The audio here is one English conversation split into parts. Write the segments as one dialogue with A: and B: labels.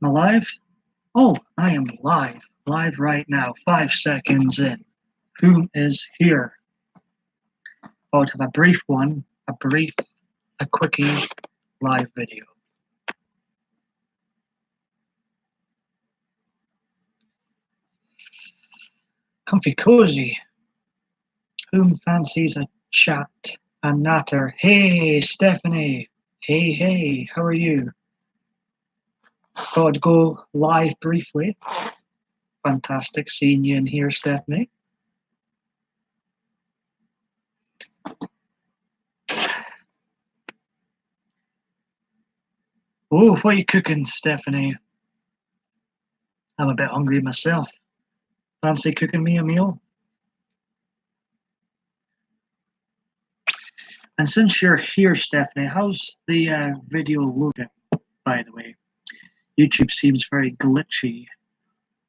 A: I live? Oh, I am live. Live right now, 5 seconds in. Who is here? Oh, to have a brief one, a quickie live video. Comfy cozy. Whom fancies a chat, a natter? Hey, Stephanie. Hey, how are you? Thought I'd go live briefly. Fantastic seeing you in here, Stephanie. Oh, what are you cooking, Stephanie? I'm a bit hungry myself. Fancy cooking me a meal? And since you're here, Stephanie, how's the video looking, by the way? YouTube seems very glitchy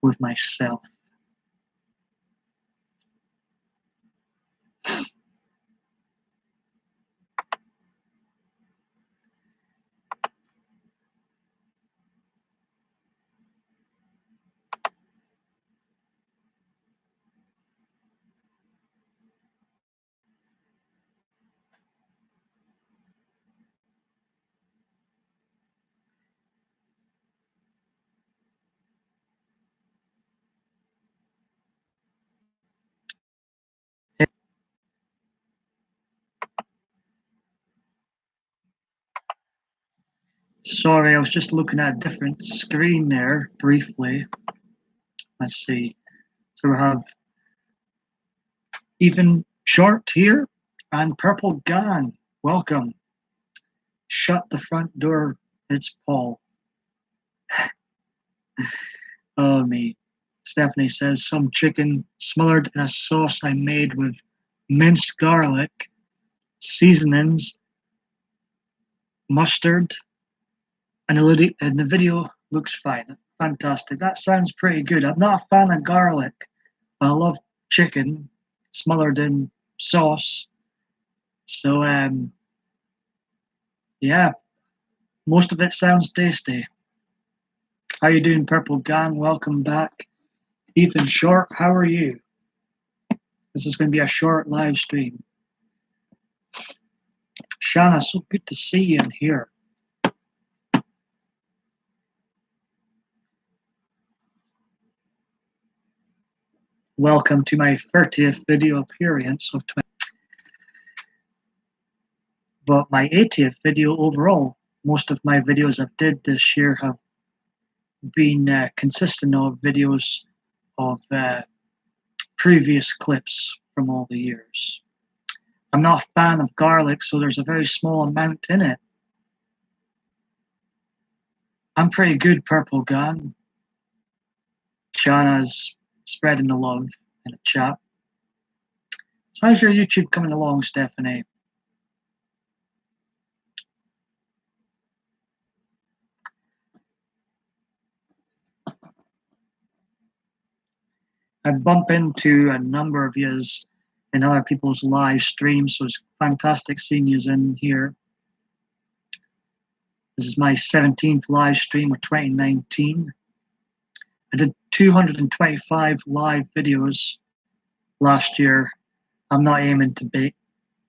A: with myself. Sorry, I was just looking at a different screen there briefly. Let's see. So we have Even Short here and Purple Gan. Welcome. Shut the front door. It's Paul. Oh, me. Stephanie says some chicken smothered in a sauce I made with minced garlic, seasonings, mustard, and the video looks fine. Fantastic. That sounds pretty good. I'm not a fan of garlic, but I love chicken smothered in sauce. So, yeah, most of it sounds tasty. How you doing, Purple Gang? Welcome back. Ethan Short, how are you? This is going to be a short live stream. Shanna, so good to see you in here. Welcome to my 30th video appearance of 20. But my 80th video overall. Most of my videos I've did this year have been consistent of videos of previous clips from all the years. I'm not a fan of garlic, so there's a very small amount in it. I'm pretty good, Purple Gun. Shana's spreading the love in the chat. So how's your YouTube coming along, Stephanie? I bump into a number of yous in other people's live streams, so it's fantastic seeing yous in here. This is my 17th live stream of 2019. I did 225 live videos last year. I'm not aiming to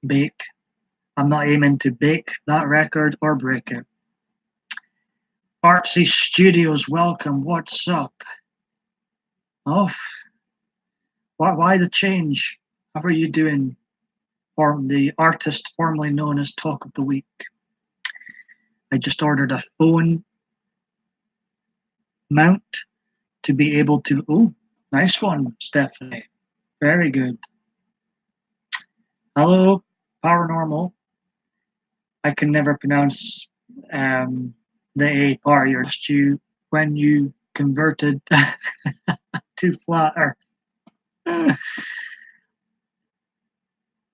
A: bake. I'm not aiming to bake that record or break it. Artsy Studios, welcome. What's up? Oh, why the change? How are you doing? For the artist formerly known as Talk of the Week. I just ordered a phone mount to be able to. Oh, nice one, Stephanie. Very good. Hello, Paranormal. I can never pronounce the A part. You're just you when you converted to flat Earth.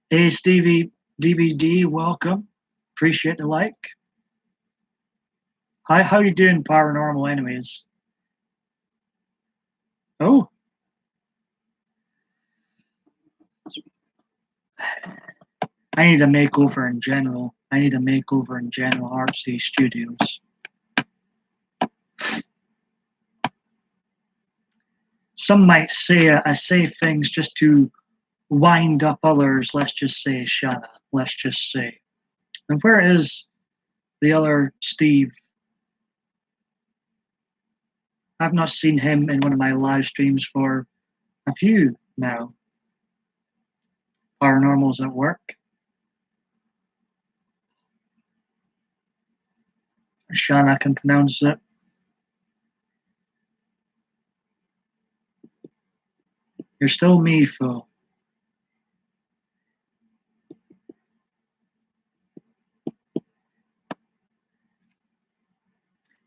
A: Hey, Stevie DVD, welcome. Appreciate the like. Hi, how you doing, Paranormal? Anyways. Oh. I need a makeover in general. Artsy Studios. some might say I say things just to wind up others. Let's just say Shanna. Let's just say. And where is the other Steve? I've not seen him in one of my live streams for a few now. Paranormal's at work. Shanna can pronounce it. You're still me, fool.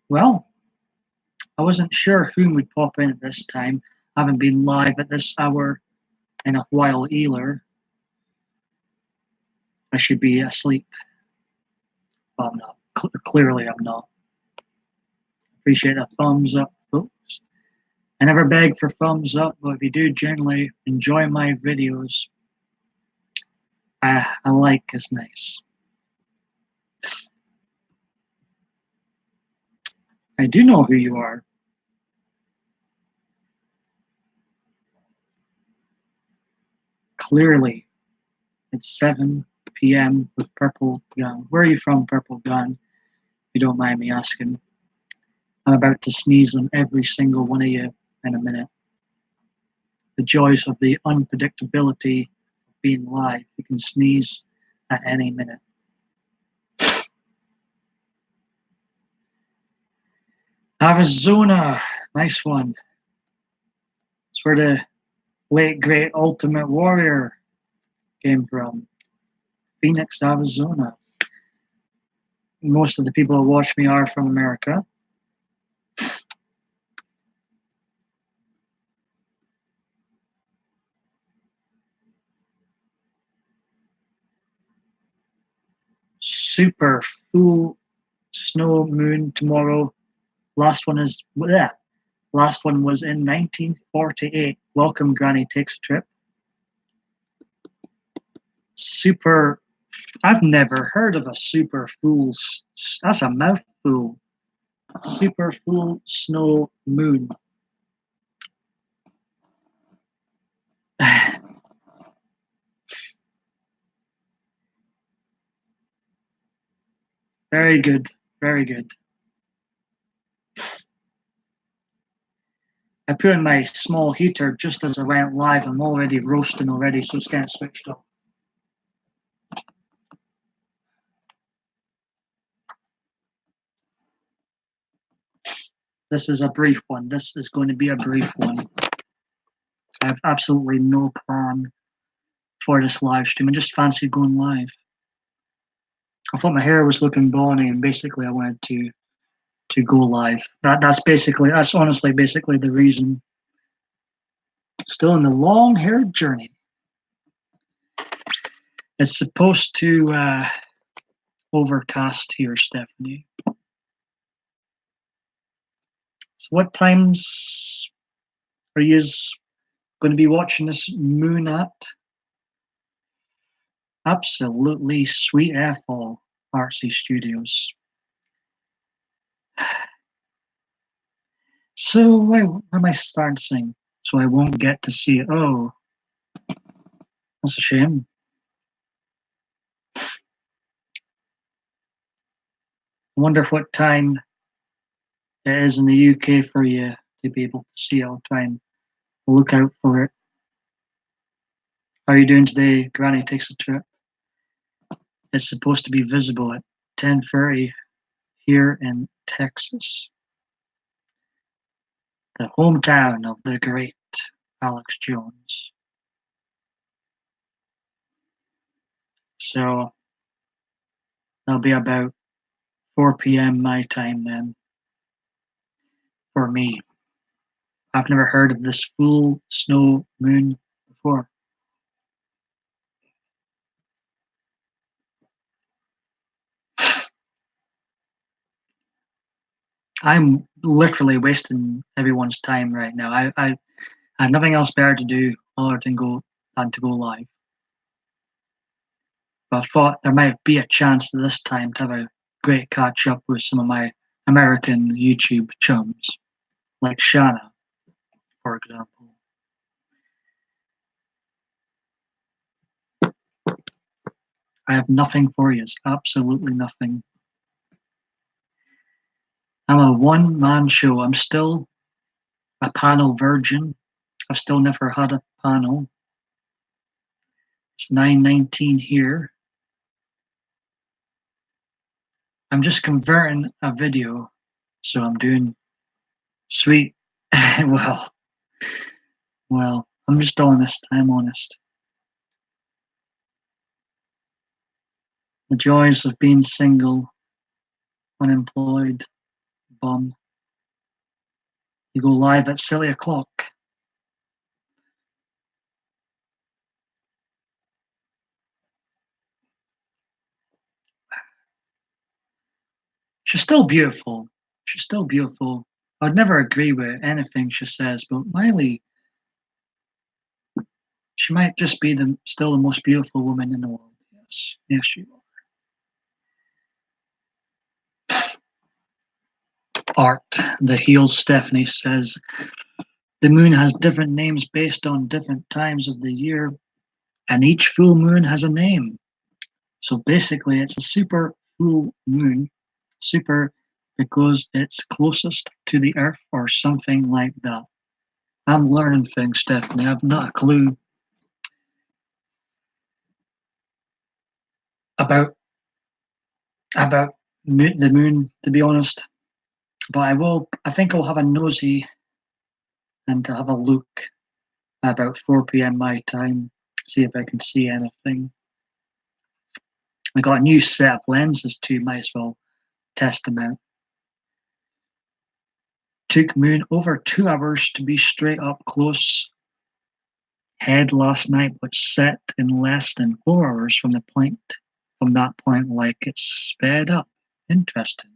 A: Well, I wasn't sure who would pop in at this time. I haven't been live at this hour in a while either. I should be asleep. But I'm not. Clearly, I'm not. Appreciate a thumbs up, folks. I never beg for thumbs up, but if you do generally enjoy my videos, a like is nice. I do know who you are. Clearly, it's 7 p.m. with Purple Gun. Where are you from, Purple Gun? If you don't mind me asking. I'm about to sneeze on every single one of you in a minute. The joys of the unpredictability of being live. You can sneeze at any minute. Arizona, nice one. It's where the late great Ultimate Warrior came from. Phoenix, Arizona. Most of the people who watch me are from America. Super full snow moon tomorrow. Last one was in 1948. Welcome, Granny Takes a Trip. Super. I've never heard of a super full. That's a mouthful. Super full snow moon. Very good. Very good. I put in my small heater just as I went live. I'm already roasting already, so it's getting switched off. This is a brief one. This is going to be a brief one. I have absolutely no plan for this live stream. I just fancied going live. I thought my hair was looking bony, and basically I wanted to go live. That's honestly basically the reason. Still in the long haired journey. It's supposed to overcast here, Stephanie. So what times are you going to be watching this moon at? Absolutely sweet F-all, Artsy Studios. So why am I starting to sing? So I won't get to see it. Oh, that's a shame. I wonder what time it is in the UK for you to be able to see it. I'll try and look out for it. How are you doing today? Granny Takes a Trip. It's supposed to be visible at 10:30 here in Texas, the hometown of the great Alex Jones. So that'll be about 4 p.m. my time then. For me, I've never heard of this full snow moon before. I'm literally wasting everyone's time right now. I had nothing else better to do other than to go live. But I thought there might be a chance this time to have a great catch up with some of my American YouTube chums, like Shanna, for example. I have nothing for you. Absolutely nothing. I'm a one-man show. I'm still a panel virgin. I've still never had a panel. It's 9:19 here. I'm just converting a video, so I'm doing sweet. well, I'm just honest. I'm honest. The joys of being single, unemployed, bum. You go live at silly o'clock. She's still beautiful. She's still beautiful. I'd never agree with anything she says, but Miley, she might just be still the most beautiful woman in the world. Yes, yes, she will. Art, the heel Stephanie says, the moon has different names based on different times of the year, and each full moon has a name. So basically, it's a super full moon. Super because it's closest to the Earth or something like that. I'm learning things, Stephanie. I've not a clue about the moon, to be honest. But I will. I think I'll have a nosy and have a look at about 4 p.m. my time. See if I can see anything. I got a new set of lenses too. Might as well test them out. Took moon over 2 hours to be straight up close head last night, which set in less than 4 hours from that point, like it's sped up. Interesting.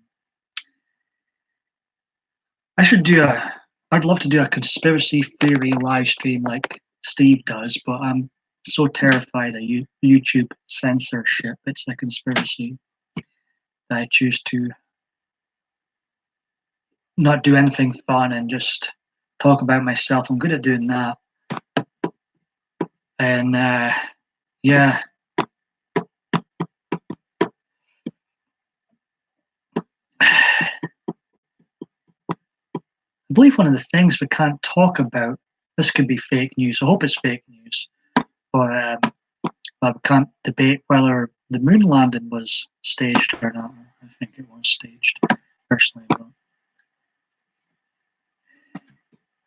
A: I'd love to do a conspiracy theory live stream like Steve does, but I'm so terrified of YouTube censorship. It's a conspiracy that I choose to not do anything fun and just talk about myself. I'm good at doing that. And yeah. I believe one of the things we can't talk about, this could be fake news. I hope it's fake news, but we can't debate whether the moon landing was staged or not. I think it was staged, personally. But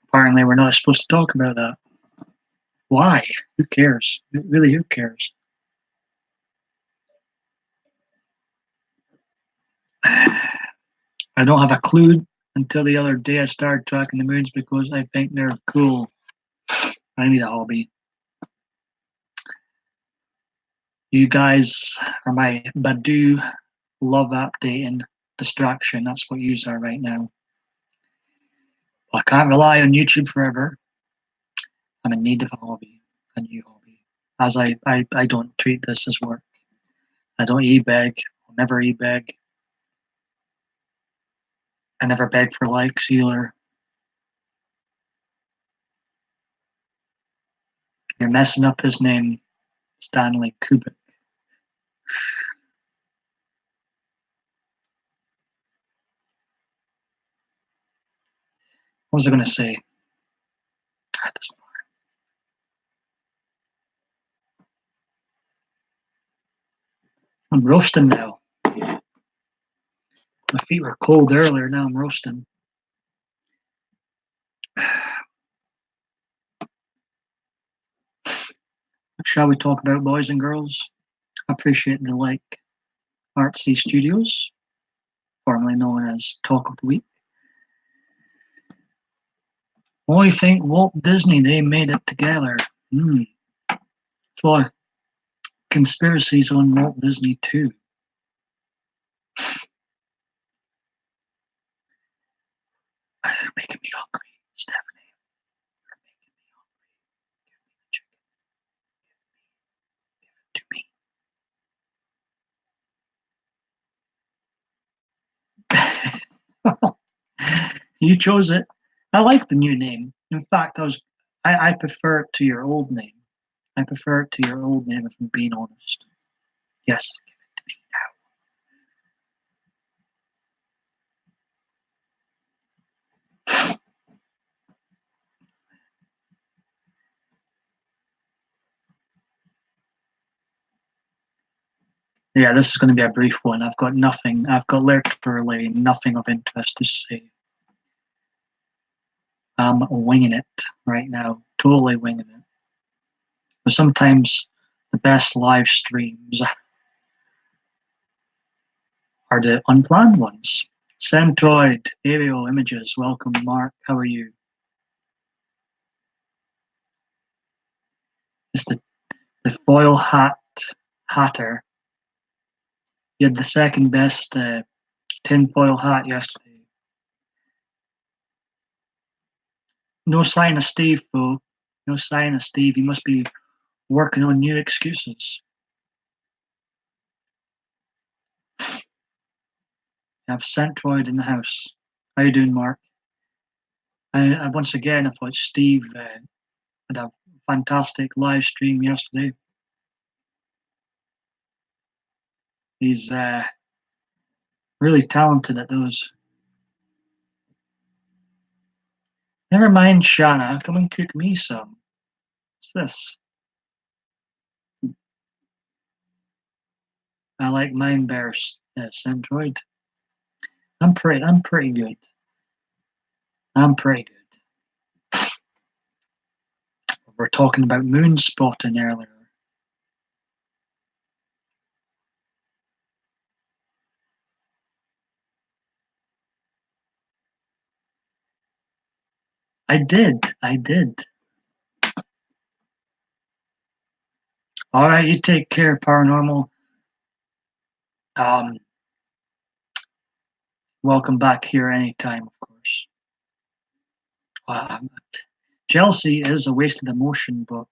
A: apparently, we're not supposed to talk about that. Why? Who cares? Really, who cares? I don't have a clue until the other day I started tracking the moons because I think they're cool. I need a hobby. You guys are my Badu love updating distraction. That's what you are right now. Well, I can't rely on YouTube forever. I'm in need of a hobby, a new hobby. As I don't treat this as work. I don't e-beg. I'll never e-beg. I never beg for likes either. You're messing up his name, Stanley Kubrick. What was I going to say? I'm roasting now. My feet were cold earlier, now I'm roasting. Shall we talk about boys and girls? I appreciate the like Artsy Studios, formerly known as Talk of the Week. What do you think, Walt Disney, they made it together? It's a lot of conspiracies on Walt Disney too. You're making me hungry, Stephanie. You're making me hungry. Give me the chicken. Give it to me. You chose it. I like the new name. In fact, I prefer it to your old name. I prefer it to your old name, if I'm being honest. Yes. Yeah, this is going to be a brief one. I've got literally nothing of interest to say. I'm winging it right now, totally winging it. But sometimes the best live streams are the unplanned ones. Centroid, Aerial Images, welcome, Mark. How are you? It's the foil hatter. You had the second best tinfoil hat yesterday. No sign of Steve, though. No sign of Steve. He must be working on new excuses. You have Centroid in the house. How you doing, Mark? And once again, I thought Steve had a fantastic live stream yesterday. He's really talented at those. Never mind, Shanna. Come and cook me some. What's this? I like mine bear Centroid. I'm pretty good. I'm pretty good. We were talking about moon spotting earlier. I did. All right, you take care, paranormal. Um, welcome back here anytime, of course. Jealousy is a wasted emotion, but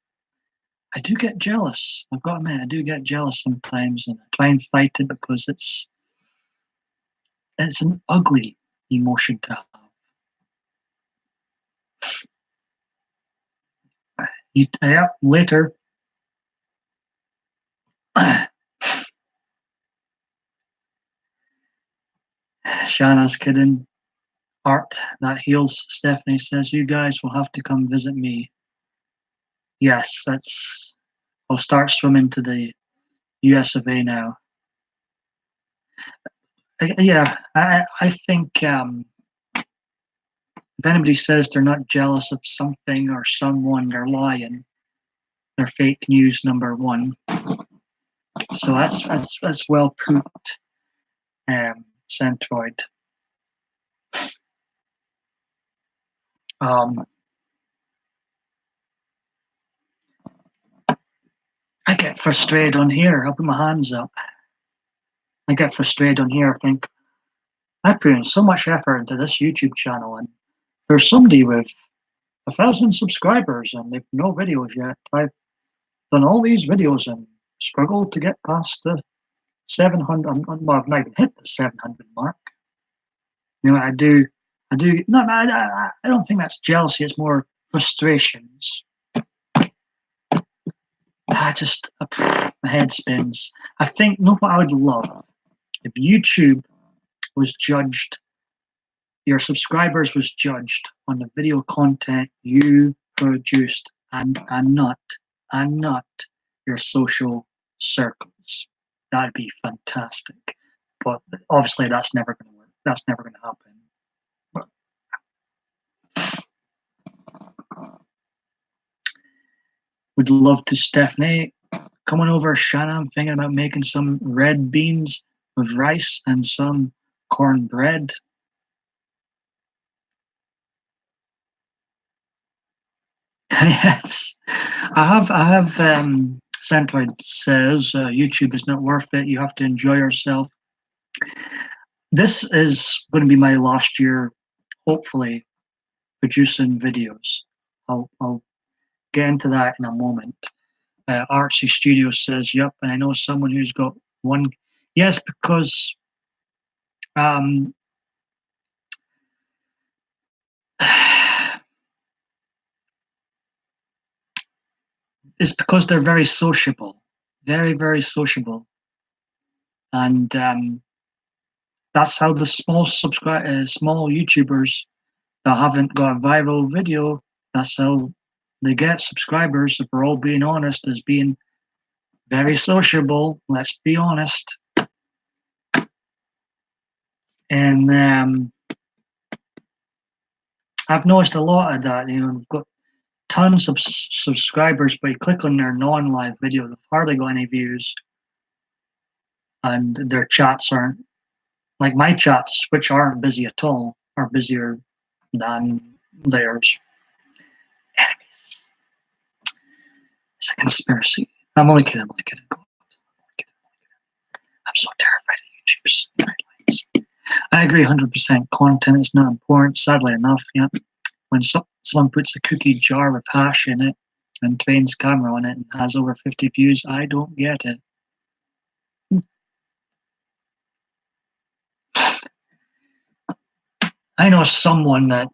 A: I do get jealous. I've got to admit, I do get jealous sometimes, and I try and fight it because it's an ugly emotion to have. Yeah, later. Shanna's kidding. Art that heals. Stephanie says, "You guys will have to come visit me." Yes, that's. I'll start swimming to the US of A now. Yeah, I think if anybody says they're not jealous of something or someone, they're lying. They're fake news number one. So that's well put, Centroid. Um, I get frustrated on here. I'll put my hands up. I get frustrated on here. I think I put in so much effort into this YouTube channel, and there's somebody with 1,000 subscribers, and they've no videos yet. I've done all these videos and struggled to get past the 700. Well, I've not even hit the 700 mark. You know, I do. No, I don't think that's jealousy. It's more frustrations. My head spins. I think, know what I would love? If YouTube was judged, your subscribers was judged on the video content you produced and not your social circles. That'd be fantastic. But obviously that's never gonna work. That's never gonna happen. But would love to, Stephanie. Coming over, Shannon. I'm thinking about making some red beans with rice and some cornbread. Yes, I have. Centroid says YouTube is not worth it. You have to enjoy yourself. This is going to be my last year, hopefully, producing videos. I'll get into that in a moment. Artsy Studio says, "Yep," and I know someone who's got one. Yes, because um, it's because they're very sociable, very sociable. and that's how the small YouTubers that haven't got a viral video, that's how they get subscribers. If we're all being honest, as being very sociable, let's be honest. And I've noticed a lot of that. They've got tons of subscribers, but you click on their non-live video, they've hardly got any views, and their chats aren't like my chats, which aren't busy at all, are busier than theirs. Enemies. It's a conspiracy. I'm only kidding. I'm so terrified of YouTube's guidelines. I agree 100%. Content is not important, sadly enough. Yeah. When someone puts a cookie jar with hash in it and trains camera on it and has over 50 views, I don't get it. I know someone that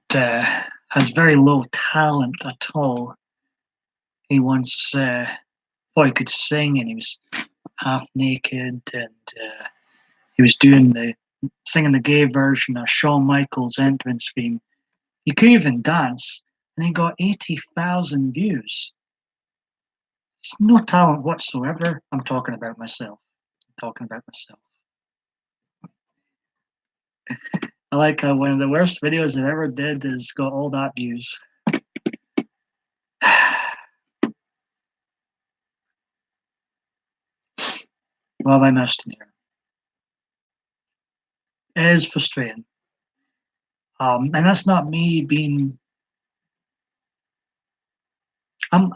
A: has very low talent at all. He once thought he could sing, and he was half naked, and he was singing the gay version of Shawn Michaels' entrance theme. He couldn't even dance, and he got 80,000 views. It's no talent whatsoever. I'm talking about myself. I like how one of the worst videos I've ever did has got all that views. What have I missed in here? It is frustrating. And that's not me being. I'm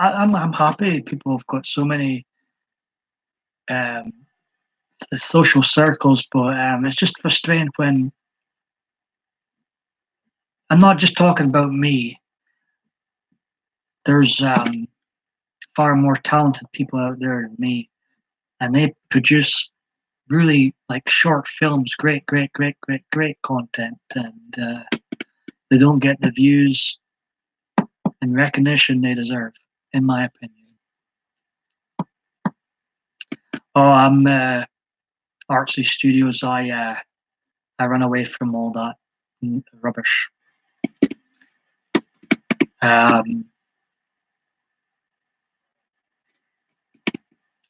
A: happy people have got so many social circles, but it's just frustrating when I'm not just talking about me. There's far more talented people out there than me, and they produce really like short films, great content, and they don't get the views and recognition they deserve, in my opinion. Oh, I'm Artsy Studios. I run away from all that rubbish.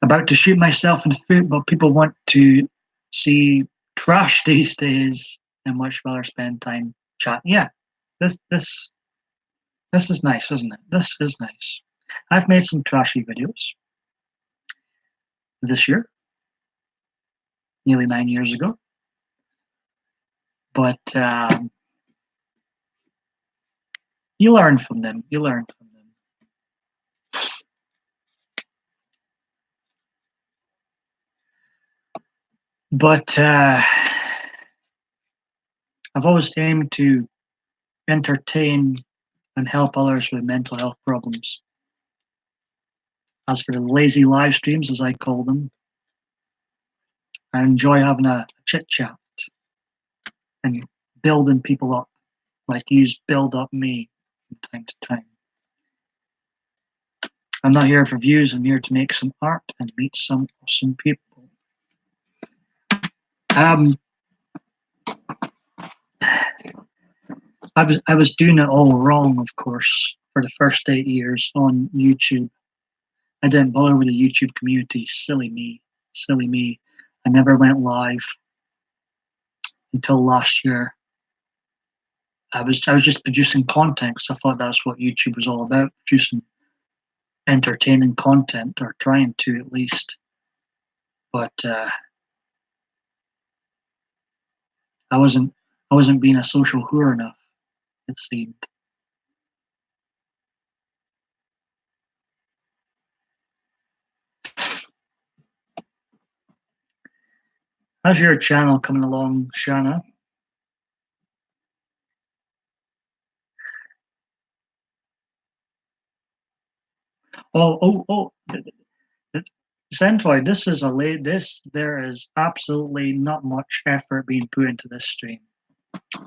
A: About to shoot myself in the foot, but people want to see trash these days and much rather spend time chatting. Yeah, this is nice, isn't it? This is nice. I've made some trashy videos this year, nearly 9 years ago, but you learn from them. But I've always aimed to entertain and help others with mental health problems. As for the lazy live streams, as I call them, I enjoy having a chit chat and building people up, like you build up me from time to time. I'm not here for views. I'm here to make some art and meet some awesome people. I was doing it all wrong, of course, for the first 8 years on YouTube. I didn't bother with the YouTube community. Silly me. I never went live until last year. I was just producing content because I thought that's what YouTube was all about, producing entertaining content, or trying to at least. But I wasn't being a social whore enough, it seemed. How's your channel coming along, Shanna? Oh, Centroid, this is there is absolutely not much effort being put into this stream.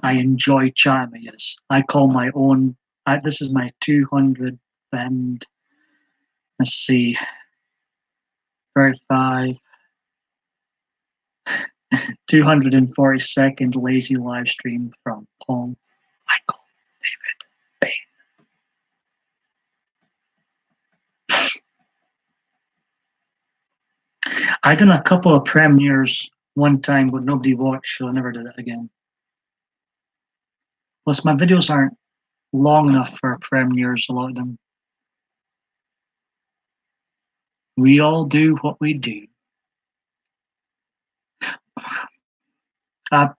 A: I enjoy chatting with you. I call my own, this is my 200 and let's see, 35. 240-second lazy live stream from Paul Michael David Bain. I done a couple of premieres one time, but nobody watched, so I never did it again. Plus, my videos aren't long enough for premieres, a lot of them. We all do what we do. But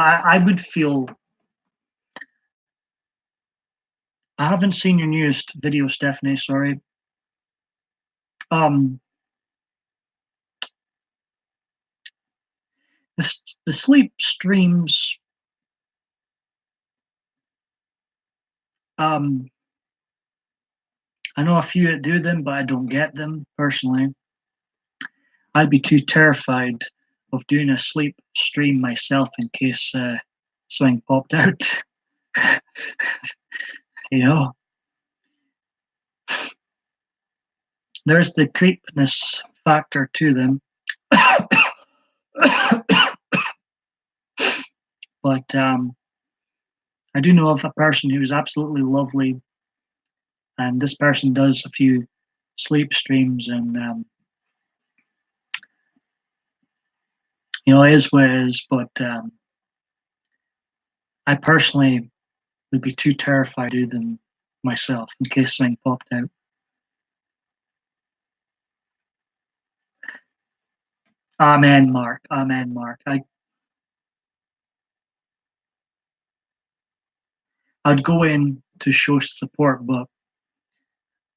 A: I would feel. I haven't seen your newest video, Stephanie. Sorry. The sleep streams. I know a few that do them, but I don't get them personally. I'd be too terrified of doing a sleep stream myself in case something popped out. You know, there's the creepiness factor to them. But I do know of a person who is absolutely lovely, and this person does a few sleep streams, and you know, it is what it is. But I personally would be too terrified to do them myself in case something popped out. Amen, Mark. Amen, Mark. I'd go in to show support, but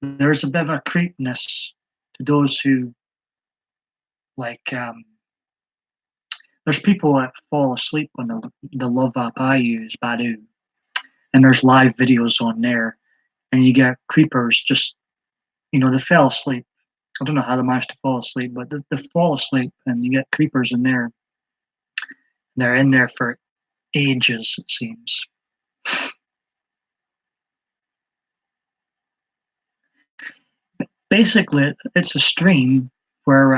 A: there's a bit of a creepiness to those who like. There's people that fall asleep on the love app I use, Badu, and there's live videos on there, and you get creepers just, you know, they fell asleep. I don't know how they managed to fall asleep, but they fall asleep, and you get creepers in there. They're in there for ages, it seems. Basically, it's a stream where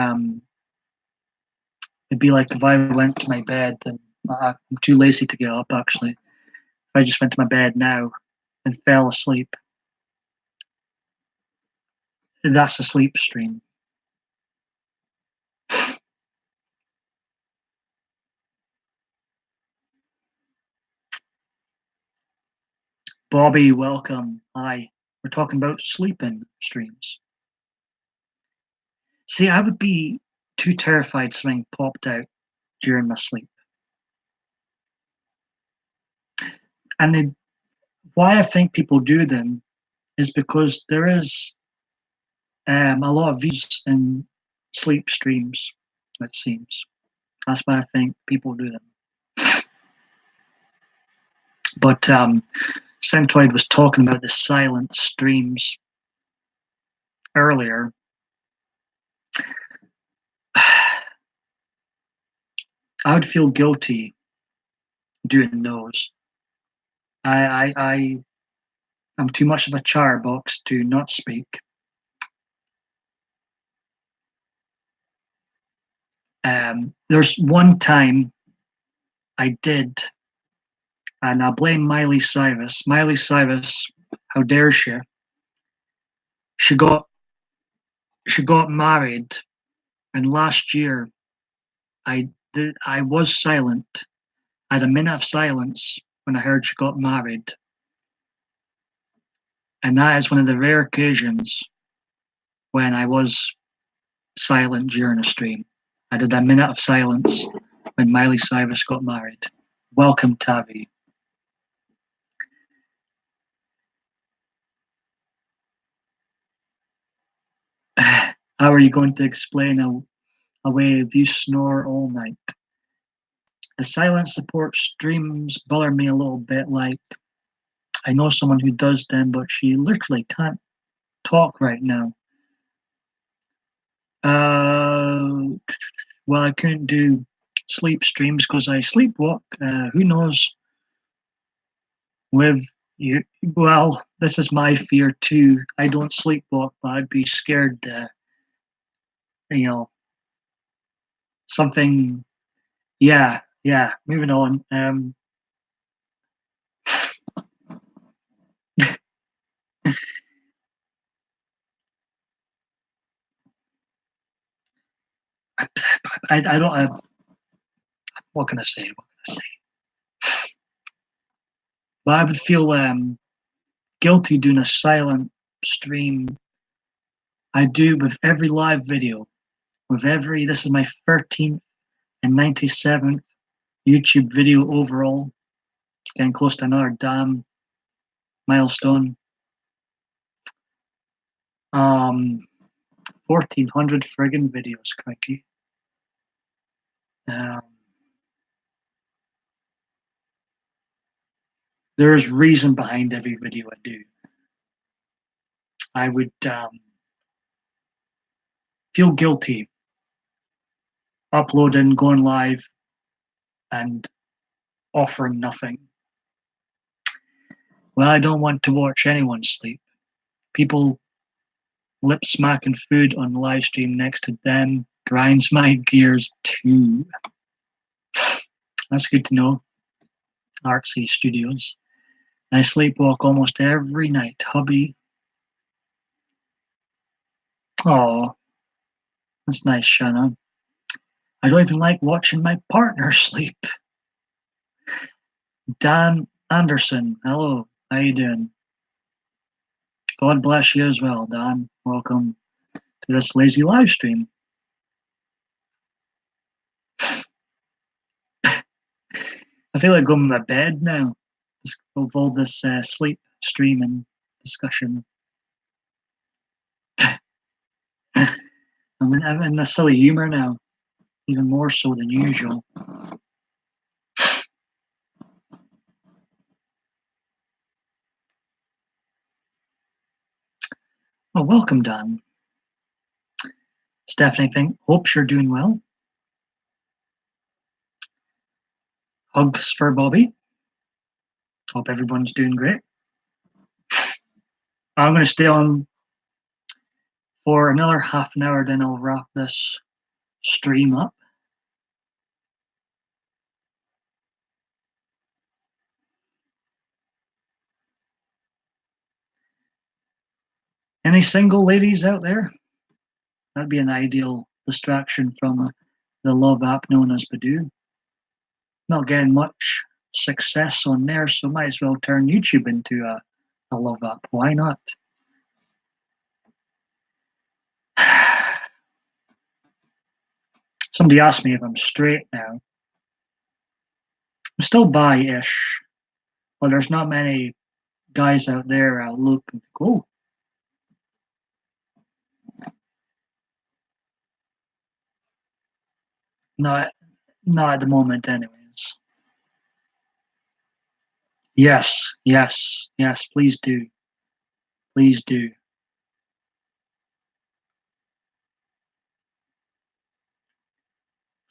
A: it'd be like if I went to my bed, and I'm too lazy to get up actually. If I just went to my bed now and fell asleep, that's a sleep stream. Bobby, welcome. Hi. We're talking about sleeping streams. See, I would be too terrified something popped out during my sleep. And why I think people do them is because there is a lot of views in sleep streams, it seems. That's why I think people do them. But Centroid was talking about the silent streams earlier. I would feel guilty doing those. I'm too much of a chatterbox to not speak. There's one time I did, and I blame Miley Cyrus. Miley Cyrus, how dare she? She got married, and last year I was silent. I had a minute of silence when I heard she got married, and that is one of the rare occasions when I was silent during a stream. I did a minute of silence when Miley Cyrus got married. Welcome, Tavi. How are you going to explain a way if you snore all night? The silent support streams bother me a little bit. Like, I know someone who does them, but she literally can't talk right now. Well, I couldn't do sleep streams because I sleepwalk. Who knows with you? Well, this is my fear too. I don't sleepwalk, but I'd be scared. You know, something. Yeah, yeah. Moving on. I don't. What can I say? What can I say? But I would feel guilty doing a silent stream. I do with every live video. With every. This is my 13th and 97th YouTube video overall. Getting close to another damn milestone. 1,400 friggin' videos, crikey. There's reason behind every video I do. I would feel guilty uploading, going live, and offering nothing. Well, I don't want to watch anyone sleep. People lip smacking food on the live stream next to them grinds my gears too. That's good to know. Artsy Studios. I sleepwalk almost every night. Hubby. Oh, that's nice, Shannon. I don't even like watching my partner sleep. Dan Anderson, hello. How you doing? God bless you as well, Dan. Welcome to this lazy live stream. I feel like going to bed now of all this sleep streaming discussion. I'm in a silly humor now, even more so than usual. Oh, welcome, Dan. Stephanie, hopes you're doing well. Hugs for Bobby. Hope everyone's doing great. I'm going to stay on for another half an hour, then I'll wrap this stream up. Any single ladies out there? That'd be an ideal distraction from the love app known as Badoo. Not getting much success on there, so might as well turn YouTube into a love app. Why not? Somebody asked me if I'm straight now. I'm still bi-ish, but there's not many guys out there I look and think, oh. Not at the moment, anyways. Yes, please do. Please do.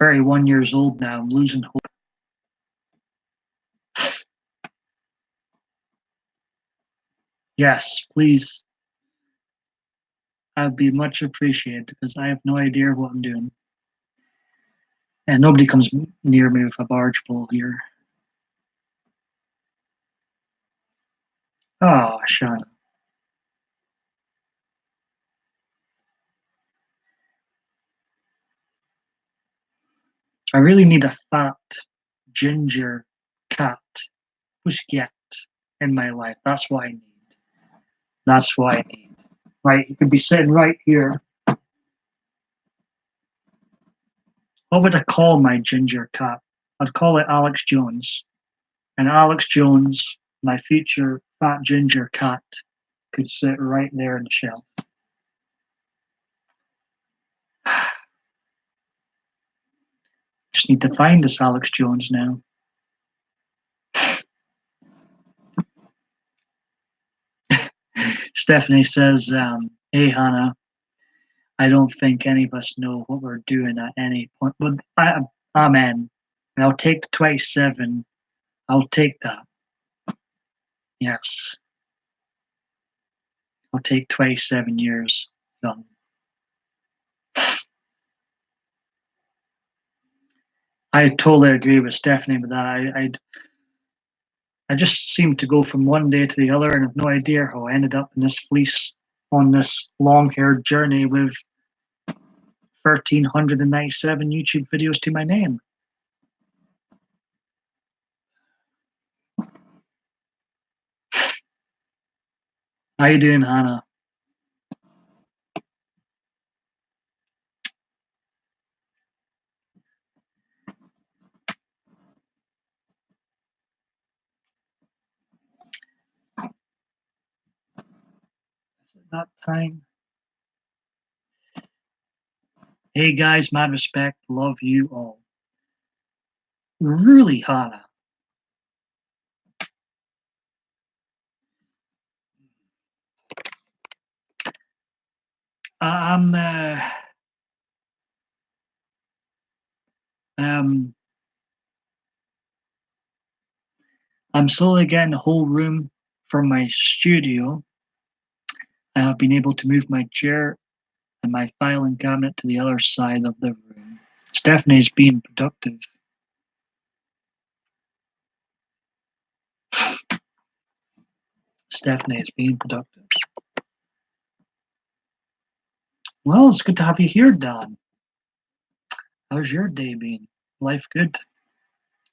A: 31 years old now. I'm losing hope. Yes, please. I'd be much appreciated because I have no idea what I'm doing. And nobody comes near me with a barge pole here. Oh, Sean. I really need a fat, ginger cat, pussycat in my life. That's what I need. That's what I need. Right, you could be sitting right here. What would I call my ginger cat? I'd call it Alex Jones. And Alex Jones, my future fat ginger cat, could sit right there in the shelf. Just need to find this Alex Jones now. Stephanie says, hey, Hannah, I don't think any of us know what we're doing at any point. But Amen. And I'll take the 27. I'll take that. Yes. I'll take 27 years young. I totally agree with Stephanie with that. I just seem to go from one day to the other and have no idea how I ended up in this fleece on this long-haired journey with 1,397 YouTube videos to my name. How you doing, Hannah? Is it that time? Hey guys, mad respect, love you all. Really, Hannah? I'm um I'm slowly getting a whole room for my studio. I have been able to move my chair and my filing cabinet to the other side of the room. Stephanie's being productive. Stephanie is being productive. Well, it's good to have you here, Dan. How's your day been? Life good?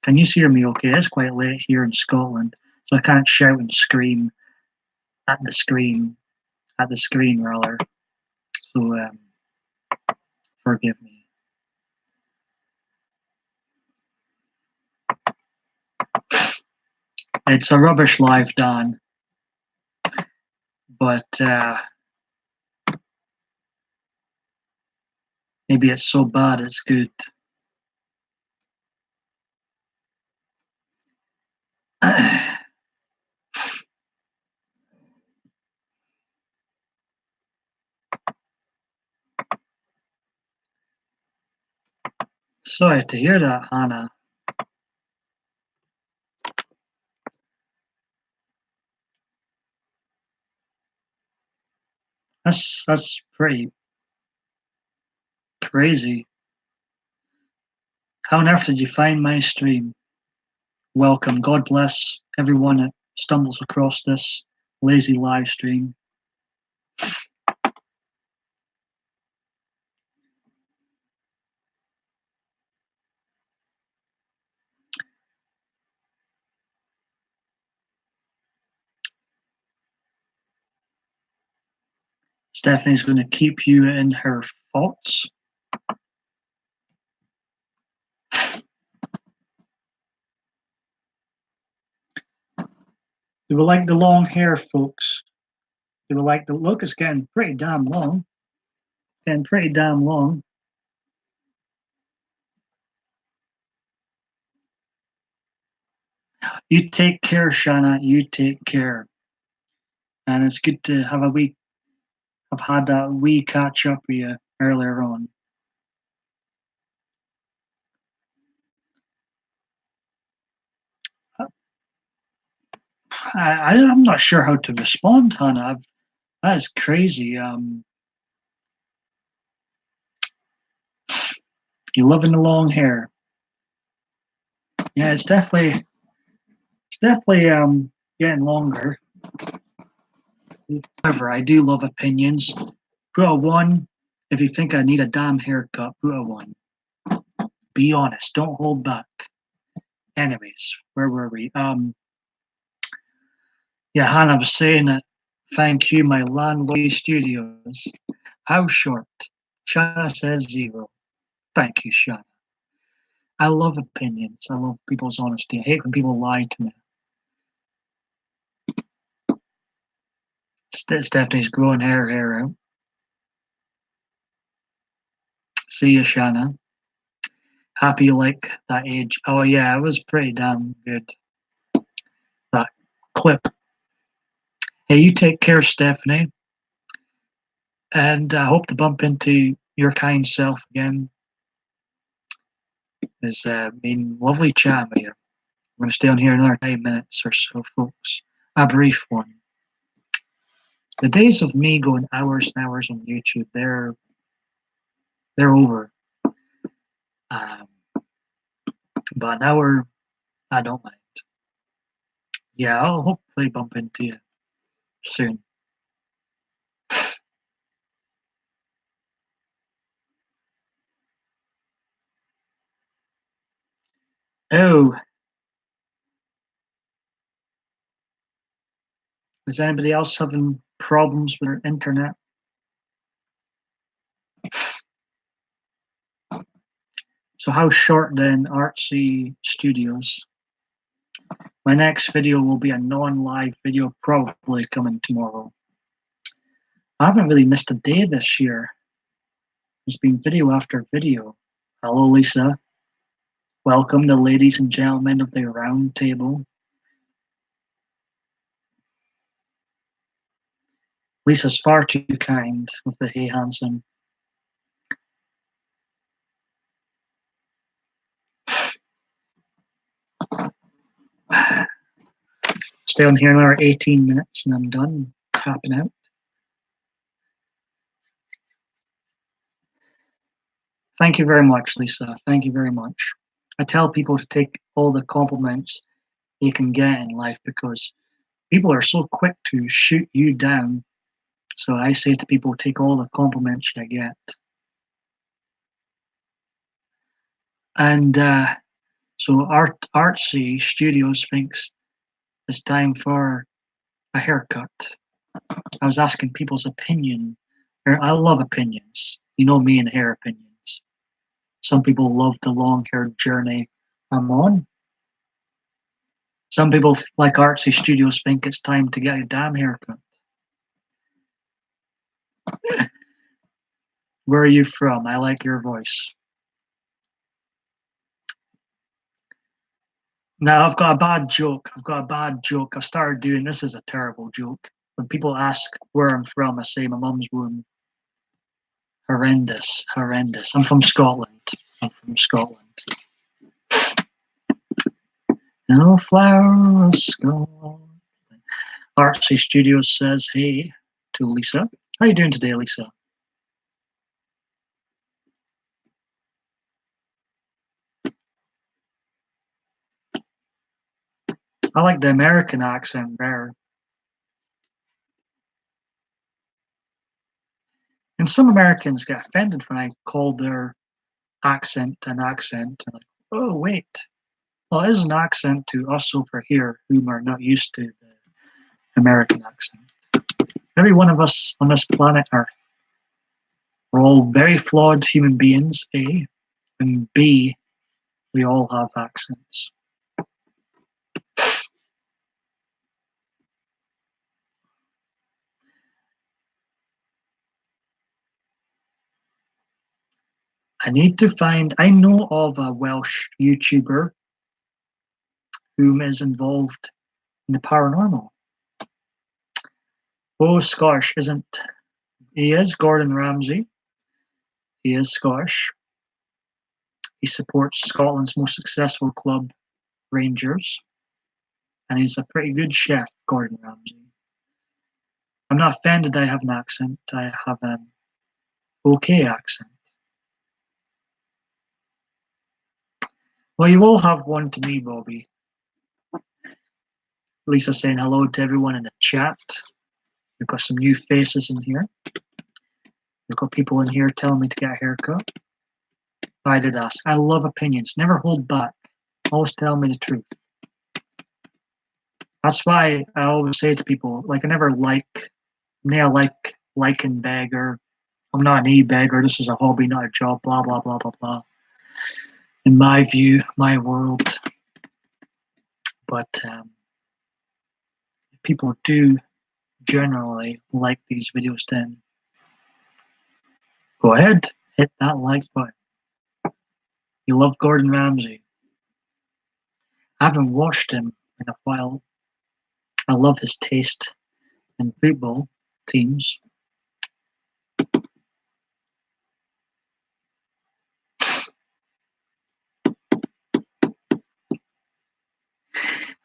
A: Can you hear me okay? It's quite late here in Scotland, so I can't shout and scream at the screen, rather. So forgive me. It's a rubbish life, Dan, but maybe it's so bad it's good. Sorry to hear that, Hannah. That's pretty crazy. How on earth did you find my stream? Welcome. God bless everyone that stumbles across this lazy live stream. Stephanie's going to keep you in her thoughts. Do we like the long hair, folks? Do we like the look? It's getting pretty damn long. Getting pretty damn long. You take care, Shanna. You take care. And it's good to have I've had that wee catch up with you earlier on. I'm not sure how to respond, Hannah. That is crazy. You loving the long hair? Yeah, it's definitely getting longer. However, I do love opinions. Put a one if you think I need a damn haircut. Put a one. Be honest. Don't hold back. Anyways, where were we? Yeah, Hannah was saying that. Thank you, my landlord studios. How short? Shanna says 0. Thank you, Shanna. I love opinions. I love people's honesty. I hate when people lie to me. Stephanie's growing her hair out. See you, Shanna. Happy you like that age. Oh yeah, it was pretty damn good. That clip. Hey, you take care, Stephanie. And I hope to bump into your kind self again It's been lovely chatting with you. I'm going to stay on here another 5 minutes or so, folks. A brief one. The days of me going hours and hours on YouTube, they're over. Um, but an hour, I don't mind. Yeah, I'll hopefully bump into you soon. Oh, is anybody else having problems with their internet? So how short then, Artsy Studios? My next video will be a non-live video, probably coming tomorrow. I haven't really missed a day this year. There's been video after video. Hello, Lisa. Welcome, the ladies and gentlemen of the round table. Lisa's far too kind with the hey Hansen. Stay on here another 18 minutes and I'm done tapping out. Thank you very much, Lisa. Thank you very much. I tell people to take all the compliments you can get in life because people are so quick to shoot you down. So I say to people, take all the compliments you get. And so Artsy Studios thinks it's time for a haircut. I was asking people's opinion. I love opinions. You know me and hair opinions. Some people love the long hair journey I'm on. Some people, like Artsy Studios, think it's time to get a damn haircut. Where are you from? I like your voice. Now I've got a bad joke. I've started doing this is a terrible joke. When people ask where I'm from, I say my mum's womb. Horrendous. I'm from Scotland. No flower of Scotland. Artsy Studios says hey to Lisa. How are you doing today, Lisa? I like the American accent better. And some Americans get offended when I call their accent an accent. They're like, oh, wait. Well, it is an accent to us over here whom are not used to the American accent. Every one of us on this planet Earth, we're all very flawed human beings, A, and B, we all have accents. I know of a Welsh YouTuber whom is involved in the paranormal. Oh, Scottish isn't. He is Gordon Ramsay. He is Scottish. He supports Scotland's most successful club, Rangers. And he's a pretty good chef, Gordon Ramsay. I'm not offended I have an accent. I have an okay accent. Well, you all have one to me, Bobby. Lisa saying hello to everyone in the chat. We've got some new faces in here. We've got people in here telling me to get a haircut. I did ask. I love opinions. Never hold back. Always tell me the truth. That's why I always say to people, like, I never like, and beg, or I'm not an e-beggar. This is a hobby, not a job, blah, blah, blah, blah, blah. In my view, my world. But people do generally like these videos, then go ahead, hit that like button. You love Gordon Ramsay. I haven't watched him in a while. I love his taste in football teams.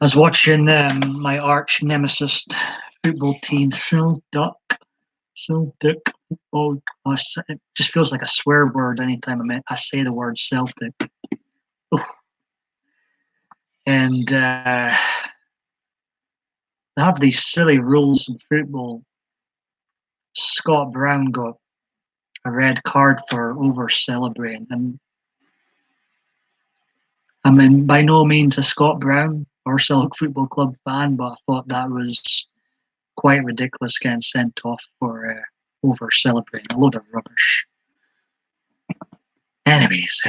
A: I was watching my arch nemesis football team, Celtic. Oh, it just feels like a swear word anytime I say the word Celtic. And they have these silly rules in football. Scott Brown got a red card for over celebrating, and I mean, by no means a Scott Brown or Celtic Football Club fan, but I thought that was quite ridiculous getting sent off for over celebrating. A load of rubbish. Anyways.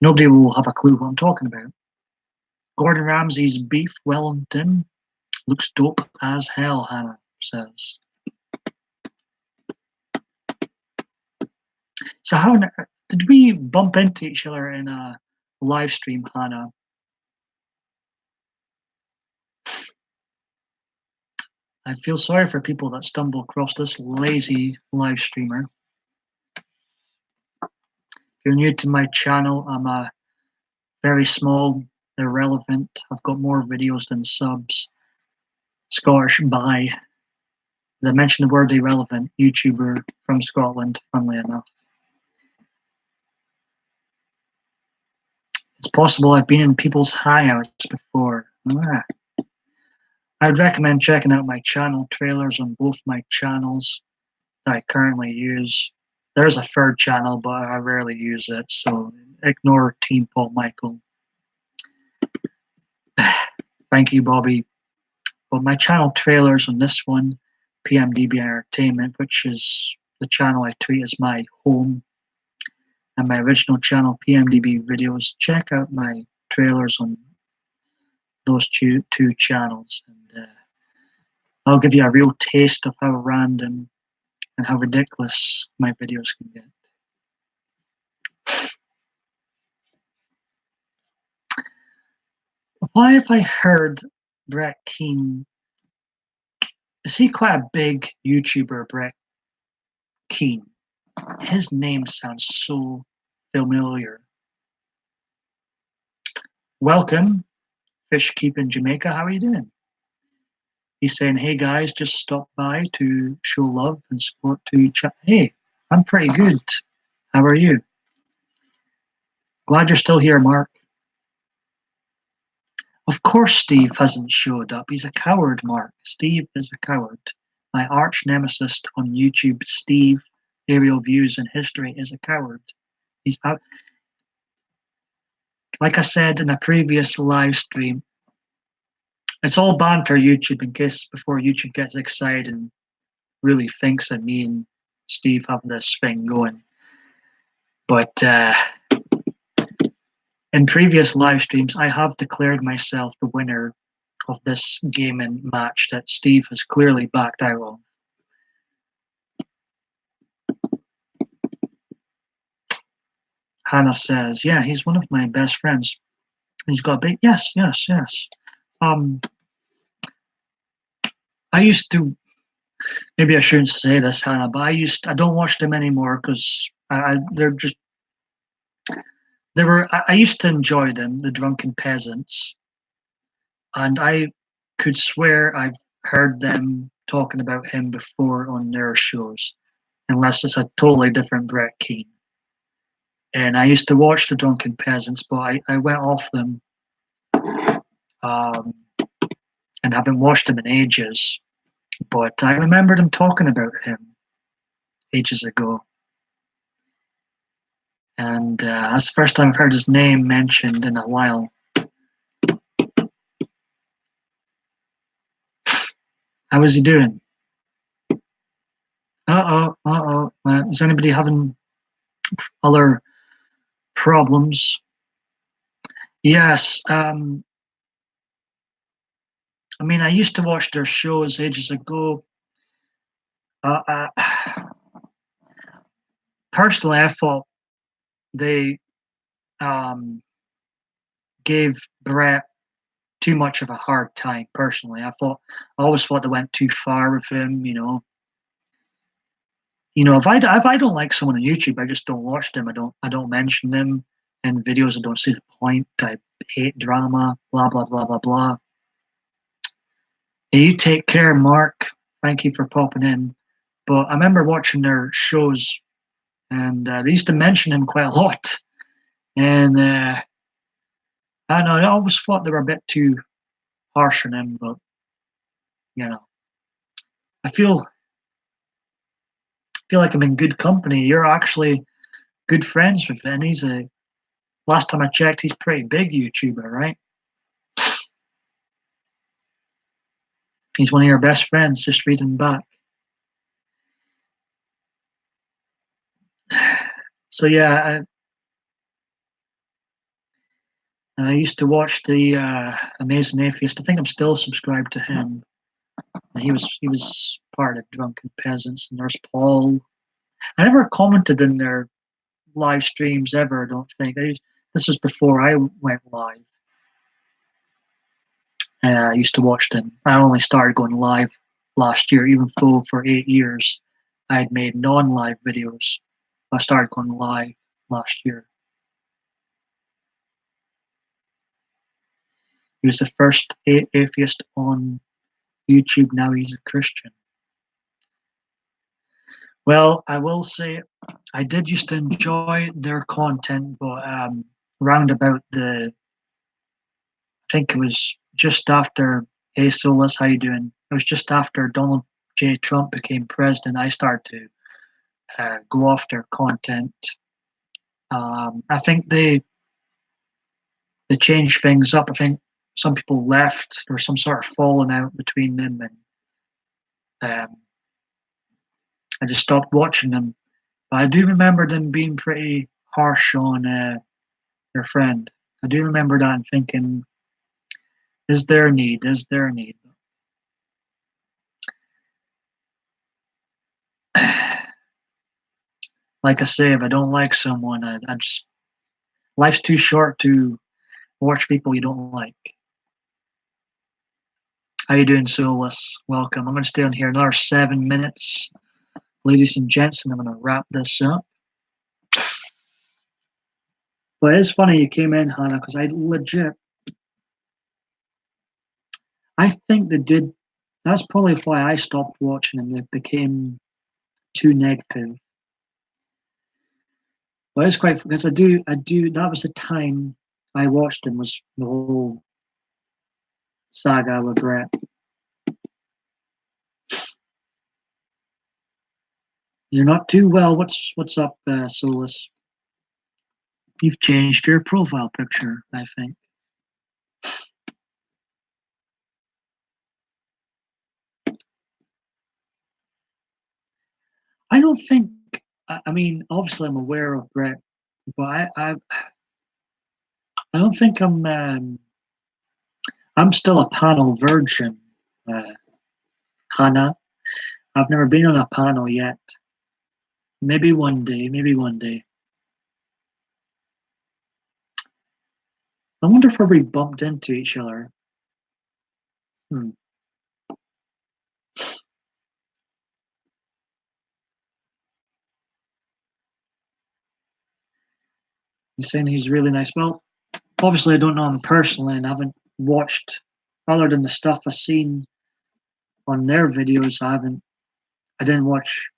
A: Nobody will have a clue what I'm talking about. Gordon Ramsay's beef Wellington looks dope as hell, Hannah says. So how did we bump into each other in a live stream, Hannah? I feel sorry for people that stumble across this lazy live streamer. If you're new to my channel, I'm a very small, irrelevant. I've got more videos than subs. Scottish by, as I mentioned the word irrelevant, YouTuber from Scotland, funnily enough. It's possible I've been in people's hangouts before. I'd recommend checking out my channel trailers on both my channels that I currently use. There's a third channel, but I rarely use it, so ignore TeamPaulMichael. Thank you, Bobby. But my channel trailers on this one, PMDB Entertainment, which is the channel I treat as my home, and my original channel, PMDB Videos. Check out my trailers on those two channels, and I'll give you a real taste of how random and how ridiculous my videos can get. Why have I heard Brett Keane? Is he quite a big YouTuber, Brett Keane? His name sounds so familiar. Welcome, Fish Keep in Jamaica. How are you doing? He's saying, hey guys, just stop by to show love and support to each other. Hey, I'm pretty good. How are you? Glad you're still here, Mark. Of course Steve hasn't showed up. He's a coward, Mark. Steve is a coward. My arch nemesis on YouTube, Steve, Aerial Views and History, is a coward. He's out. Like I said in a previous live stream, it's all banter YouTube in case before YouTube gets excited and really thinks that me and Steve have this thing going. But in previous live streams, I have declared myself the winner of this gaming match that Steve has clearly backed out of. Hannah says, yeah, he's one of my best friends. He's got a big, yes. I used to, maybe I shouldn't say this, Hannah, but I don't watch them anymore because they're just, I used to enjoy them, the drunken peasants, and I could swear I've heard them talking about him before on their shows, unless it's a totally different Brett Keane. And I used to watch the drunken peasants, but I went off them and haven't watched them in ages. But I remember them talking about him ages ago. And that's the first time I've heard his name mentioned in a while. How is he doing? Is anybody having other problems? Yes. I mean, I used to watch their shows ages ago. Personally, I thought they gave Brett too much of a hard time. Personally, I always thought they went too far with him. If I don't like someone on YouTube, I just don't watch them. I don't mention them. in videos. I don't see the point. I hate drama, blah, blah, blah, blah, blah. Hey, you take care, Mark. Thank you for popping in. But I remember watching their shows, and they used to mention him quite a lot. And I don't know, I always thought they were a bit too harsh on him, but you know, I feel like I'm in good company. You're actually good friends with him. He's a last time I checked, he's a pretty big YouTuber, right? He's one of your best friends. Just reading back. So yeah, I used to watch the Amazing Atheist. I think I'm still subscribed to him. He was part of Drunken Peasants and Nurse Paul. I never commented in their live streams ever. I don't think. This was before I went live. I used to watch them. I only started going live last year, even though for 8 years I had made non-live videos. I started going live last year. He was the first atheist on YouTube. Now he's a Christian. Well, I will say I did used to enjoy their content, but round about I think it was just after, hey Solus, how you doing? It was just after Donald J. Trump became president, I started to go off their content. I think they changed things up. I think some people left. There was some sort of falling out between them, and I just stopped watching them. But I do remember them being pretty harsh on their friend. I do remember that and thinking, is there a need? Is there a need? Like I say, if I don't like someone, I just life's too short to watch people you don't like. How you doing, Solus? Welcome. I'm going to stay on here another 7 minutes, ladies and gents, and I'm going to wrap this up. But it's funny you came in, Hannah, because I think they did. That's probably why I stopped watching them. They became too negative. But it's quite because I do. That was the time I watched them. Was the whole saga with Brett. You're not too well. What's up, Solus? You've changed your profile picture, I think. I don't think. I mean, obviously, I'm aware of Brett, but I don't think I'm still a panel virgin, uh, Hannah. I've never been on a panel yet. Maybe one day. Maybe one day. I wonder if we bumped into each other. Hmm. He's saying he's really nice. Well, obviously, I don't know him personally, and I haven't watched other than the stuff I've seen on their videos. I didn't watch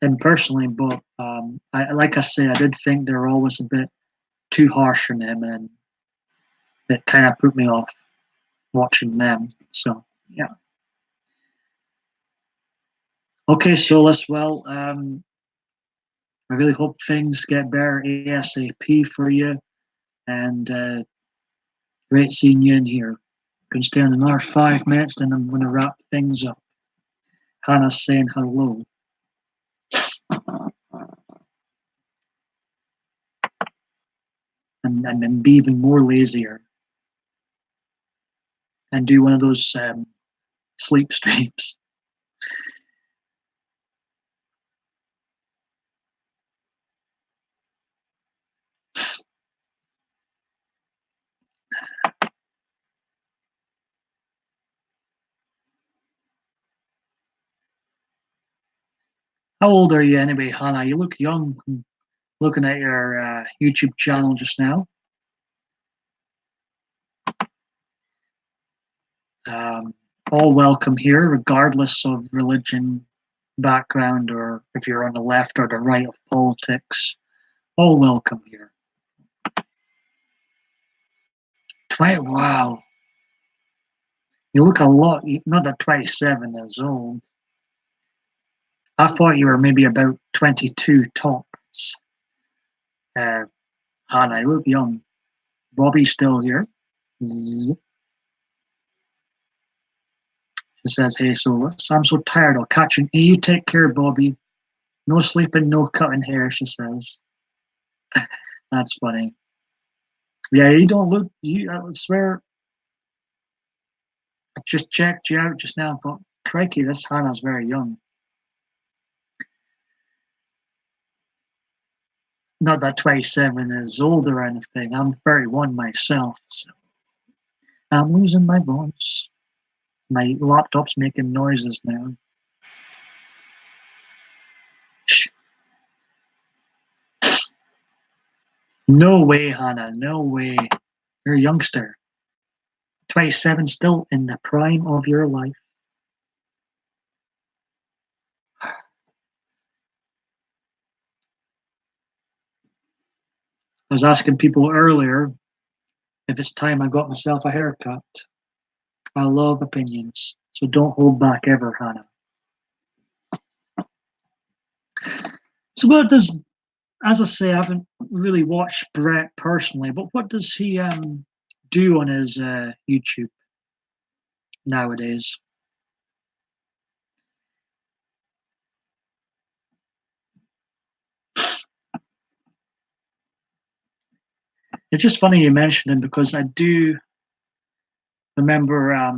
A: him personally, but like I say, I did think they were always a bit too harsh on him, and it kind of put me off watching them. So yeah. Okay, Solus. Well, I really hope things get better ASAP for you, and great seeing you in here. Can stay on another 5 minutes, then I'm going to wrap things up. Hannah's saying hello. And then be even more lazier and do one of those sleep streams. How old are you anyway, Hannah? You look young. looking at your YouTube channel just now. All welcome here, regardless of religion, background, or if you're on the left or the right of politics. All welcome here. Wow. You look a lot, not that 27 is old. I thought you were maybe about 22 tops. Hannah, you look young. Bobby's still here. Zzz. She says, hey, so I'm so tired. I'll catch you. Hey, you take care, Bobby. No sleeping, no cutting hair, she says. That's funny. Yeah, you don't look, I swear, I just checked you out just now and thought, crikey, this Hannah's very young. Not that 27 is old or anything. I'm 31 myself, so I'm losing my voice. My laptop's making noises now. Shh. No way, Hannah, no way. You're a youngster. 27, still in the prime of your life. I was asking people earlier if it's time I got myself a haircut. I love opinions, so don't hold back ever, Hannah. So what does, as I say, I haven't really watched Brett personally, but what does he do on his YouTube nowadays? It's just funny you mentioned him because I do remember, I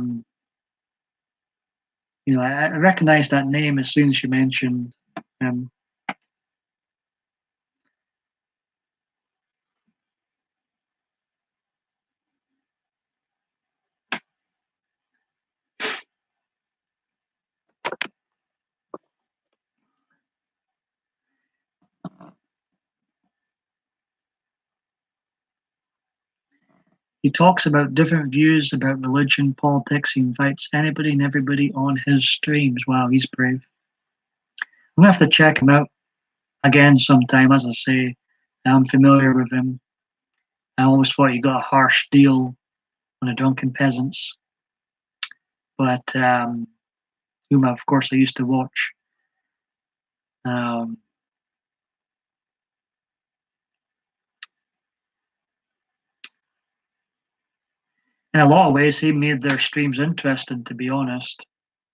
A: recognized that name as soon as you mentioned him. He talks about different views about religion, politics. He invites anybody and everybody on his streams. Wow, he's brave. I'm gonna have to check him out again sometime. As I say, I'm familiar with him. I always thought he got a harsh deal on the drunken peasants, but whom of course I used to watch. Um, in a lot of ways, he made their streams interesting. To be honest,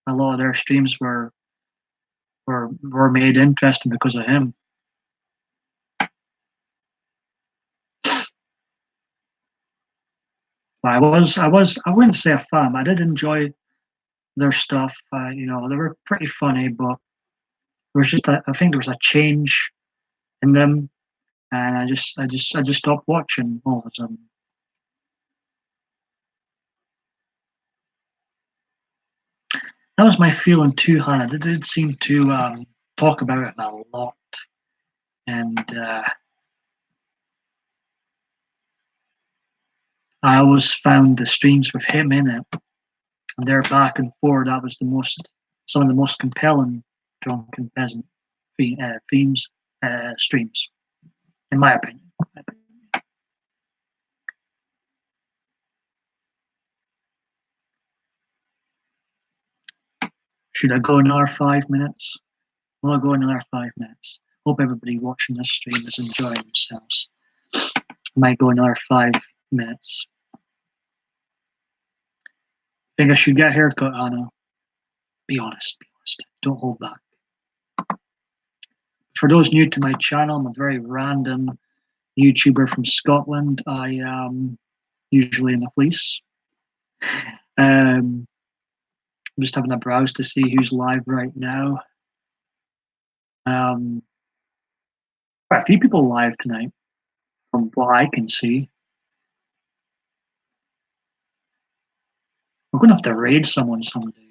A: a lot of their streams were made interesting because of him. But I wouldn't say a fan. I did enjoy their stuff. They were pretty funny, but there was I think there was a change in them, and I just stopped watching all of a sudden. That was my feeling too, Hannah. They did seem to talk about it a lot, and I always found the streams with him in it, and their back and forth. That was some of the most compelling drunken peasant themes streams, in my opinion. Should I go another 5 minutes? Will I go another 5 minutes? Hope everybody watching this stream is enjoying themselves. I might go another 5 minutes. Think I should get a haircut, Anna? Be honest, be honest. Don't hold back. For those new to my channel, I'm a very random YouTuber from Scotland. I am usually in a fleece. I'm just having a browse to see who's live right now. Quite a few people live tonight, from what I can see. We're gonna have to raid someone someday.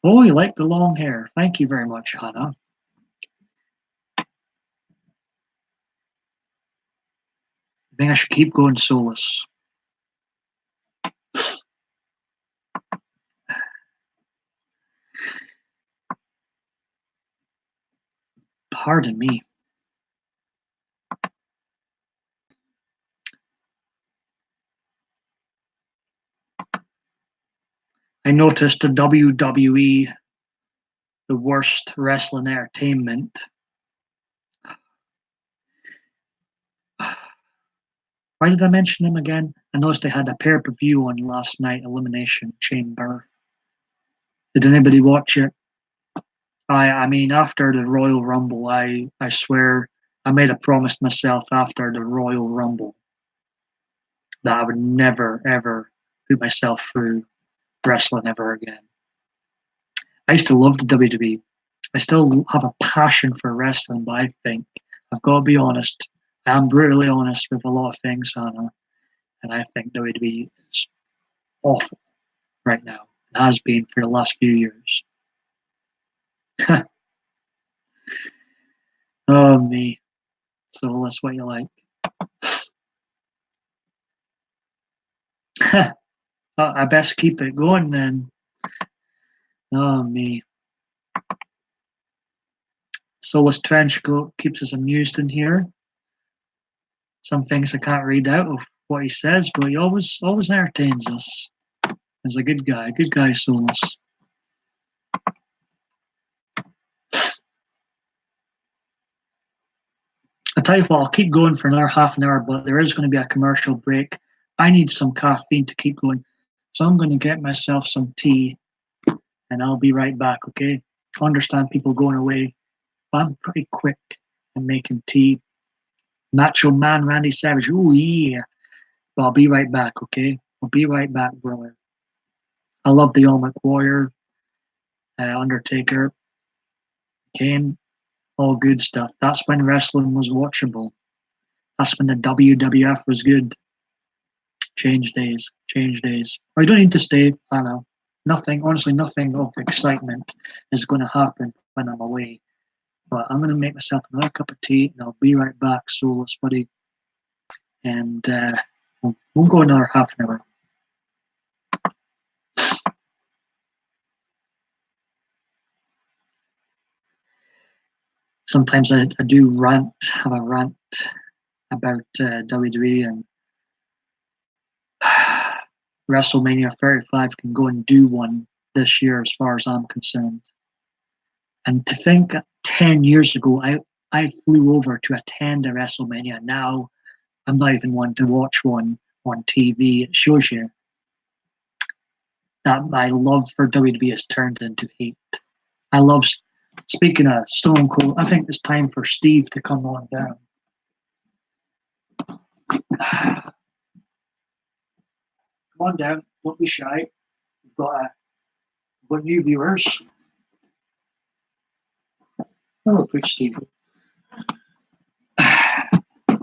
A: Oh, you like the long hair. Thank you very much, Hannah. I think I should keep going soulless. Pardon me. I noticed the WWE, the worst wrestling entertainment. Why did I mention them again? I noticed they had a pay-per-view on last night, Elimination Chamber. Did anybody watch it? I mean, after the Royal Rumble, I swear I made a promise to myself after the Royal Rumble that I would never ever put myself through wrestling ever again. I used to love the WWE. I still have a passion for wrestling, but I think I've got to be honest. I'm brutally honest with a lot of things, Hannah, and I think WWE is awful right now. It has been for the last few years. Oh me. So that's what you like. I best keep it going then. Oh me. Soulless trench coat keeps us amused in here. Some things I can't read out of what he says, but he always entertains us. He's a good guy, Soulless. I tell you what, I'll keep going for another half an hour, but there is going to be a commercial break. I need some caffeine to keep going, so I'm going to get myself some tea, and I'll be right back. Okay? I understand people going away, but I'm pretty quick in making tea. Macho Man Randy Savage, ooh yeah. But I'll be right back. Okay? I'll be right back, brother. I love the Ultimate Warrior, Undertaker, Kane, all good stuff. That's when wrestling was watchable. That's when the WWF was good. Change days, change days. I don't need to stay. I know. Nothing, honestly, nothing of excitement is going to happen when I'm away. But I'm going to make myself another cup of tea and I'll be right back, soulless buddy. And we'll go another half an hour. Sometimes I do have a rant about WWE and WrestleMania 35 can go and do one this year as far as I'm concerned. And to think 10 years ago, I flew over to attend a WrestleMania. Now I'm not even one to watch one on TV. It shows you that my love for WWE has turned into hate. I love, speaking of Stone Cold, I think it's time for Steve to come on down. Come on down, don't be shy. We've got new viewers. Oh, put Steve.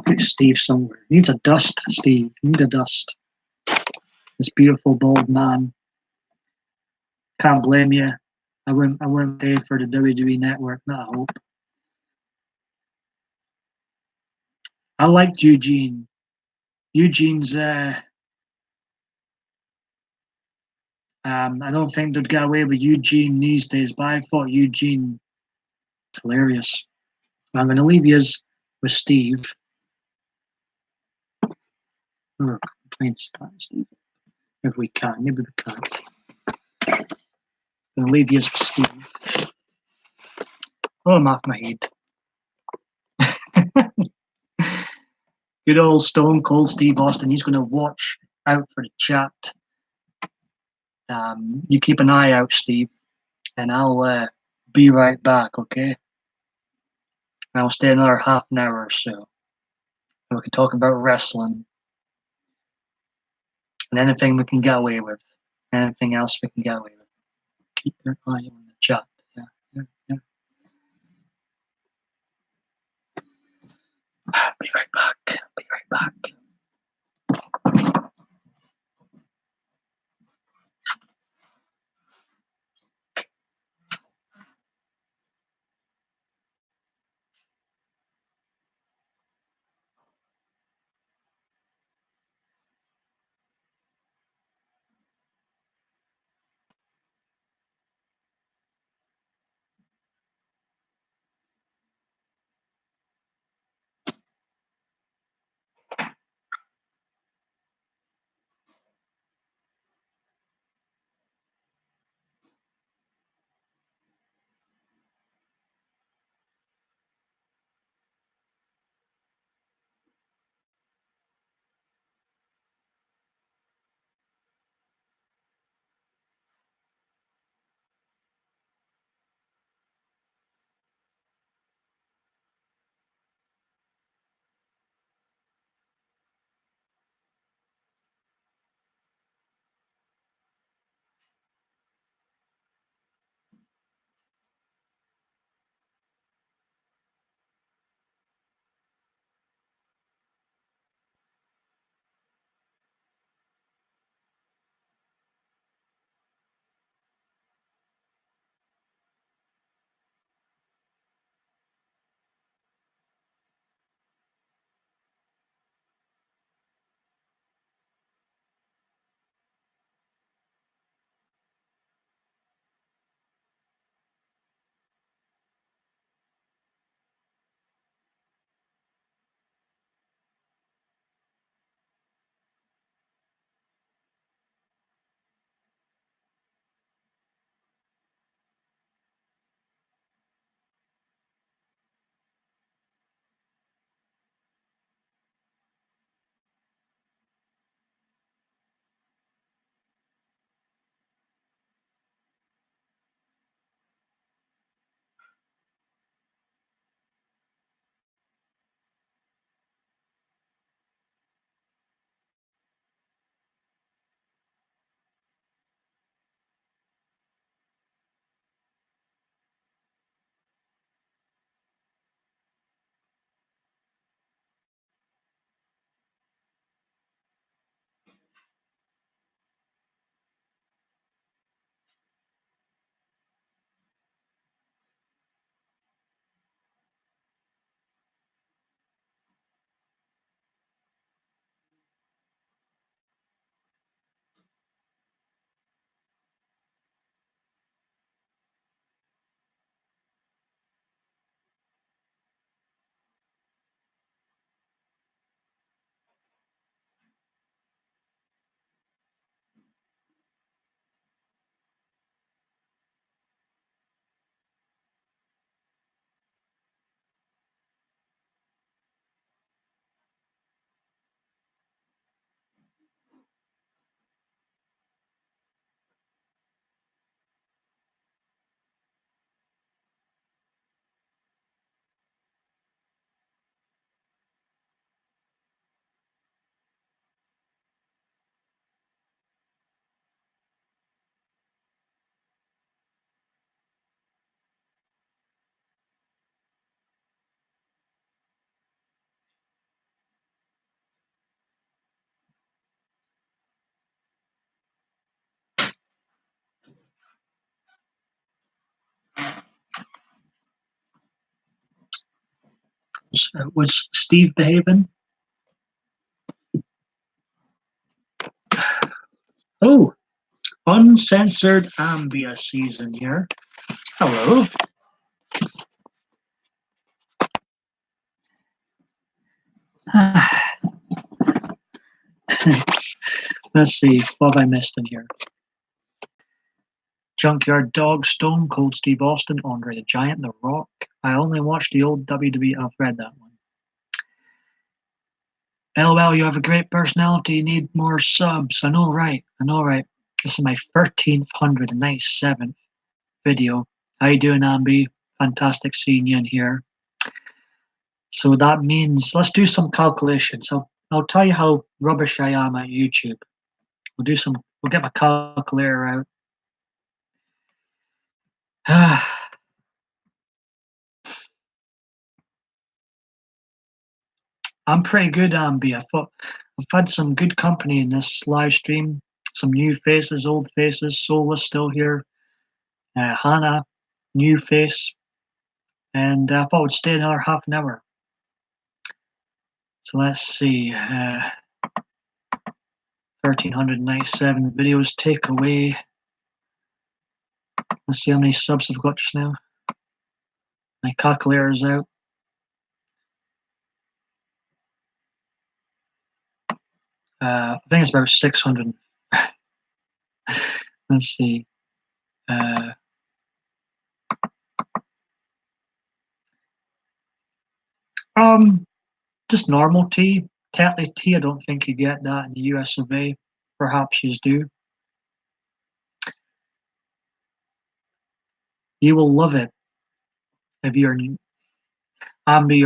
A: Put Steve somewhere. Needs a dust, Steve. Need a dust. This beautiful bald man. Can't blame you. I wouldn't pay for the WWE network, not a hope. I liked Eugene. Eugene's I don't think they'd get away with Eugene these days, but I thought Eugene was hilarious. I'm gonna leave you with Steve. Or trying to start Steve. If we can, maybe we can't. I'm gonna leave you with Steve. Oh, I'm off my head. Good old Stone Cold Steve Austin. He's gonna watch out for the chat. You keep an eye out, Steve, and I'll be right back, okay? I'll stay another half an hour or so. And we can talk about wrestling and anything we can get away with. Anything else we can get away with. Keep your eye on the chat. Yeah. Be right back. Be right back. Was Steve behaving? Oh, uncensored Ambia season here. Hello. Let's see, what have I missed in here? Junkyard Dog, Stone Cold Steve Austin, Andre the Giant, The Rock. I only watched the old WWE. I've read that one. LOL, you have a great personality. You need more subs. I know, right? I know, right? This is my 1397th video. How you doing, Ambi? Fantastic seeing you in here. So that means, let's do some calculations. I'll tell you how rubbish I am at YouTube. We'll get my calculator out. I'm pretty good, Ambi. I thought I've had some good company in this live stream. Some new faces, old faces. Solus still here. Hannah, new face. And I thought I would stay another half an hour. So let's see. 1397 videos take away. Let's see how many subs I've got just now. My calculator's out. I think it's about 600. Let's see. Just normal tea. Tetley tea, I don't think you get that in the US of A. Perhaps you do. You will love it if you're new. Ambi,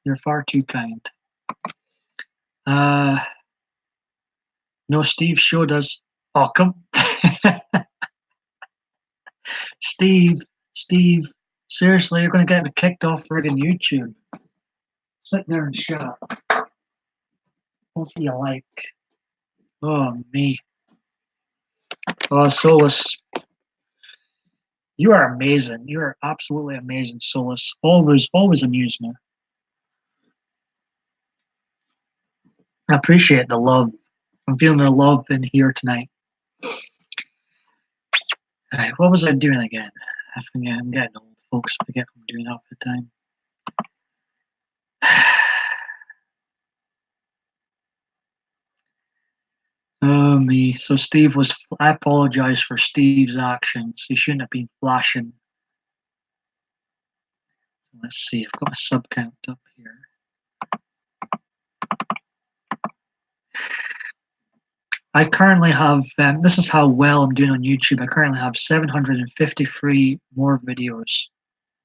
A: you're far too kind. No, Steve showed us. Oh, come. Steve, seriously, you're going to get me kicked off friggin' YouTube. Sit there and shut up. What do you like? Oh, me. Oh, Solus. You are amazing. You are absolutely amazing, Solus. Always amuse me. I appreciate the love. I'm feeling the love in here tonight. All right, what was I doing again? I forget. I'm getting old, folks. I forget what I'm doing half the time. Oh, me. So Steve was. I apologize for Steve's actions. He shouldn't have been flashing. Let's see. I've got a sub count up here. I currently have. This is how well I'm doing on YouTube. I currently have 753 more videos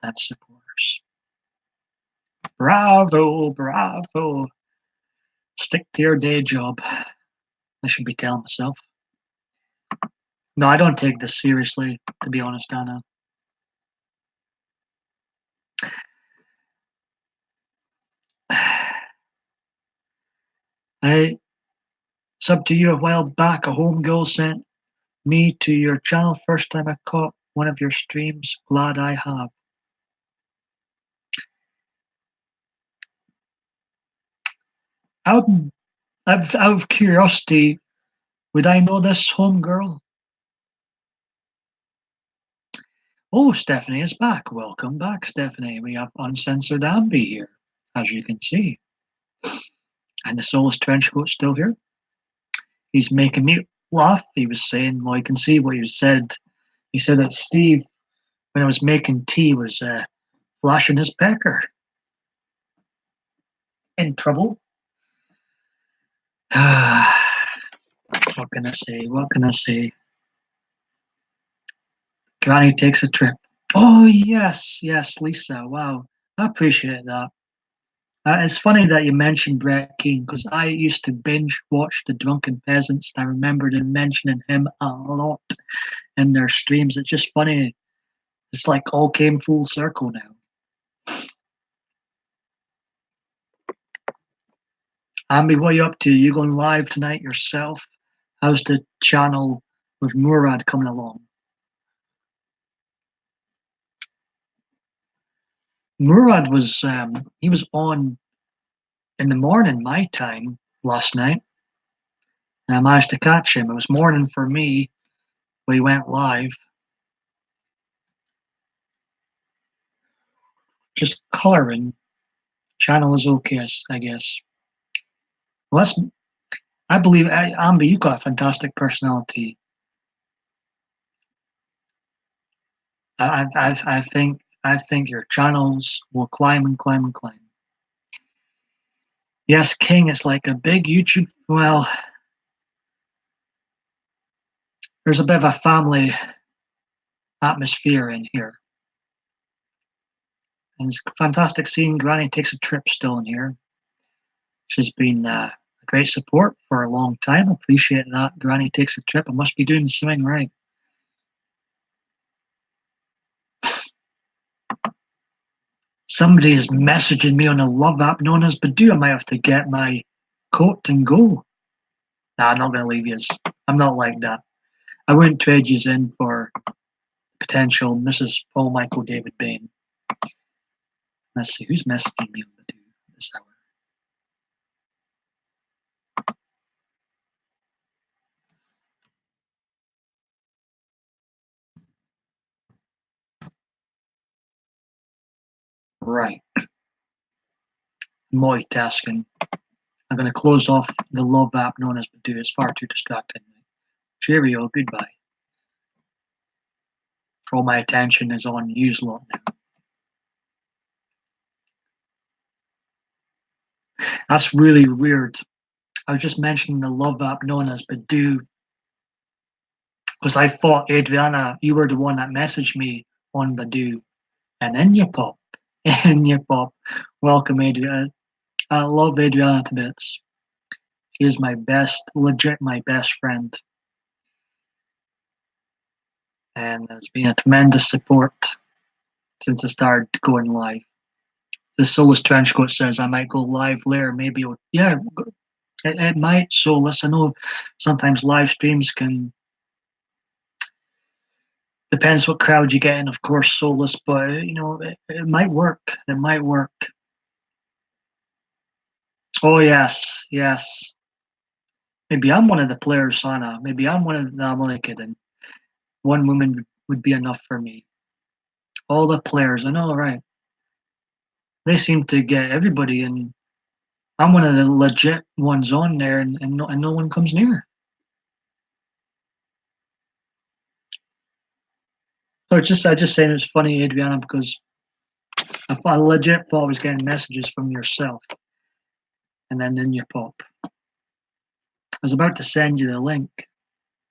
A: that supporters. Bravo, bravo. Stick to your day job. I should be telling myself. No, I don't take this seriously, to be honest, Anna. I subbed to you a while back. A home girl sent me to your channel. First time I caught one of your streams. Glad I have. Out of curiosity, would I know this home girl? Oh, Stephanie is back. Welcome back, Stephanie. We have uncensored Ambi here, as you can see. And the Soulless Trenchcoat's still here. He's making me laugh. He was saying, well, you can see what he said. He said that Steve, when I was making tea, was flashing his pecker. In trouble. What can I say? What can I say? Granny takes a trip. Oh, yes, Lisa. Wow. I appreciate that. It's funny that you mentioned Brett Keane because I used to binge watch The Drunken Peasants. And I remember them mentioning him a lot in their streams. It's just funny. It's like all came full circle now. Ambi, what are you up to? You going live tonight yourself? How's the channel with Murad coming along? Murad was he was on in the morning my time last night, and I managed to catch him. It was morning for me. We went live. Just coloring. Channel is okay, I guess. Well, I believe, Amber, you've got a fantastic personality. I think your channels will climb and climb and climb. Yes, King is like a big YouTube. Well, there's a bit of a family atmosphere in here. And it's fantastic seeing Granny Takes a Trip still in here. She's been a great support for a long time. Appreciate that. Granny Takes a Trip. I must be doing something right. Somebody is messaging me on a love app known as Badoo. I might have to get my coat and go. Nah, I'm not going to leave you. I'm not like that. I wouldn't trade you in for potential Mrs. PaulMichael David Bain. Let's see, who's messaging me on Badoo this hour? Right. Multitasking. I'm going to close off the love app known as Badoo. It's far too distracting. Cheerio, goodbye. All my attention is on use lot now. That's really weird. I was just mentioning the love app known as Badoo because I thought, Adriana, you were the one that messaged me on Badoo. And in you pop. In you pop. Welcome, Adriana. I love Adriana to bits. She is my legit my best friend. And has been a tremendous support since I started going live. The Soulless Trenchcoat says I might go live later. Maybe, yeah, it might. Soulless. I know sometimes live streams can. Depends what crowd you get in, of course, Soulless, but it might work. It might work. Oh yes, yes. Maybe I'm one of the players, Sana. Maybe I'm one of the. I'm only kidding. One woman would be enough for me. All the players, I know, right? They seem to get everybody, and I'm one of the legit ones on there, and no one comes near. So I just saying it's funny, Adriana, because I legit thought I was getting messages from yourself, and then you pop. I was about to send you the link.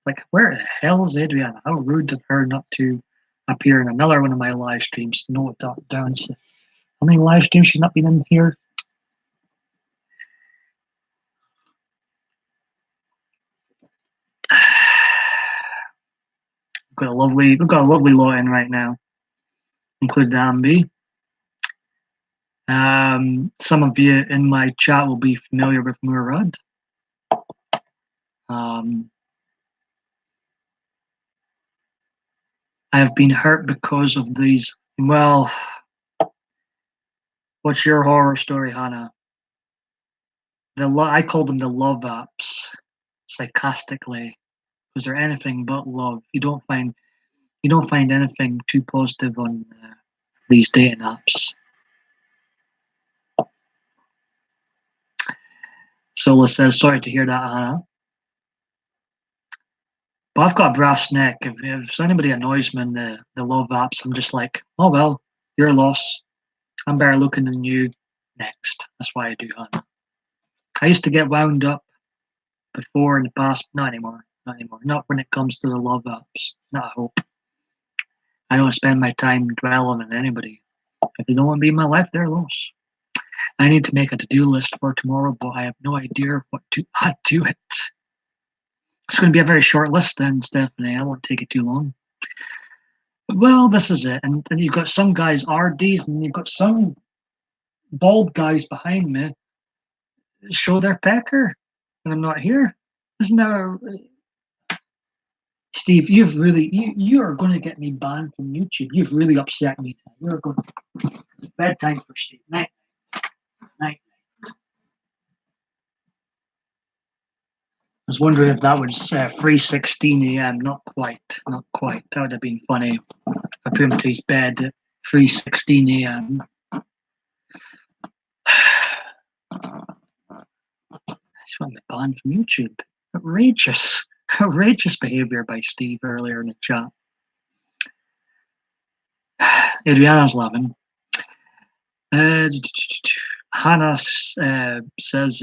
A: Like, where the hell is Adriana? How rude of her not to appear in another one of my live streams. Note that down. So how many live streams she's not been in here? We've got a lovely lot in right now, including Ambi. Some of you in my chat will be familiar with Murad. I have been hurt because of these. Well, what's your horror story, Hannah? I call them the love apps, sarcastically, because they're anything but love. You don't find anything too positive on these dating apps. Sola says, sorry to hear that, Hannah. But I've got a brass neck. If anybody annoys me in the love apps, I'm just like, oh well, your loss. I'm better looking than you. Next. That's why I do, Hannah. I used to get wound up before in the past. Not anymore. Not anymore. Not when it comes to the love apps. Not I hope. I don't spend my time dwelling on anybody. If they don't want to be in my life, they're lost. I need to make a to-do list for tomorrow, but I have no idea what to add to it. It's going to be a very short list then, Stephanie. I won't take it too long. Well, this is it. And then you've got some guys RDs, and you've got some bald guys behind me show their pecker, and I'm not here. Isn't that Steve, you are going to get me banned from YouTube. You've really upset me. You're going bedtime for Steve. Night, night. I was wondering if that was 3:16 a.m. Not quite, not quite. That would have been funny. I put him to his bed at 3:16 a.m. Just want me banned from YouTube. Outrageous, outrageous behaviour by Steve earlier in the chat. Adriana's laughing. Hannah says,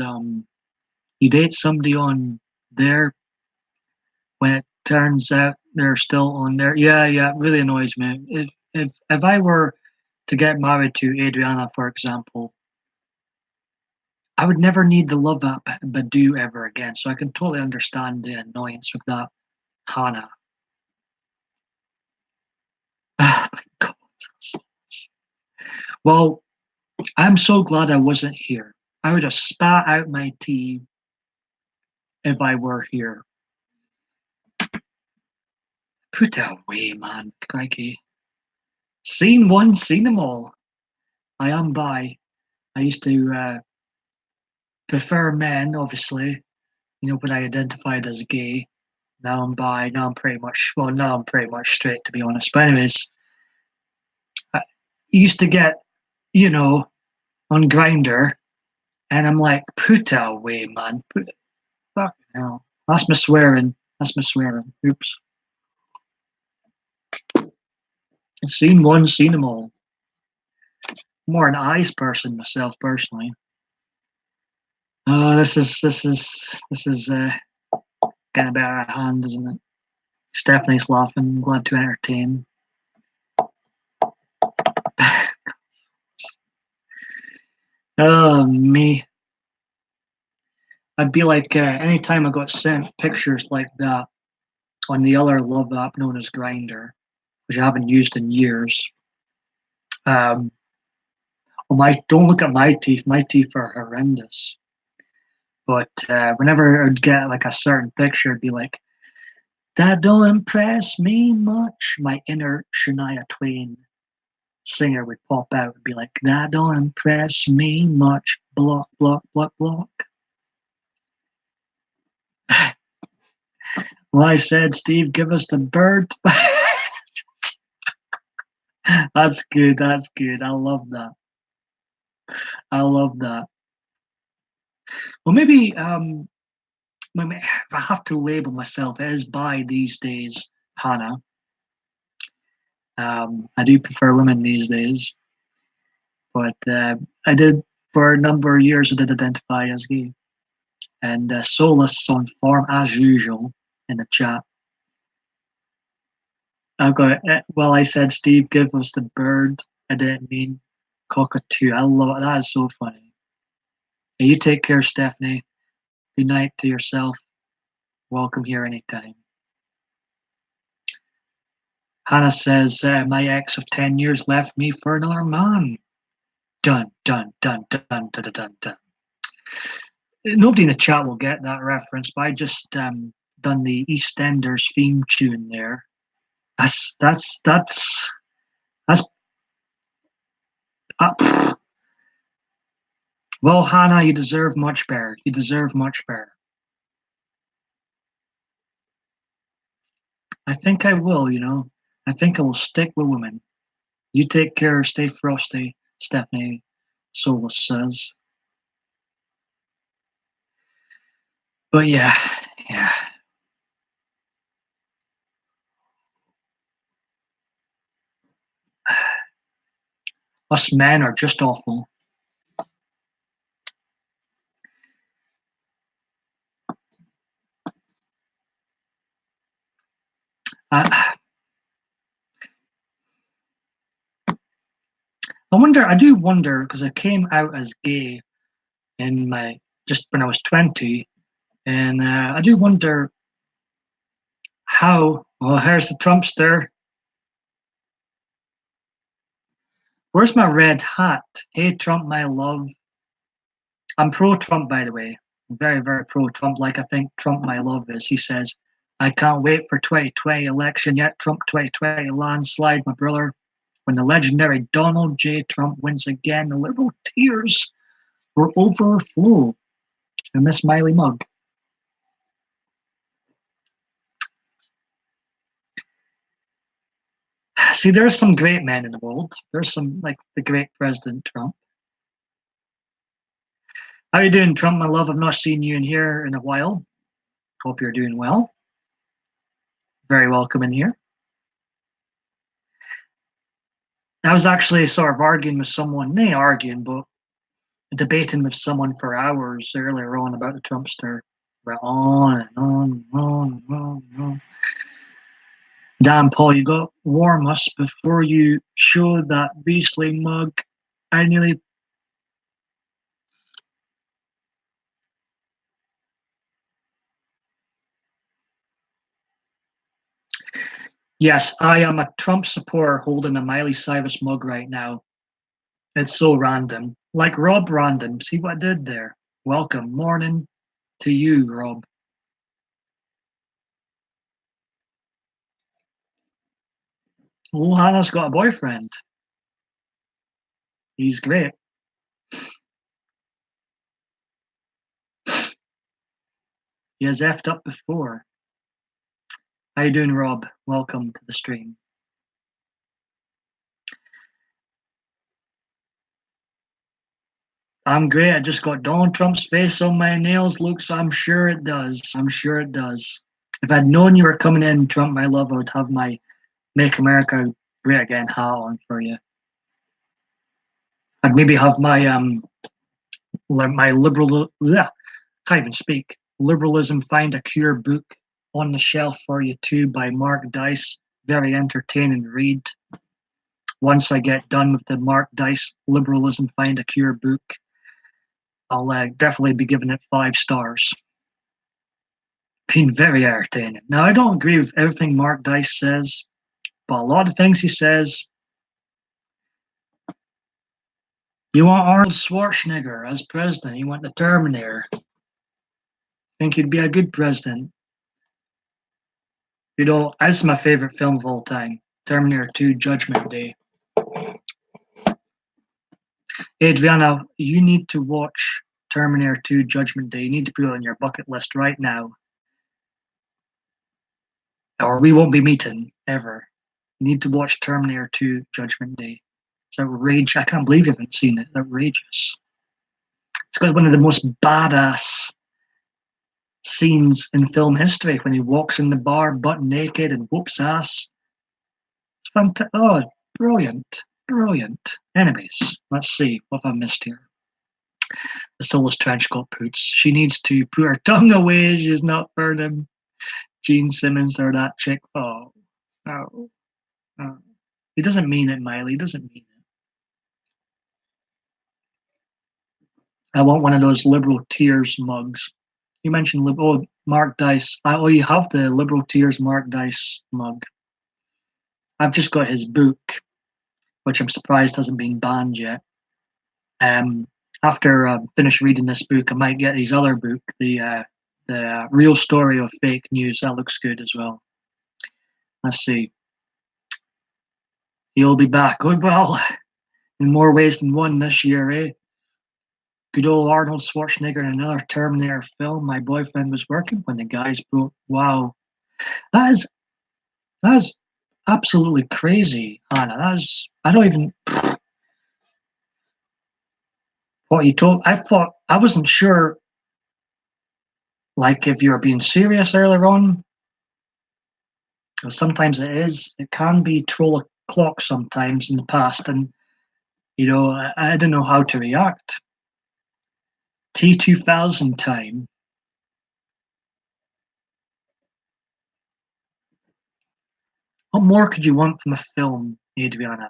A: you date somebody on there when it turns out they're still on there. Yeah, it really annoys me. If I were to get married to Adriana, for example, I would never need the love app Badoo ever again. So I can totally understand the annoyance with that, Hannah. Oh my God. Well, I'm so glad I wasn't here. I would have spat out my tea if I were here. Put it away, man. Crikey. Seen one, seen them all. I am bi. I used to prefer men, obviously, but I identified as gay. Now I'm bi. Now I'm pretty much, straight, to be honest. But anyways, I used to get, on Grinder, and I'm like, put it away, man. Fucking hell. That's my swearing. That's my swearing. Oops. Seen one, seen them all. More an eyes person myself, personally. Oh, this is getting a bit out of hand, isn't it? Stephanie's laughing. Glad to entertain. Oh, me. I'd be like, anytime I got sent pictures like that on the other love app known as Grinder, which I haven't used in years. Well, don't look at my teeth. My teeth are horrendous. But whenever I'd get like a certain picture, it'd be like, that don't impress me much. My inner Shania Twain singer would pop out and be like, that don't impress me much. Block, block, block, block. Well, I said, Steve, give us the bird. That's good. That's good. I love that. I love that. Well, maybe if I have to label myself, it is bi these days, Hannah. I do prefer women these days, but I did for a number of years. I did identify as gay, and Solus on form as usual in the chat. I've got well. I said, Steve, give us the bird. I didn't mean cockatoo. I love it. That is so funny. You take care, Stephanie. Good night to yourself. Welcome here anytime. Hannah says, my ex of 10 years left me for another man. Dun, dun, dun, dun, dun, dun, dun, dun. Nobody in the chat will get that reference, but I just done the EastEnders theme tune there. That's well, Hannah, you deserve much better. You deserve much better. I think I will, I think I will stick with women. You take care, stay frosty, Stephanie Solus says. But yeah. Us men are just awful. I do wonder, because I came out as gay just when I was 20, and I do wonder how. Well, here's the Trumpster. Where's my red hat? Hey, Trump, my love. I'm pro-Trump, by the way. I'm very, very pro-Trump, like I think Trump, my love is. He says, I can't wait for 2020 election yet. Trump 2020 landslide, my brother. When the legendary Donald J. Trump wins again, the liberal tears will overflow in this Miley mug. See, there's some great men in the world. There's some, like the great President Trump. How you doing, Trump, my love? I've not seen you in here in a while. Hope you're doing well. Very welcome in here. I was actually sort of arguing with someone, not arguing, but debating with someone for hours earlier on about the Trumpster. Went on and on and on and on and on. Damn, Paul, you got warm us before you showed that beastly mug. I nearly. Yes, I am a Trump supporter holding a Miley Cyrus mug right now. It's so random. Like Rob Random. See what I did there? Welcome. Morning to you, Rob. Oh, Hannah's got a boyfriend. He's great. He has effed up before. How you doing, Rob? Welcome to the stream. I'm great. I just got Donald Trump's face on my nails. Looks, I'm sure it does. I'm sure it does. If I'd known you were coming in, Trump, my love, I would have my Make America Great Again hat on for you. I'd maybe have my liberal, can't even speak. Liberalism Find a Cure book on the shelf for you too by Mark Dice. Very entertaining read. Once I get done with the Mark Dice Liberalism Find a Cure book, I'll definitely be giving it 5 stars. Been very entertaining. Now, I don't agree with everything Mark Dice says, but a lot of things he says. You want Arnold Schwarzenegger as president? You want the Terminator? Think he'd be a good president? You know, that's my favorite film of all time. Terminator 2 Judgment Day. Adriana, you need to watch Terminator 2 Judgment Day. You need to put it on your bucket list right now. Or we won't be meeting ever. You need to watch Terminator 2 Judgment Day. It's outrageous. I can't believe you haven't seen it. It's outrageous. It's got one of the most badass scenes in film history when he walks in the bar butt naked and whoops ass. It's fantastic. Oh, brilliant. Brilliant. Anyways, let's see what have I missed here. The Soulless trench coat boots. She needs to put her tongue away. She's not for him. Gene Simmons or that chick. Oh, no. Oh. He doesn't mean it, Miley. He doesn't mean it. I want one of those liberal tears mugs. You mentioned Mark Dice. Oh, you have the liberal tears Mark Dice mug. I've just got his book, which I'm surprised hasn't been banned yet. After I finish reading this book, I might get his other book, the real story of fake news. That looks good as well. Let's see. He'll be back. Oh, well, in more ways than one this year, eh? Good old Arnold Schwarzenegger in another Terminator film. My boyfriend was working when the guys broke. Wow, that is absolutely crazy, Anna. I don't even what you told. I thought I wasn't sure, like if you were being serious earlier on. Sometimes it is. It can be troll o'clock sometimes in the past, and I don't know how to react. T2000 time. What more could you want from a film, Adriana?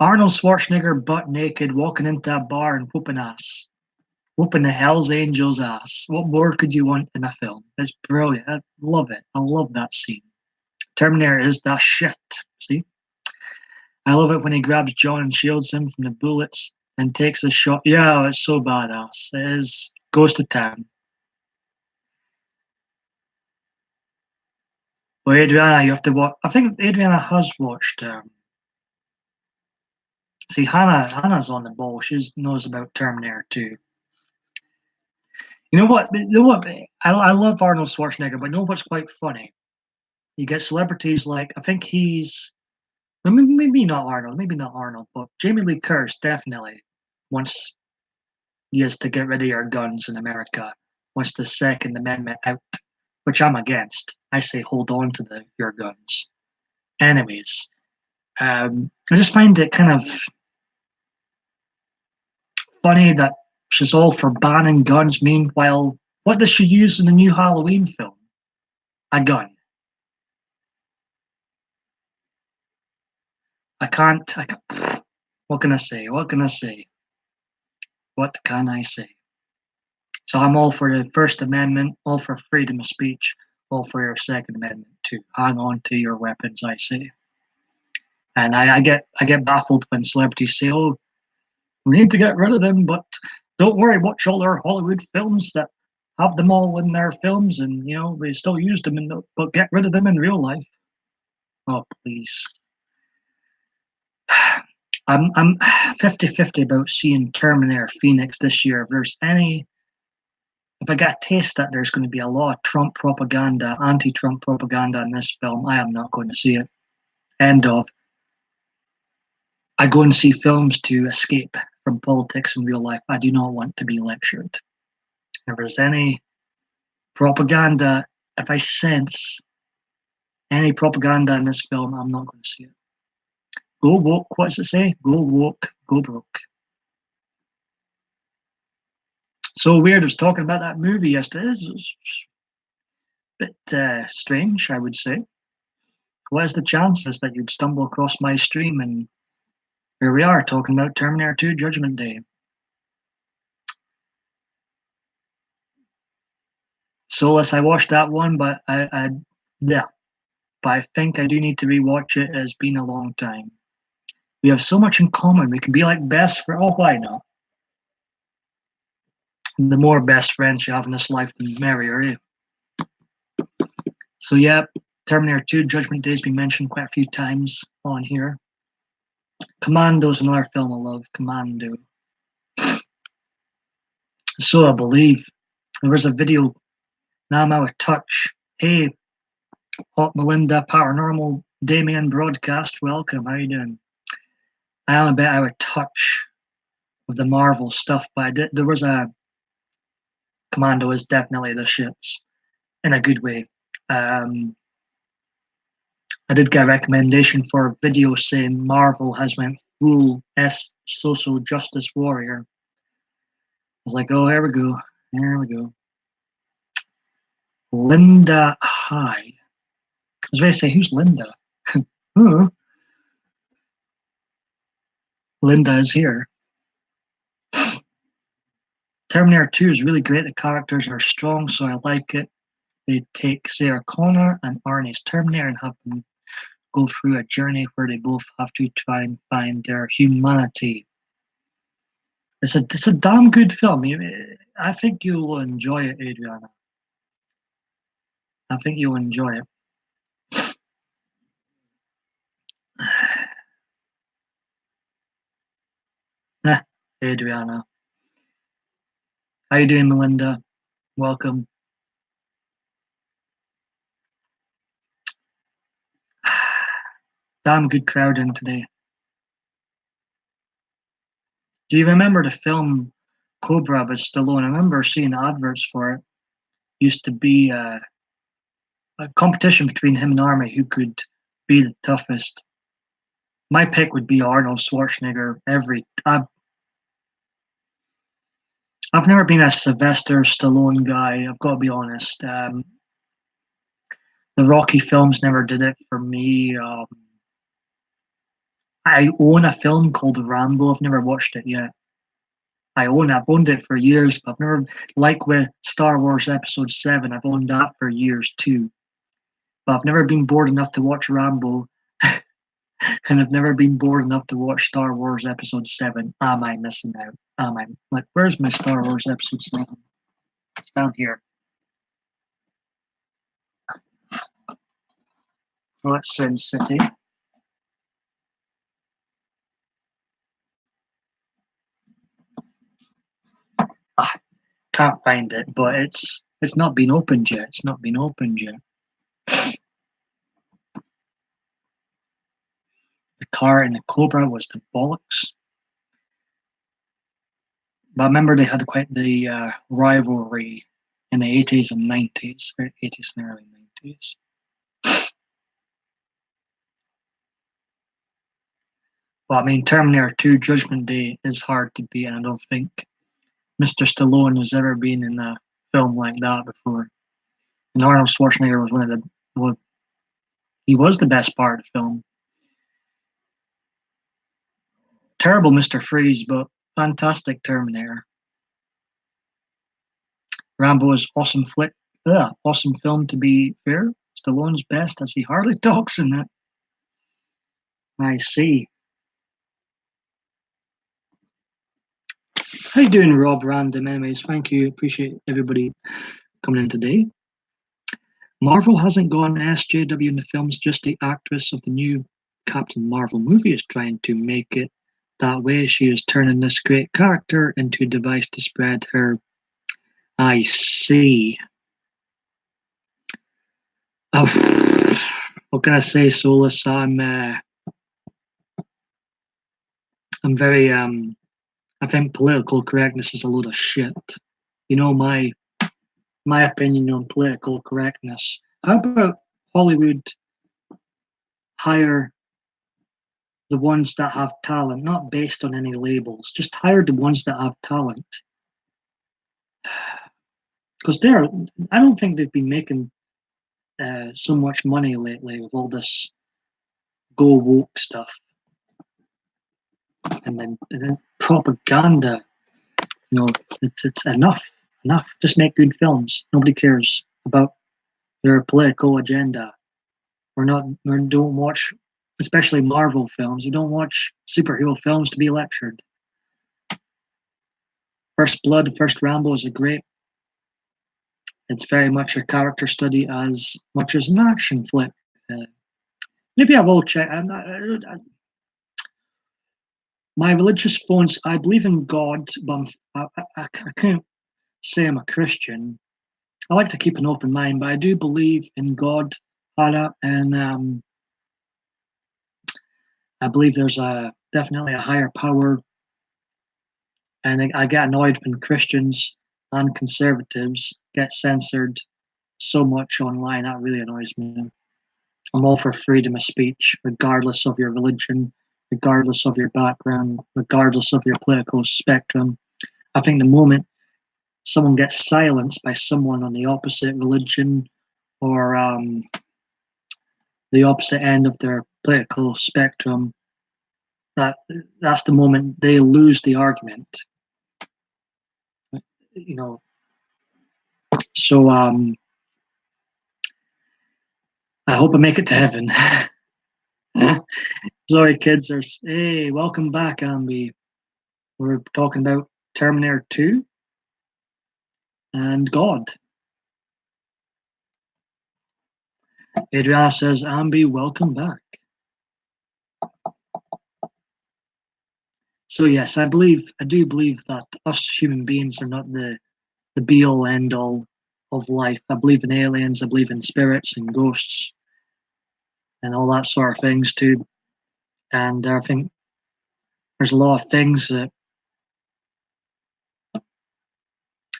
A: Arnold Schwarzenegger butt naked walking into a bar and whooping ass. Whooping the Hell's Angels ass. What more could you want in a film? It's brilliant. I love it. I love that scene. Terminator is that shit. See? I love it when he grabs John and shields him from the bullets and takes a shot. Yeah, it's so badass. It is goes to town. Well, Adriana, you have to watch. I think Adriana has watched. See, Hannah's on the ball. She knows about Terminator 2. You know what? You know what? I love Arnold Schwarzenegger, but you know what's quite funny? You get celebrities like I think he's maybe not Arnold, but Jamie Lee Curtis definitely wants yes to get rid of your guns in America. Wants the Second Amendment out, which I'm against. I say hold on to your guns. Anyways, I just find it kind of funny that she's all for banning guns. Meanwhile, what does she use in the new Halloween film? A gun. I can't. What can I say? What can I say? What can I say? So I'm all for the First Amendment, all for freedom of speech, all for your Second Amendment too. Hang on to your weapons, I say. And I get baffled when celebrities say, "Oh, we need to get rid of them," but don't worry, watch all our Hollywood films that have them all in their films, and they still use them but get rid of them in real life. Oh, please. I'm 50-50 about seeing Terminator Phoenix this year. If I get a taste that there's going to be a lot of Trump propaganda, anti-Trump propaganda in this film, I am not going to see it. End of. I go and see films to escape from politics in real life. I do not want to be lectured. If there's any propaganda, if I sense any propaganda in this film, I'm not going to see it. Go woke, what does it say? Go woke, go broke. So weird, I was talking about that movie yesterday. It's a bit strange, I would say. What is the chances that you'd stumble across my stream and here we are talking about Terminator 2 Judgment Day? So as I watched that one, but yeah, but I think I do need to rewatch it. It's been a long time. We have so much in common. We can be like best friends. Oh, why not? The more best friends you have in this life, the merrier. Eh? So yeah, Terminator 2 Judgment Day has been mentioned quite a few times on here. Commando's another film I love. Commando. So I believe there was a video. Now I'm out of touch. Hey, Hot Melinda Paranormal Damien broadcast. Welcome. How you doing? I am a bit out of touch with the Marvel stuff, but there was a Commando is definitely the shits in a good way. I did get a recommendation for a video saying Marvel has went full social justice warrior. I was like, oh, here we go. Here we go. Linda Hi. I was going to say, who's Linda? Oh, Linda is here. Terminator 2 is really great. The characters are strong, so I like it. They take Sarah Connor and Arnie's Terminator and have them go through a journey where they both have to try and find their humanity. It's a damn good film. I think you will enjoy it, Adriana. I think you'll enjoy it. Adriana. How you doing, Melinda? Welcome. Damn good crowd in today. Do you remember the film Cobra with Stallone? I remember seeing adverts for it. Used to be a competition between him and Army who could be the toughest. My pick would be Arnold Schwarzenegger. I've never been a Sylvester Stallone guy. I've got to be honest. The Rocky films never did it for me. I own a film called Rambo. I've never watched it yet. I've owned it for years, but I've never, like with Star Wars Episode 7, I've owned that for years too. But I've never been bored enough to watch Rambo, and I've never been bored enough to watch Star Wars Episode 7. Am I missing out? Where's my Star Wars Episode 7? It's down here. it's Sin City. Can't find it, but it's not been opened yet. It's not been opened yet. The car in the Cobra was the bollocks. But I remember they had quite the rivalry in the 80s and 90s, 80s and early 90s. But I mean, Terminator 2 Judgment Day is hard to beat, and I don't think Mr. Stallone has ever been in a film like that before. And Arnold Schwarzenegger was he was the best part of the film. Terrible Mr. Freeze, but fantastic Terminator. Rambo is awesome awesome film to be fair. Stallone's best as he hardly talks in it. I see. How you doing, Rob Random? Anyways, thank you. Appreciate everybody coming in today. Marvel hasn't gone SJW in the films, just the actress of the new Captain Marvel movie is trying to make it that way. She is turning this great character into a device to spread her. I see. What can I say, Solus? I'm very I think political correctness is a load of shit. You know my opinion on political correctness. How about Hollywood hire the ones that have talent, not based on any labels. Just hire the ones that have talent. Because I don't think they've been making so much money lately with all this go woke stuff, and then propaganda. You know, it's enough. Just make good films. Nobody cares about their political agenda. We don't watch, especially Marvel films. You don't watch superhero films to be lectured. First Blood, First Rambo is a great. It's very much a character study as much as an action flick. Maybe I will check. My religious phones. I believe in God, but I can't say I'm a Christian. I like to keep an open mind, but I do believe in God, Hara, and I believe there's definitely a higher power. And I get annoyed when Christians and conservatives get censored so much online. That really annoys me. I'm all for freedom of speech, regardless of your religion, regardless of your background, regardless of your political spectrum. I think the moment someone gets silenced by someone on the opposite religion or the opposite end of their political spectrum, that's the moment they lose the argument. You know, so I hope I make it to heaven. Sorry, kids. Hey, welcome back, Ambi. We're talking about Terminator 2 and God. Adriana says, Ambi, welcome back. So yes, I do believe that us human beings are not the be all end all of life. I believe in aliens, I believe in spirits and ghosts and all that sort of things too. And I think there's a lot of things that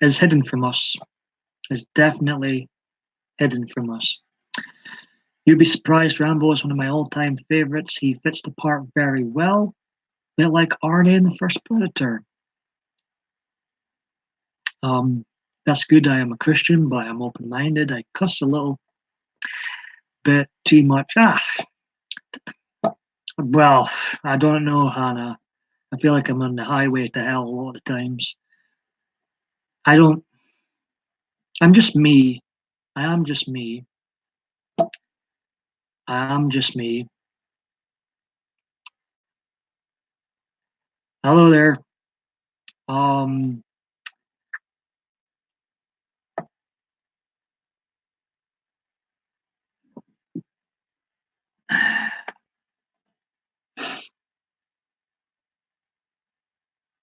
A: is hidden from us. Is definitely hidden from us. You'd be surprised, Rambo is one of my all-time favorites. He fits the part very well. A bit like Arnie in the first Predator. That's good. I am a Christian, but I'm open-minded. I cuss a little bit too much. Well, I don't know, Hannah. I feel like I'm on the highway to hell a lot of times. I don't. I'm just me. I am just me. I am just me. Hello there. Um,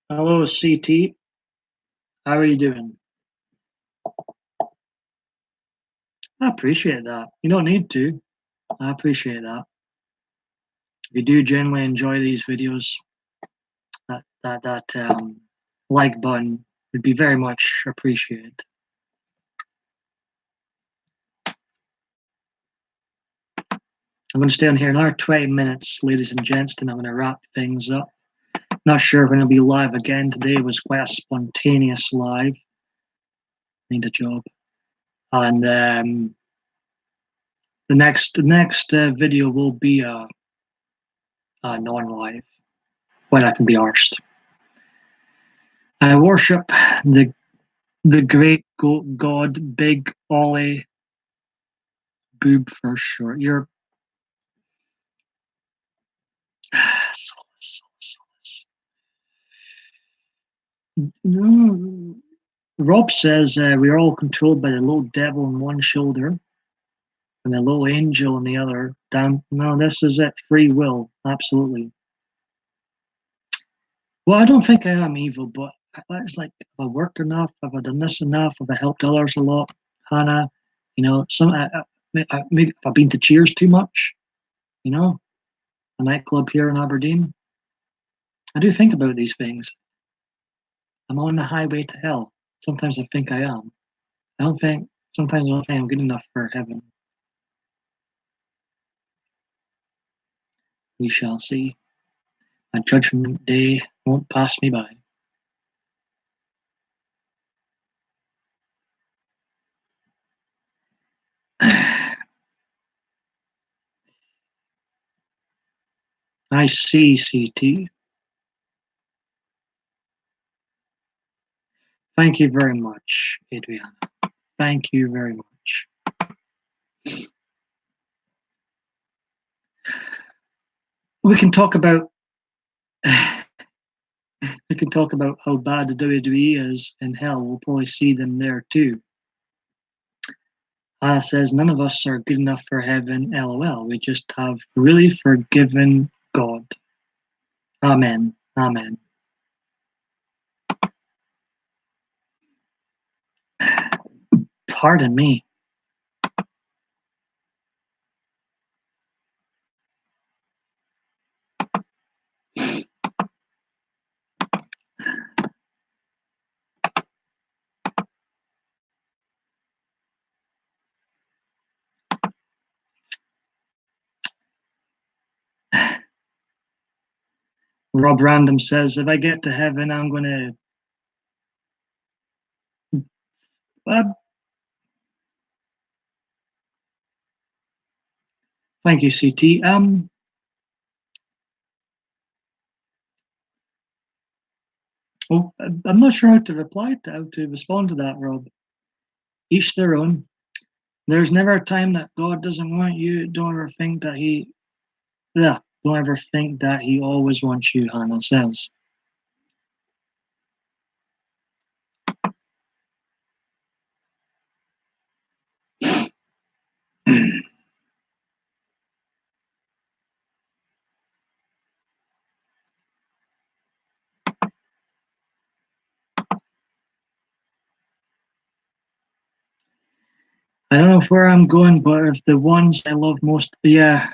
A: Hello, CT. How are you doing? I appreciate that. You don't need to. I appreciate that. If you do generally enjoy these videos, that like button would be very much appreciated. I'm going to stay on here another 20 minutes, ladies and gents, and I'm going to wrap things up. Not sure when I'll be live again. Today was quite a spontaneous live. Need a job. And the next video will be a non-live when I can be arsed. I worship the great God, Big Ollie Boob for short. You're Rob says we're all controlled by the little devil on one shoulder and the little angel on the other. Damn, no, this is it. Free will, absolutely. Well, I don't think I am evil, but it's like, have I worked enough? Have I done this enough? Have I helped others a lot? Hannah, maybe have I been to Cheers too much? A nightclub here in Aberdeen. I do think about these things. I'm on the highway to hell. Sometimes I think I am. Sometimes I don't think I'm good enough for heaven. We shall see. My judgment day won't pass me by. I see, CT. Thank you very much, Adriana. Thank you very much. We can talk about how bad the WWE is in hell. We'll probably see them there too. Anna says none of us are good enough for heaven. LOL. We just have really forgiven God. Amen. Amen. Pardon me. Rob Random says, if I get to heaven, I'm going to... thank you, CT. I'm not sure how to respond to that, Rob. Each their own. There's never a time that God doesn't want you. Don't ever think that don't ever think that he always wants you, Hannah says. I don't know where I'm going, but if the ones I love most, yeah,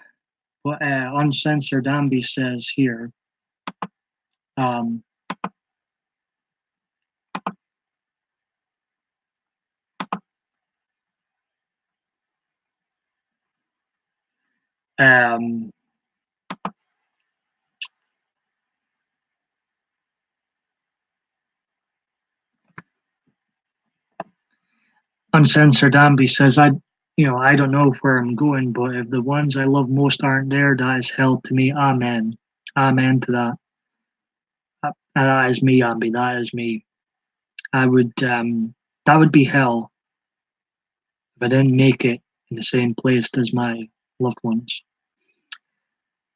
A: what Uncensored Ambi says here. Um, um, Uncensored Ambi says, I don't know where I'm going, but if the ones I love most aren't there, that is hell to me. Amen. Amen to that. That is me, Ambi. That is me. That would be hell if I didn't make it in the same place as my loved ones.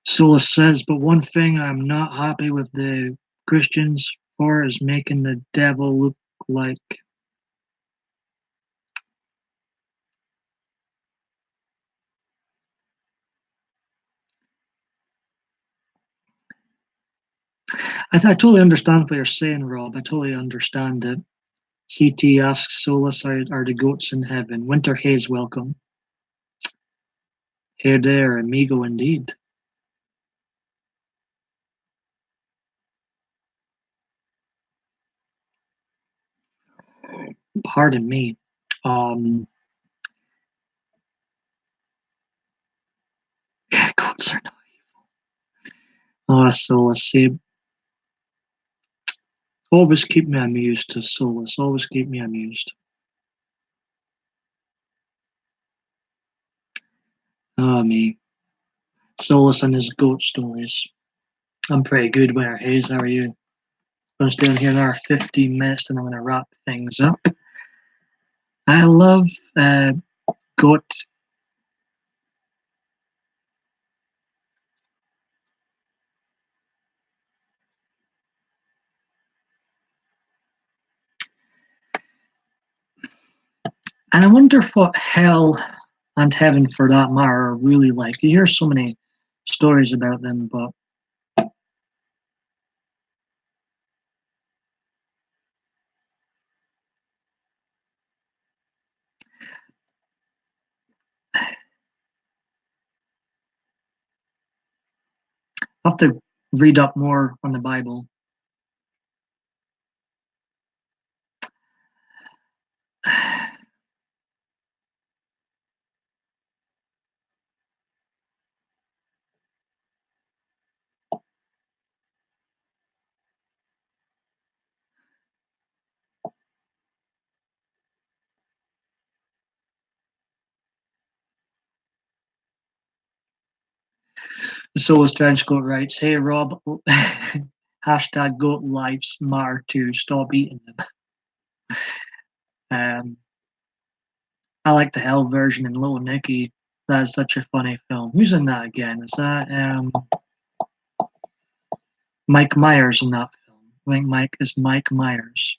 A: Solus says, but one thing I'm not happy with the Christians for is making the devil look like I totally understand what you're saying, Rob. I totally understand it. CT asks Solus, are the goats in heaven? Winter Haze, welcome. Here there, amigo indeed. Pardon me. Goats are not evil. Oh, Solus, see, always keep me amused to Solus. Always keep me amused. Oh, me. Solus and his goat stories. I'm pretty good, Winter Haze. How are you? I'm going to stay on here another 15 minutes and I'm going to wrap things up. I love goat. And I wonder what hell and heaven, for that matter, are really like. You hear so many stories about them, but I have to read up more on the Bible. The Soulless Trench Goat writes, "Hey Rob, hashtag Goat Lives Matter too. Stop eating them." I like the Hell version in Little Nicky. That is such a funny film. Who's in that again? Is that Mike Myers in that film? I think Mike is Mike Myers.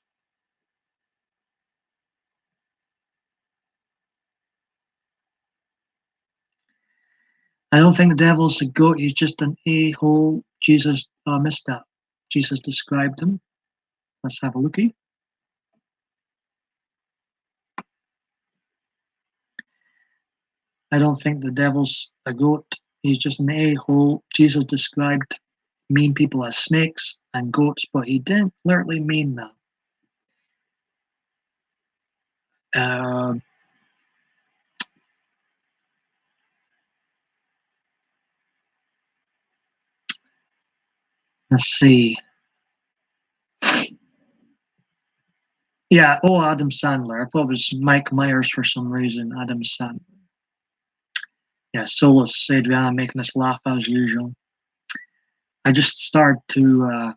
A: I don't think the devil's a goat. He's just an a-hole. Jesus, I missed that. Jesus described him. Let's have a looky. I don't think the devil's a goat. He's just an a-hole. Jesus described mean people as snakes and goats, but he didn't literally mean that. Uh, let's see. Yeah, oh, Adam Sandler. I thought it was Mike Myers for some reason. Adam Sandler. Yeah, Solus Adriana making us laugh as usual. I just started to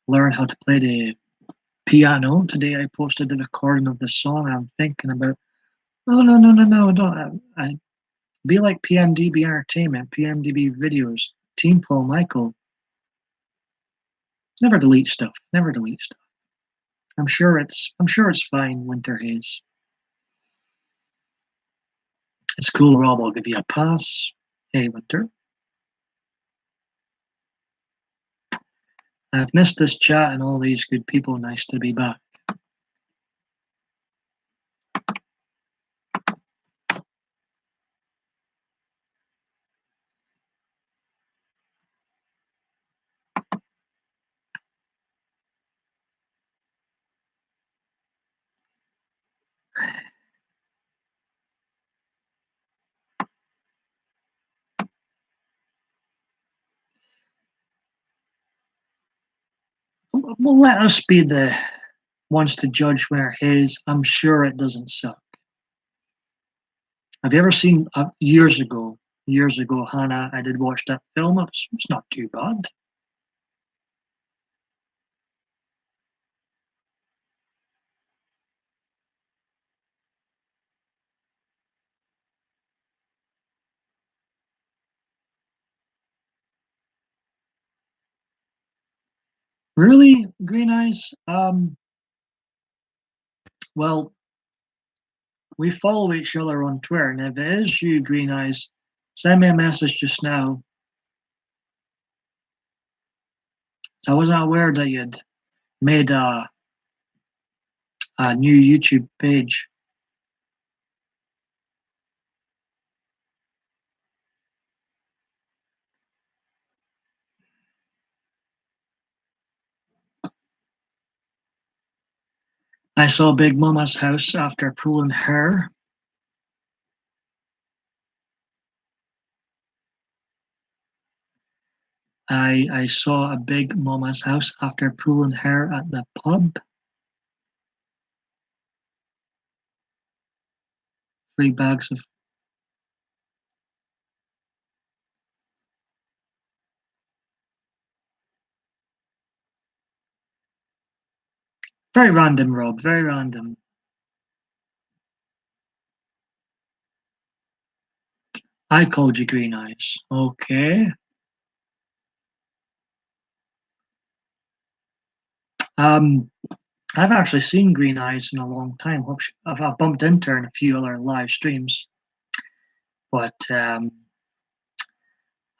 A: learn how to play the piano. Today I posted the recording of the song. I'm thinking about, oh, no, don't. I be like PMDB Entertainment, PMDB Videos, TeamPaulMichael. Never delete stuff. Never delete stuff. I'm sure it's fine, Winter Haze. It's cool, Rob. I'll give you a pass. Hey, Winter. I've missed this chat and all these good people. Nice to be back. Well, let us be the ones to judge where his. I'm sure it doesn't suck. Have you ever seen years ago? Years ago, Hannah, I did watch that film. It's not too bad. Really, Green Eyes? Well, we follow each other on Twitter, and if it is you, Green Eyes, send me a message just now. I wasn't aware that you'd made a new YouTube page. I saw Big Mama's house after pulling hair. I saw a Big Mama's house after pulling hair at the pub. 3 bags of. Very random, Rob. Very random. I called you green eyes. Okay. Um, I've actually seen Green Eyes in a long time. I've bumped into her in a few other live streams, but I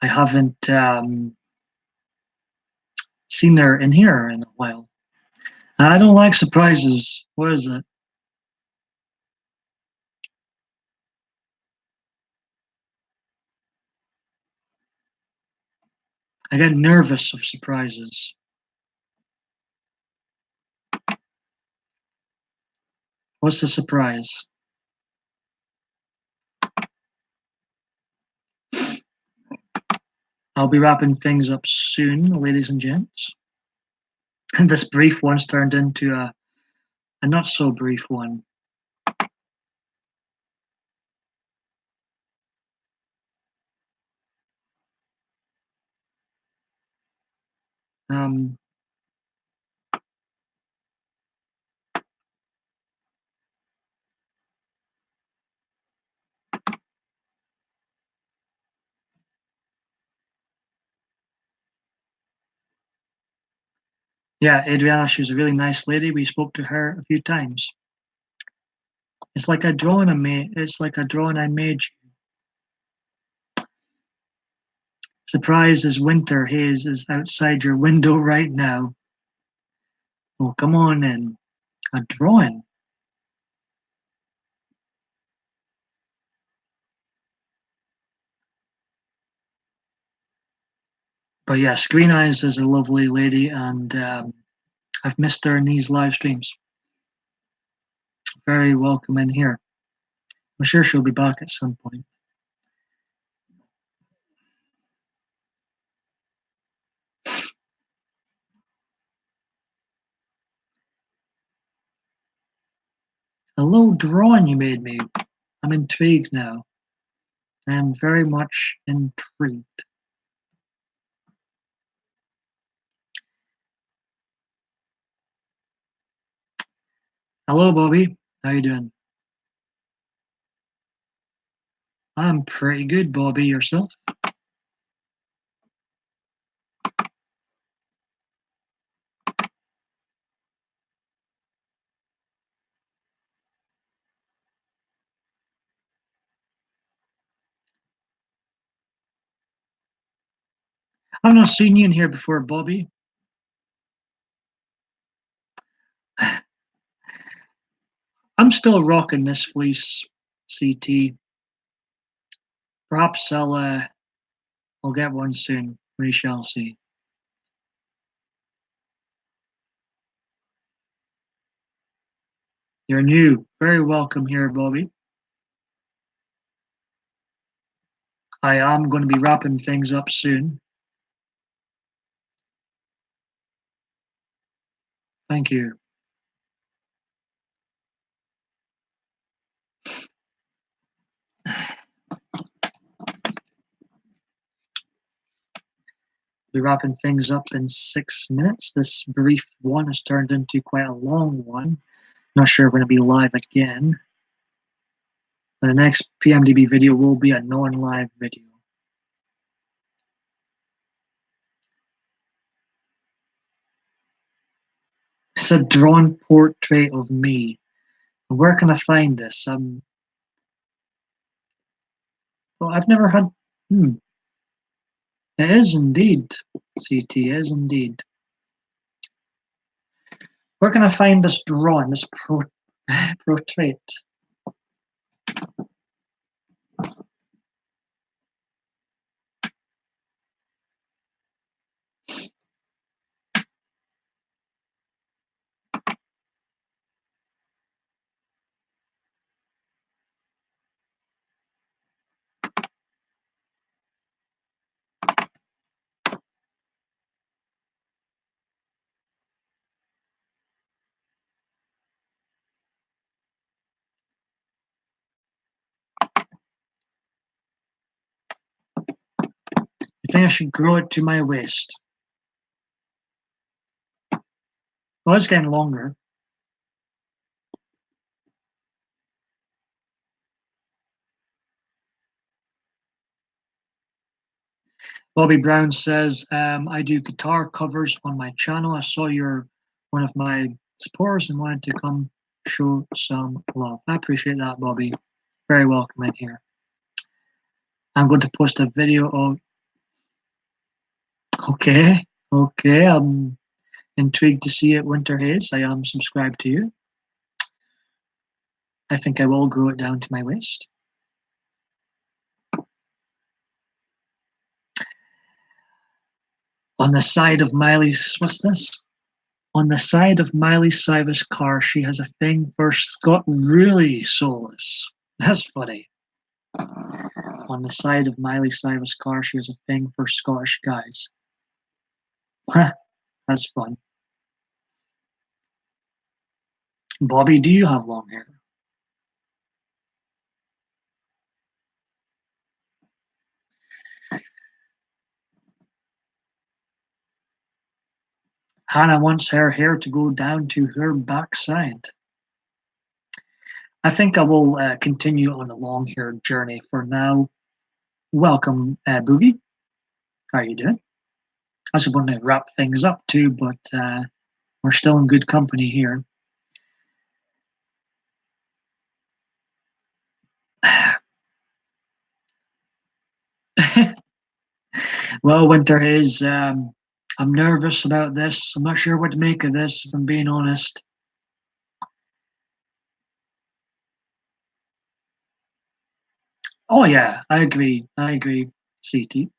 A: haven't seen her in here in a while. I don't like surprises. What is it? I get nervous of surprises. What's the surprise? I'll be wrapping things up soon, ladies and gents. And this brief one's turned into a not so brief one. Um, yeah, Adriana, she was a really nice lady. We spoke to her a few times. It's like a drawing I made. It's like a drawing I made. Surprise as winter haze is outside your window right now. Oh, come on in. A drawing. But yes, Green Eyes is a lovely lady, and I've missed her in these live streams. Very welcome in here. I'm sure she'll be back at some point. Hello, drawing you made me. I'm intrigued now. I am very much intrigued. Hello, Bobby. How you doing? I'm pretty good, Bobby. Yourself? I've not seen you in here before, Bobby. I'm still rocking this fleece, CT. Perhaps I'll get one soon. We shall see. You're new. Very welcome here, Bobby. I am going to be wrapping things up soon. Thank you. Be wrapping things up in 6 minutes. This brief one has turned into quite a long one. Not sure if we're going to be live again. The next PMDB video will be a non-live video. It's a drawn portrait of me. Where can I find this? Well, I've never had. It is indeed. CT is indeed. Where can I find this drawing, this portrait? I think I should grow it to my waist. Well, it's getting longer. Bobby Brown says, I do guitar covers on my channel. I saw you're one of my supporters and wanted to come show some love. I appreciate that, Bobby. Very welcome in here. I'm going to post a video of. Okay, okay. I'm intrigued to see it, Winter Haze. I am subscribed to you. I think I will grow it down to my waist. On the side of Miley's, what's this? On the side of Miley Cyrus' car, she has a thing for Scott. Really, Soulless. That's funny. On the side of Miley Cyrus' car, she has a thing for Scottish guys. That's fun. Bobby, do you have long hair? Hannah wants her hair to go down to her backside. I think I will continue on a long hair journey for now. Welcome, Boogie. How are you doing? I just want to wrap things up too, but we're still in good company here. Well, Winter Haze, I'm nervous about this. I'm not sure what to make of this, if I'm being honest. Oh yeah, I agree. I agree, CT.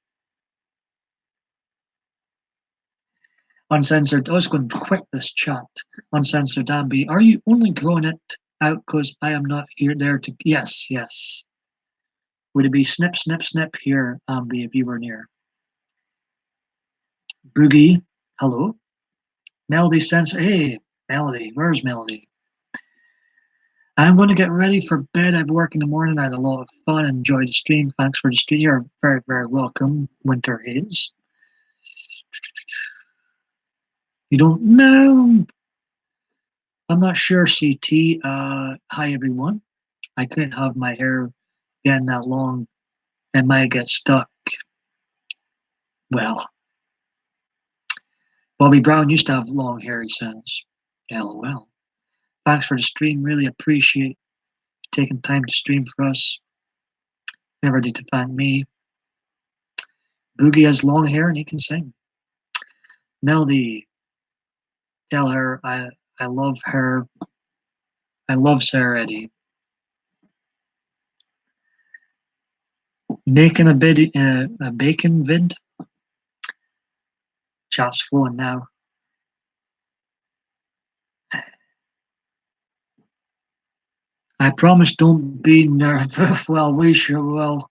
A: Uncensored. I was going to quit this chat. Uncensored Ambi. Are you only growing it out because I am not here there to? Yes, yes. Would it be snip, snip, snip here, Ambi, if you were near? Boogie. Hello. Melody Sensor. Hey, Melody. Where's Melody? I'm going to get ready for bed. I have work in the morning. I had a lot of fun. Enjoyed the stream. Thanks for the stream. You're very, very welcome, Winter Haze. You don't know. I'm not sure, CT. Hi, everyone. I couldn't have my hair getting that long. It might get stuck. Well, Bobby Brown used to have long hair, he says. LOL. Thanks for the stream. Really appreciate you taking time to stream for us. Never need to thank me. Boogie has long hair and he can sing. Melody, tell her I love her. I loves her already. Making a bacon vid. Chat's flowing now. I promise don't be nervous. Well, we sure will.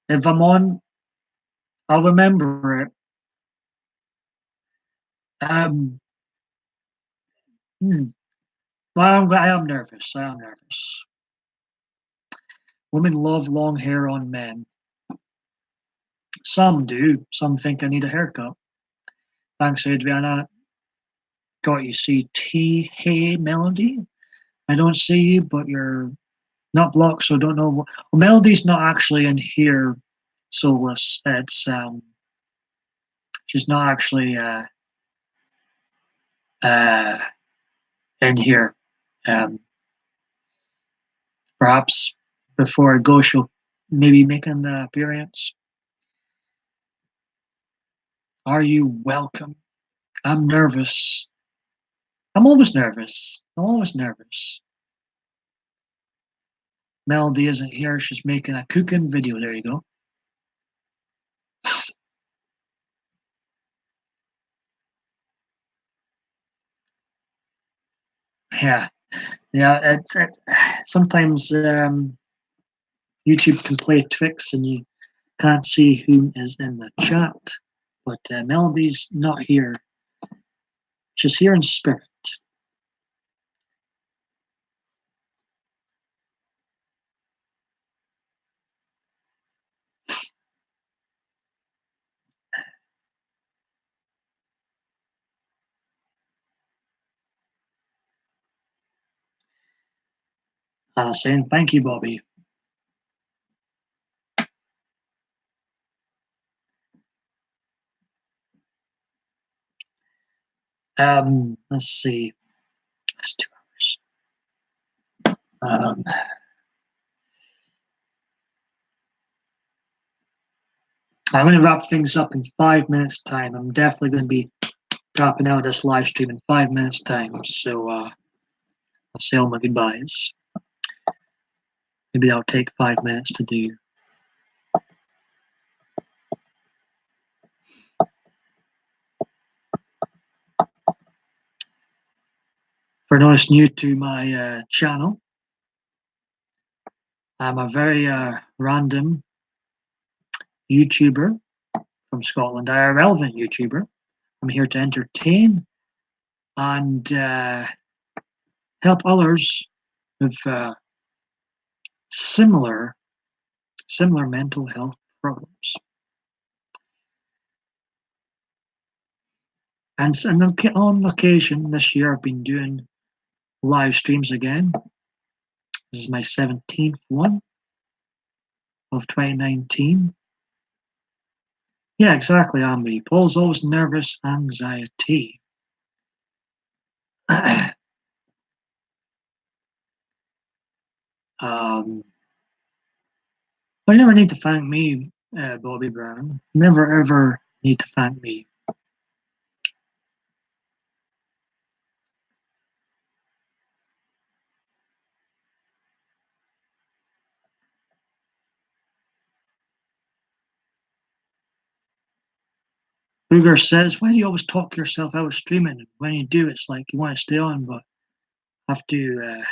A: If I'm on, I'll remember it. Um, hmm. Well, I am nervous. I am nervous. Women love long hair on men. Some do. Some think I need a haircut. Thanks, Adriana. Got you, CT. Hey, Melody. I don't see you, but you're not blocked, so don't know what. Well, Melody's not actually in here, Soulless. It's she's not actually uh in here. Um, perhaps before I go, she'll maybe make an appearance. Are you welcome? I'm nervous. I'm always nervous. I'm always nervous. Melody isn't here. She's making a cooking video. There you go. Yeah, yeah. It's sometimes YouTube can play tricks and you can't see who is in the chat. But Melody's not here. She's here in spirit. Saying thank you, Bobby. Let's see. That's 2 hours. I'm going to wrap things up in 5 minutes' time. I'm definitely going to be dropping out this live stream in 5 minutes' time. So I'll say all my goodbyes. Maybe I'll take 5 minutes to do. For those new to my channel, I'm a very random YouTuber from Scotland. I'm a relevant YouTuber. I'm here to entertain and help others with similar mental health problems. And on occasion this year, I've been doing live streams again. This is my 17th one of 2019. Yeah, exactly, Ambi. Paul's always nervous anxiety. Well, you never need to thank me, Bobby Brown. Never ever need to thank me. Booger says, "Why do you always talk yourself out of streaming? When you do, it's like you want to stay on, but have to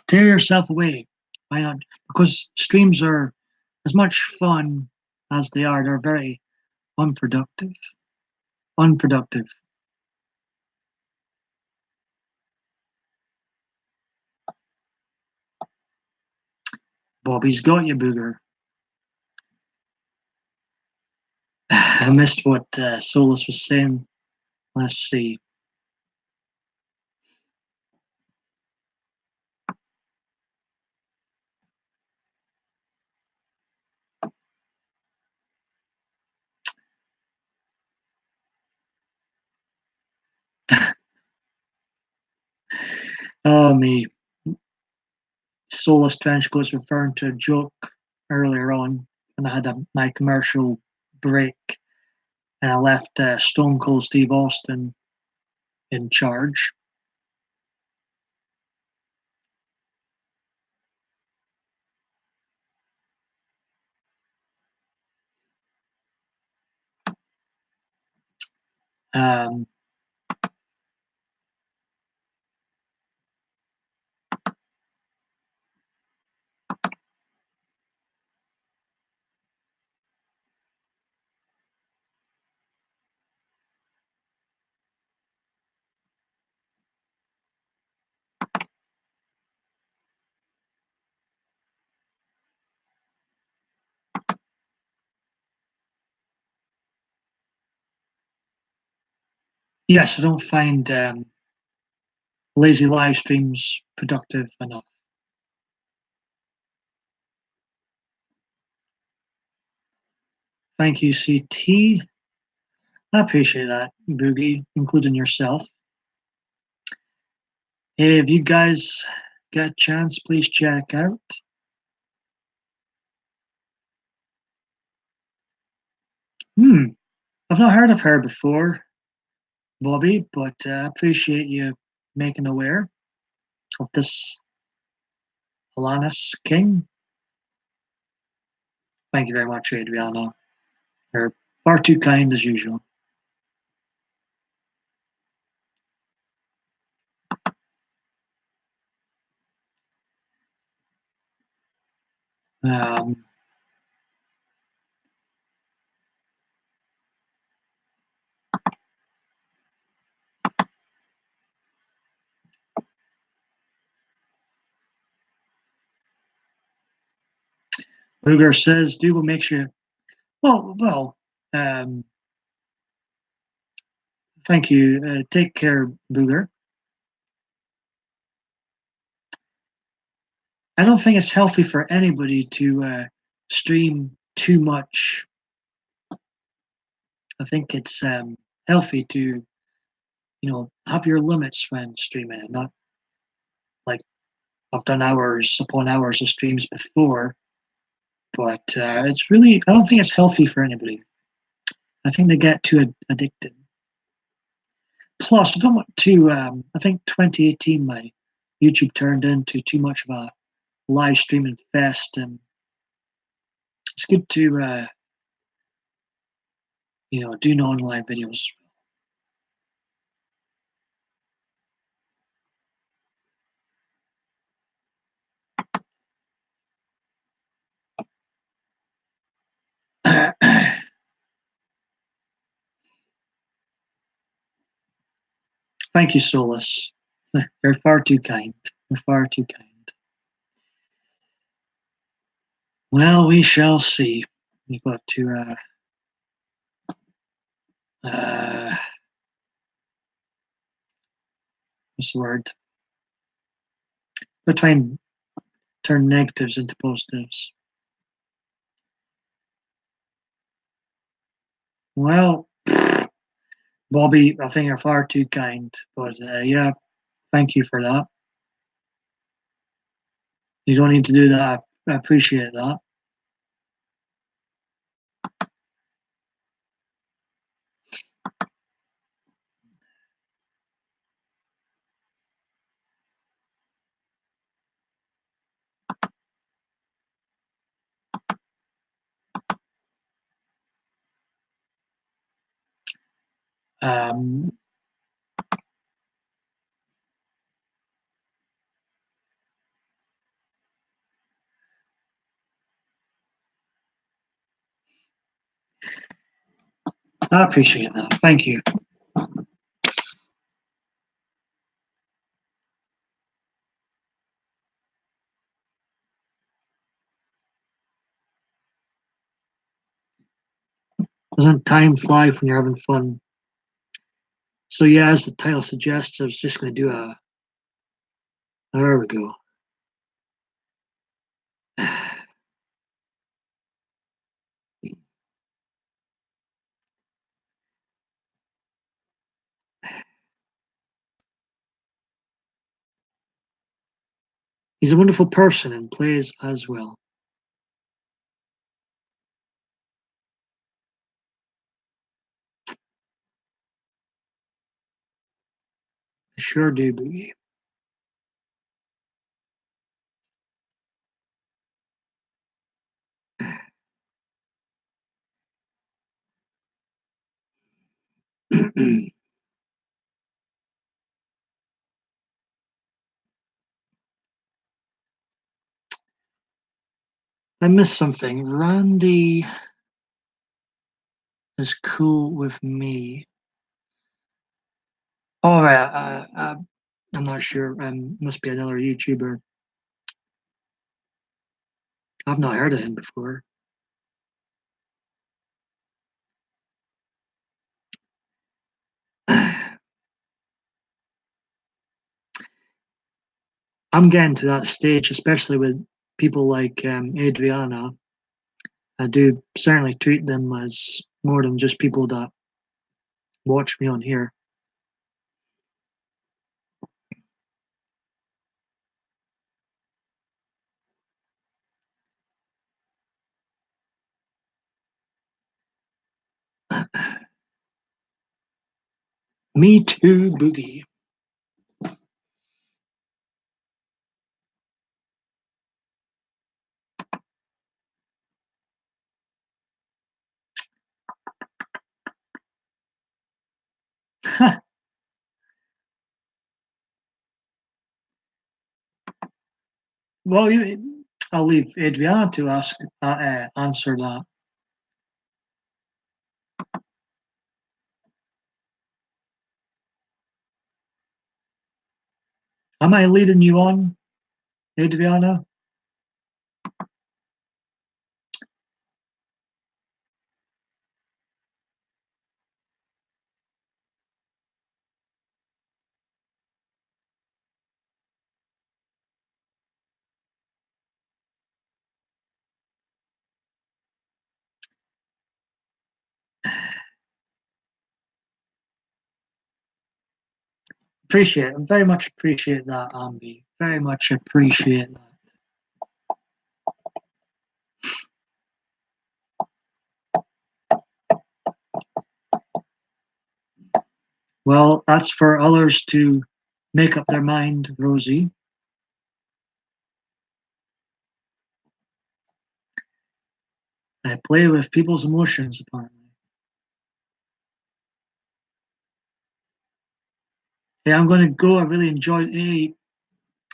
A: tear yourself away. Why not? Because streams are as much fun as they are. They're very unproductive. Unproductive. Bobby's got you, Booger." I missed what Solus was saying. Let's see. Oh, me. Solus Trench was referring to a joke earlier on when I had my commercial break and I left Stone Cold Steve Austin in charge. Um, yes, I don't find lazy live streams productive enough. Thank you, CT. I appreciate that, Boogie, including yourself. Hey, if you guys get a chance, please check out. I've not heard of her before. Bobby, but appreciate you making aware of this Alanis King. Thank you very much, Adriana. You're far too kind as usual. Um, Luger says, "Do what makes you." Well. Um, thank you. Take care, Booger. I don't think it's healthy for anybody to stream too much. I think it's healthy to, have your limits when streaming. Not like I've done hours upon hours of streams before, but it's really, I don't think it's healthy for anybody. I think they get too addicted. Plus, I don't want to, I think 2018, my YouTube turned into too much of a live streaming fest, and it's good to, do non-live videos. Thank you, Solus. You're far too kind. You're far too kind. Well, we shall see. We've got to, what's the word? We're trying to turn negatives into positives. Well, Bobby, I think you're far too kind. But yeah, thank you for that. You don't need to do that. I appreciate that. Um, I appreciate that. Thank you. Doesn't time fly when you're having fun? So yeah, as the title suggests, I was just going to do a. There we go. He's a wonderful person and plays as well. I sure do, Boogie. I missed something. Randy is cool with me. All right, I'm not sure. Must be another YouTuber. I've not heard of him before. I'm getting to that stage, especially with people like Adriana. I do certainly treat them as more than just people that watch me on here. Me too, Boogie. Well, I'll leave Adriana to answer that. Am I leading you on, Adriana? Appreciate it. Very much appreciate that, Ambi. Very much appreciate that. Well, that's for others to make up their mind, Rosie. I play with people's emotions, apparently. Hey, I'm going to go. I really enjoyed. Hey,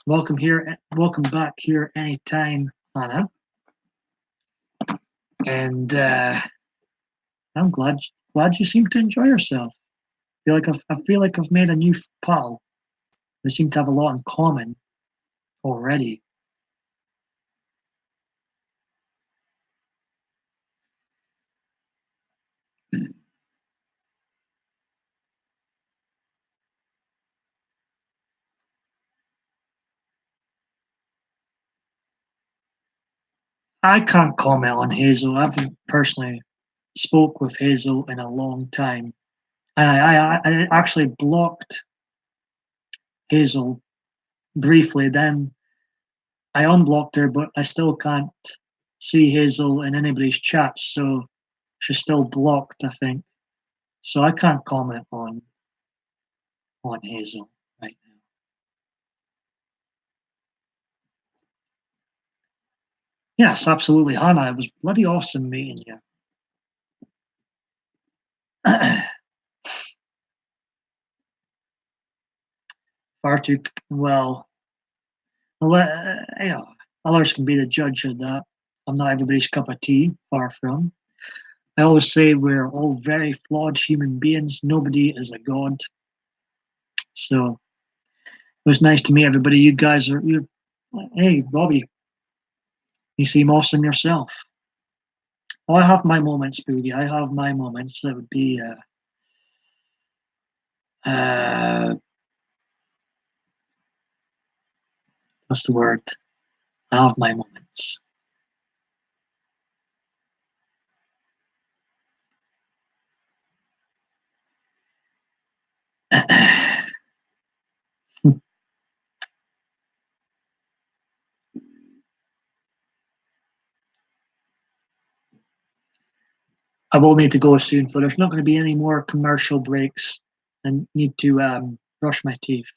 A: welcome here. Welcome back here anytime, Anna. And I'm glad you seem to enjoy yourself. I feel like I've made a new pal. We seem to have a lot in common already. I can't comment on Hazel. I haven't personally spoke with Hazel in a long time, and I actually blocked Hazel briefly. Then I unblocked her, but I still can't see Hazel in anybody's chat, so she's still blocked, I think. So I can't comment on Hazel right now. Yes, absolutely, Hannah. It was bloody awesome meeting you. Far too well. Others can be the judge of that. I'm not everybody's cup of tea. Far from. I always say we're all very flawed human beings. Nobody is a god. So it was nice to meet everybody. You guys are. Hey, Bobby, you seem awesome yourself. Oh, I have my moments, Boogie. I have my moments. That would be. What's the word? I have my moments. I will need to go soon, so there's not going to be any more commercial breaks. I need to brush my teeth.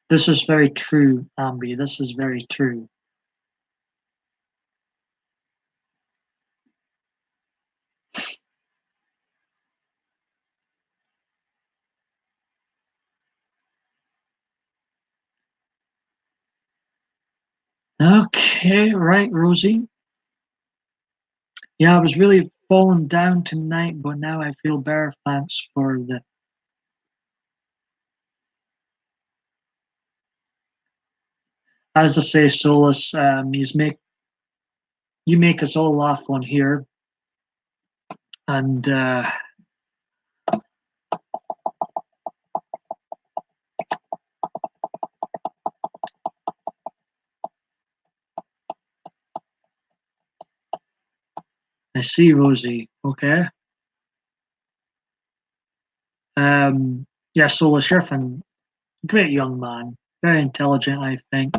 A: This is very true, Ambi. This is very true. Okay, right, Rosie. Yeah, I was really falling down tonight, but now I feel better. Thanks for the. As I say, Solus, you make us all laugh on here, and I see Rosie. Okay. Yeah, Solus, you're a great young man, very intelligent, I think.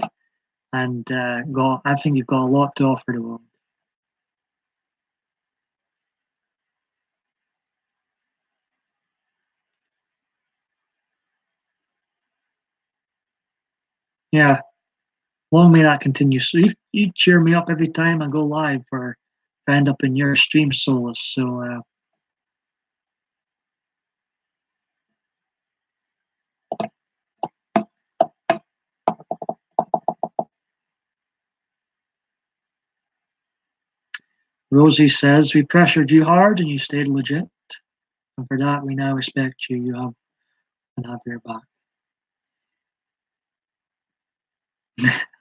A: and I think you've got a lot to offer the world. Yeah, long may that continue. So you cheer me up every time I go live or if I end up in your stream, Solus. So Rosie says, we pressured you hard and you stayed legit. And for that, we now respect you. You have and have your back.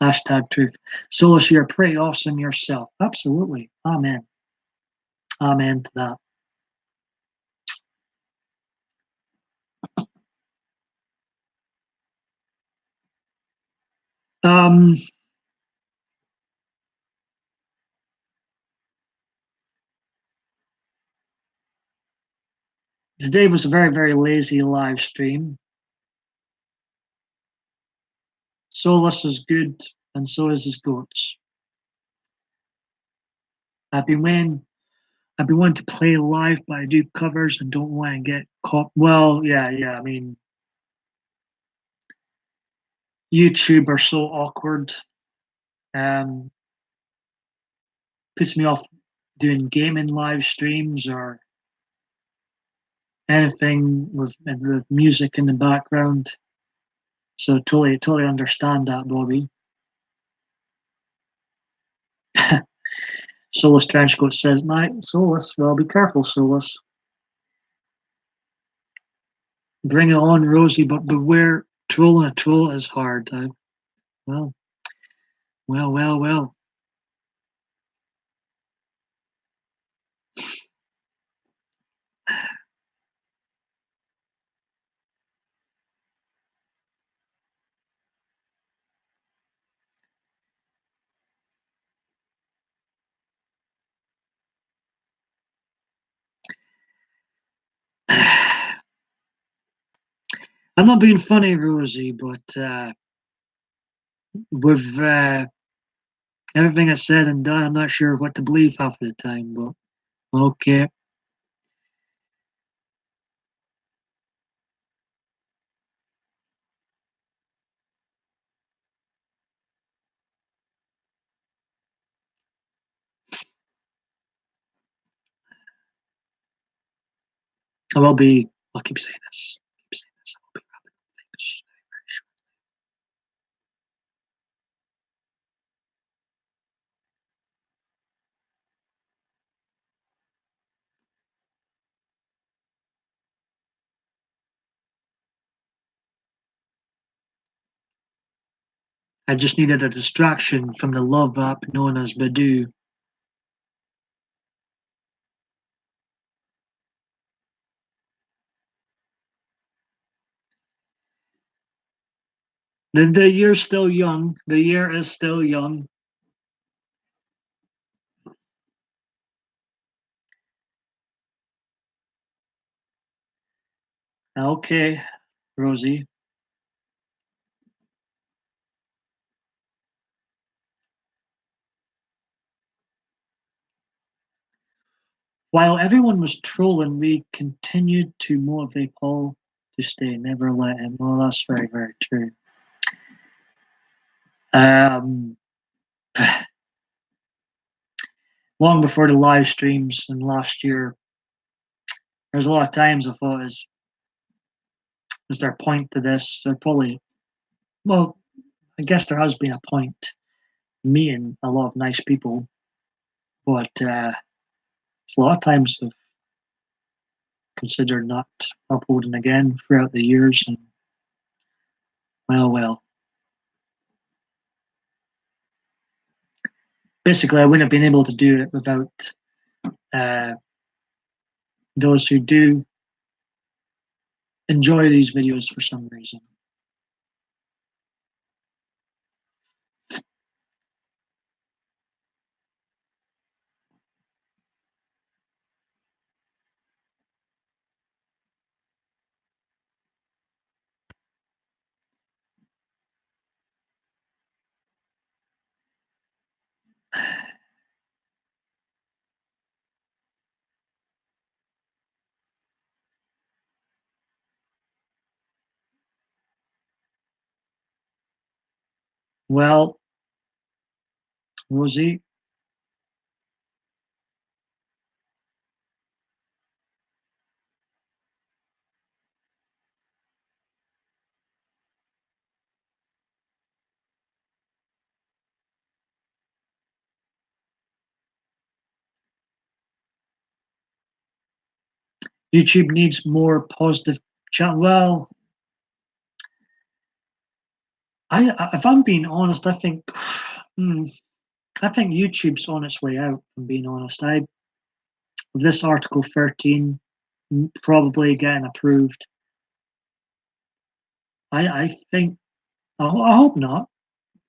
A: Hashtag truth. Solus, you're pretty awesome yourself. Absolutely. Amen. Amen to that. Um, Today was a very, very lazy live stream. Solus is good, and so is his goats. I've been waiting. I've been wanting to play live, but I do covers and don't want to get caught. Well, yeah. I mean, YouTube are so awkward. Um, Puts me off doing gaming live streams or anything with music in the background. So totally understand that, Bobby. Solus Trenchcoat says, "Mate, Solus, well, be careful, Solus. Bring it on, Rosie, but beware, trolling a troll is hard." Well, well. I'm not being funny, Rosie, but with everything I said and done, I'm not sure what to believe half of the time, but okay. I will be, I'll keep saying this. Keep saying this. I will be wrapping up things very shortly. I just needed a distraction from the love app known as Badoo. The year's still young. The year is still young. Okay, Rosie. While everyone was trolling, we continued to motivate Paul to stay, never let him. Well, that's very, very true. Um, Long before the live streams and last year, there's a lot of times I thought, is there a point to this? There probably, well, I guess there has been a point meeting a lot of nice people, but it's a lot of times I've considered not uploading again throughout the years, and well. Basically, I wouldn't have been able to do it without uh, those who do enjoy these videos for some reason. Well, Rosie, YouTube needs more positive chat. Well, if I'm being honest, hmm, I think YouTube's on its way out. If I'm being honest, this Article 13 probably getting approved. I think I hope not.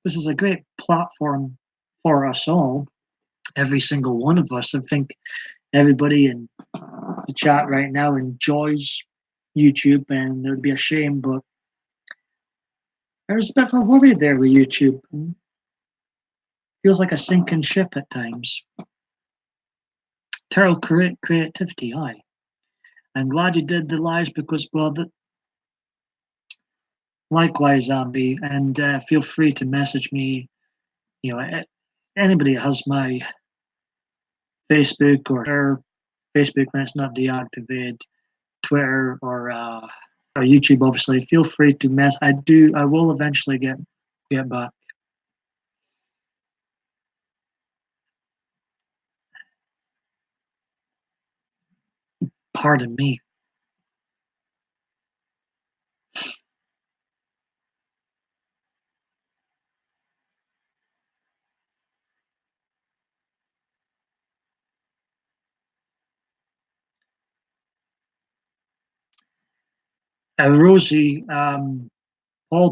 A: This is a great platform for us all. Every single one of us. I think everybody in the chat right now enjoys YouTube, and it would be a shame, but there's a bit of a worry there with YouTube. Feels like a sinking ship at times. Terrible creativity, aye. I'm glad you did the lives because, well, likewise, Ambi, and feel free to message me. You know, anybody has my Facebook or Facebook when it's not deactivated, Twitter or YouTube. Obviously, feel free to mess. I do. I will eventually get back. Pardon me. Rosie, Paul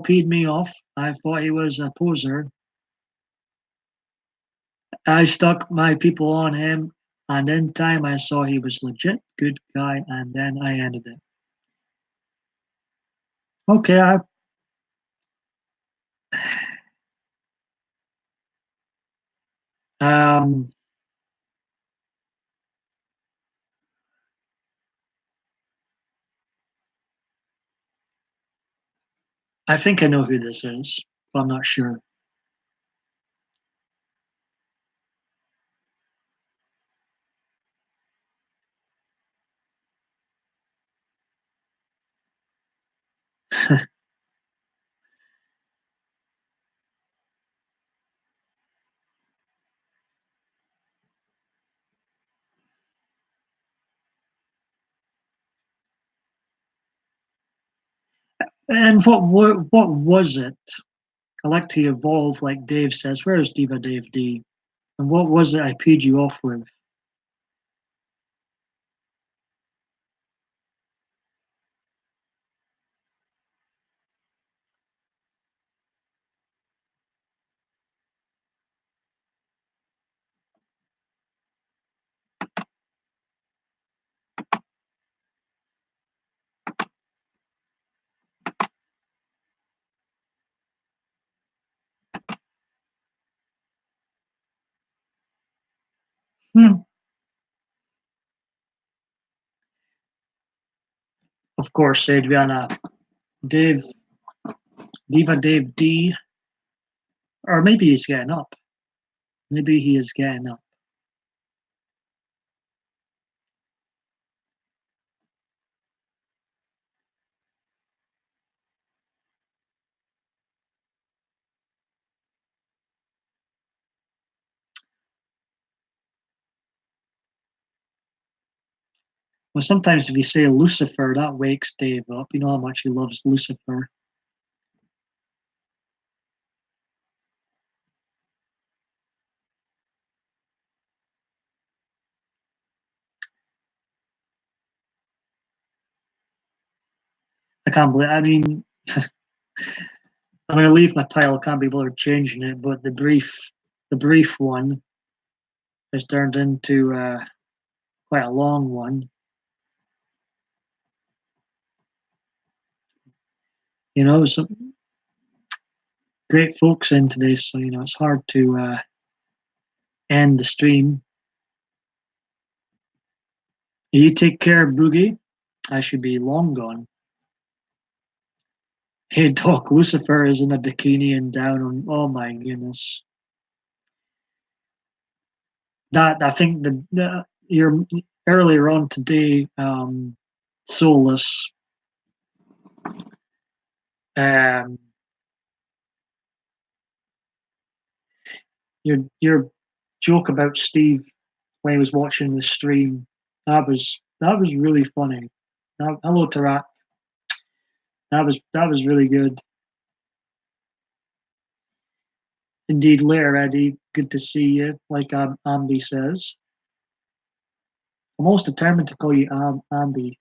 A: peed me off. I thought he was a poser. I stuck my people on him, and in time I saw he was legit good guy, and then I ended it. Okay, um, I think I know who this is, but I'm not sure. And what was it? I like to evolve, like Dave says. Where is Diva Dave D? And what was it I peed you off with? Hmm. Of course, Adriana, Dave, Diva Dave D, or maybe he's getting up. Maybe he is getting up. Well, sometimes if you say Lucifer, that wakes Dave up. You know how much he loves Lucifer. I can't believe. I mean, I'm going to leave my title. Can't be bothered changing it. But the brief one has turned into quite a long one. Some great folks in today, so it's hard to end the stream. You take care, Boogie. I should be long gone. Hey Doc, Lucifer is in a bikini and down on. Oh my goodness. That I think the your earlier on today, Solus, um, your joke about Steve when he was watching the stream, that was really funny. Hello, Tarak. That was really good. Indeed, later, Eddie. Good to see you. Like Ambi says, I'm almost determined to call you Ambi.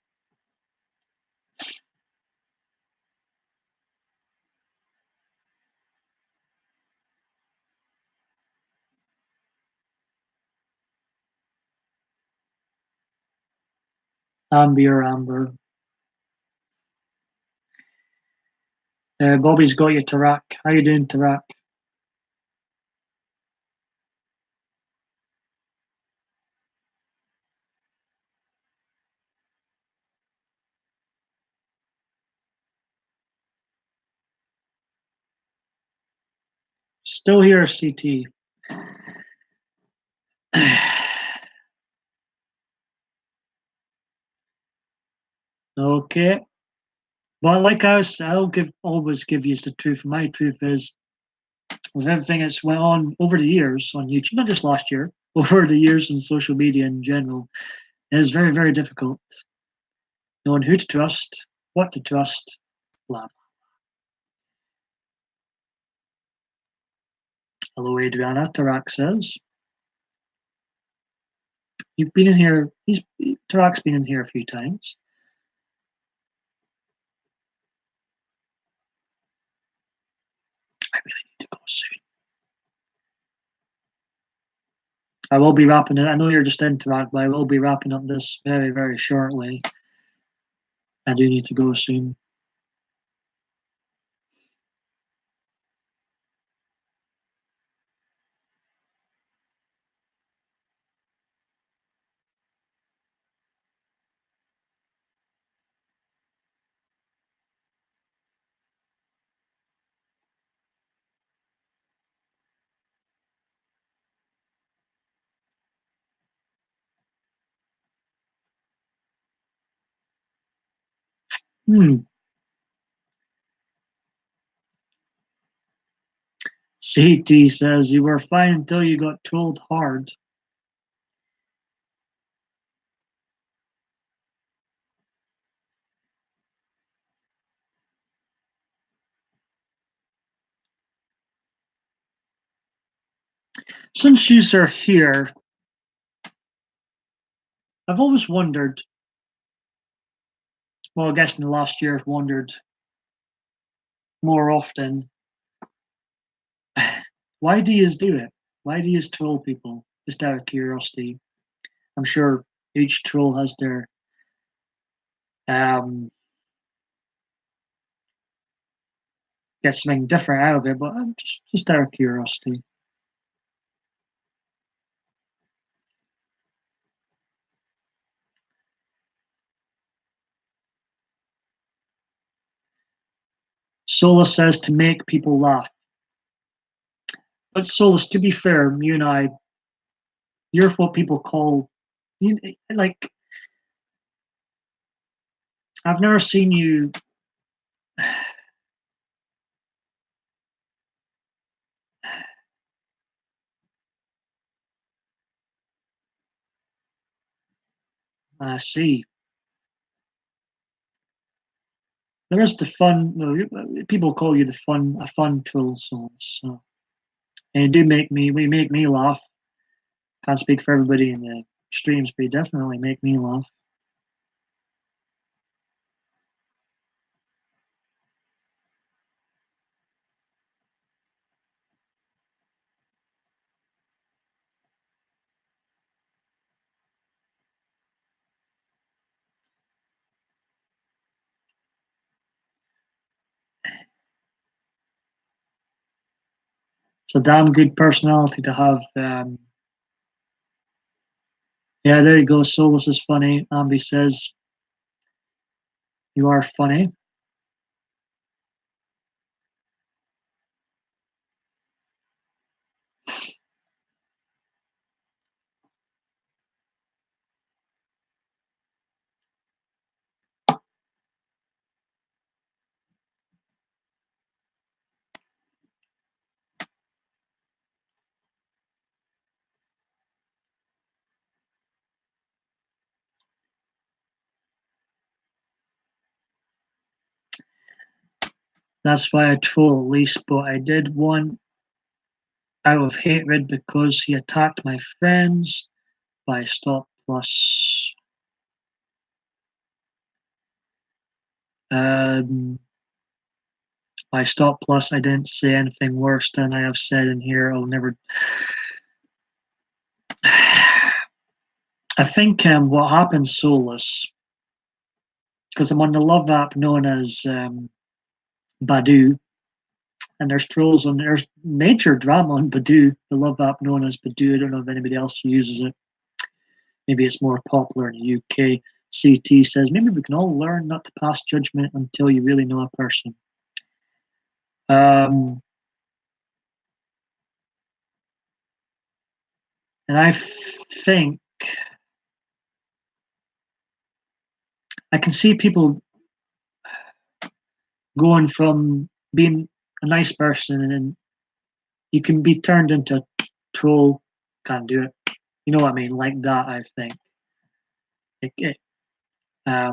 A: Ambi or Amber. Bobby's got you, Tarak. How you doing, Tarak? Still here, CT. Okay. But like I'll always give you the truth. My truth is, with everything that's went on over the years on YouTube, not just last year, over the years on social media in general, it is very, very difficult knowing who to trust, what to trust, blah. Hello, Adriana. Tarak says you've been in here. Tarak's been in here a few times. I really need to go soon. I will be wrapping it. I know you're just in Tarak, but I will be wrapping up this very, very shortly. I do need to go soon. Hmm. CT says you were fine until you got trolled hard. Since you are here, I've always wondered. Well, I guess in the last year, I've wondered more often. Why do you do it? Why do you troll people? Just out of curiosity. I'm sure each troll has their um get something different out of it, but I'm just out of curiosity. Solus says to make people laugh. But Solus, to be fair, you and I, you're what people call like I've never seen you. I see. There is the fun. People call you a fun troll, Solus. So, and you do make me laugh. Can't speak for everybody in the streams, but you definitely make me laugh. It's a damn good personality to have. Yeah, there you go. Solus is funny. Ambi says you are funny. That's why I troll at least, but I did one out of hatred because he attacked my friends by stop plus. Um, by stop plus, I didn't say anything worse than I have said in here. I'll never. I think what happened, Solus, because I'm on the love app known as Badoo, and there's trolls on there's major drama on Badoo, the love app known as Badoo. I don't know if anybody else uses it. Maybe it's more popular in the UK. CT says maybe we can all learn not to pass judgment until you really know a person. And I think I can see people going from being a nice person and then you can be turned into a troll. Can't do it. You know what I mean? Like that, I think. It, I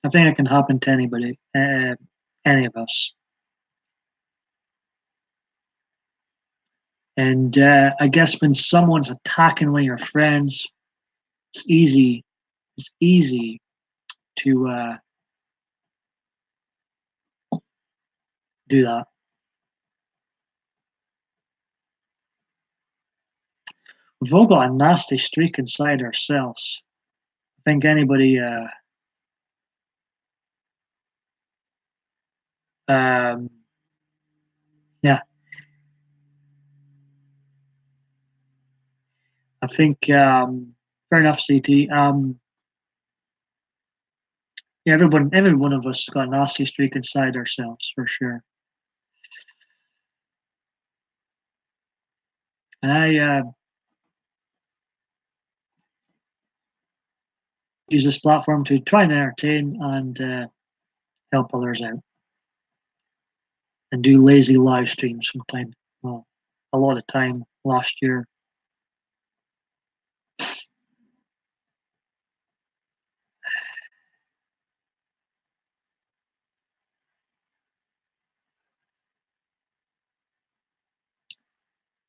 A: think it can happen to anybody, any of us. And I guess when someone's attacking one of your friends, it's easy. It's easy to do that. We've all got a nasty streak inside ourselves. I think anybody, yeah, I think fair enough, CT. Yeah, every one of us has got a nasty streak inside ourselves for sure. And I use this platform to try and entertain and help others out, and do lazy live streams sometimes. Well, a lot of time last year.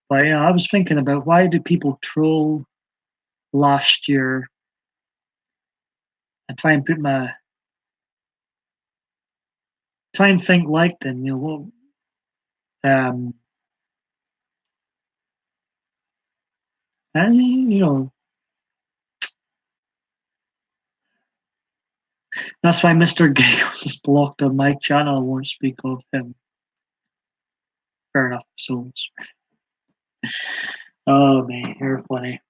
A: But yeah, I was thinking about why do people troll last year and try and think like them. You know what? And that's why Mr. Giggles is blocked on my channel. I won't speak of him. Fair enough, souls. Oh man, you're funny.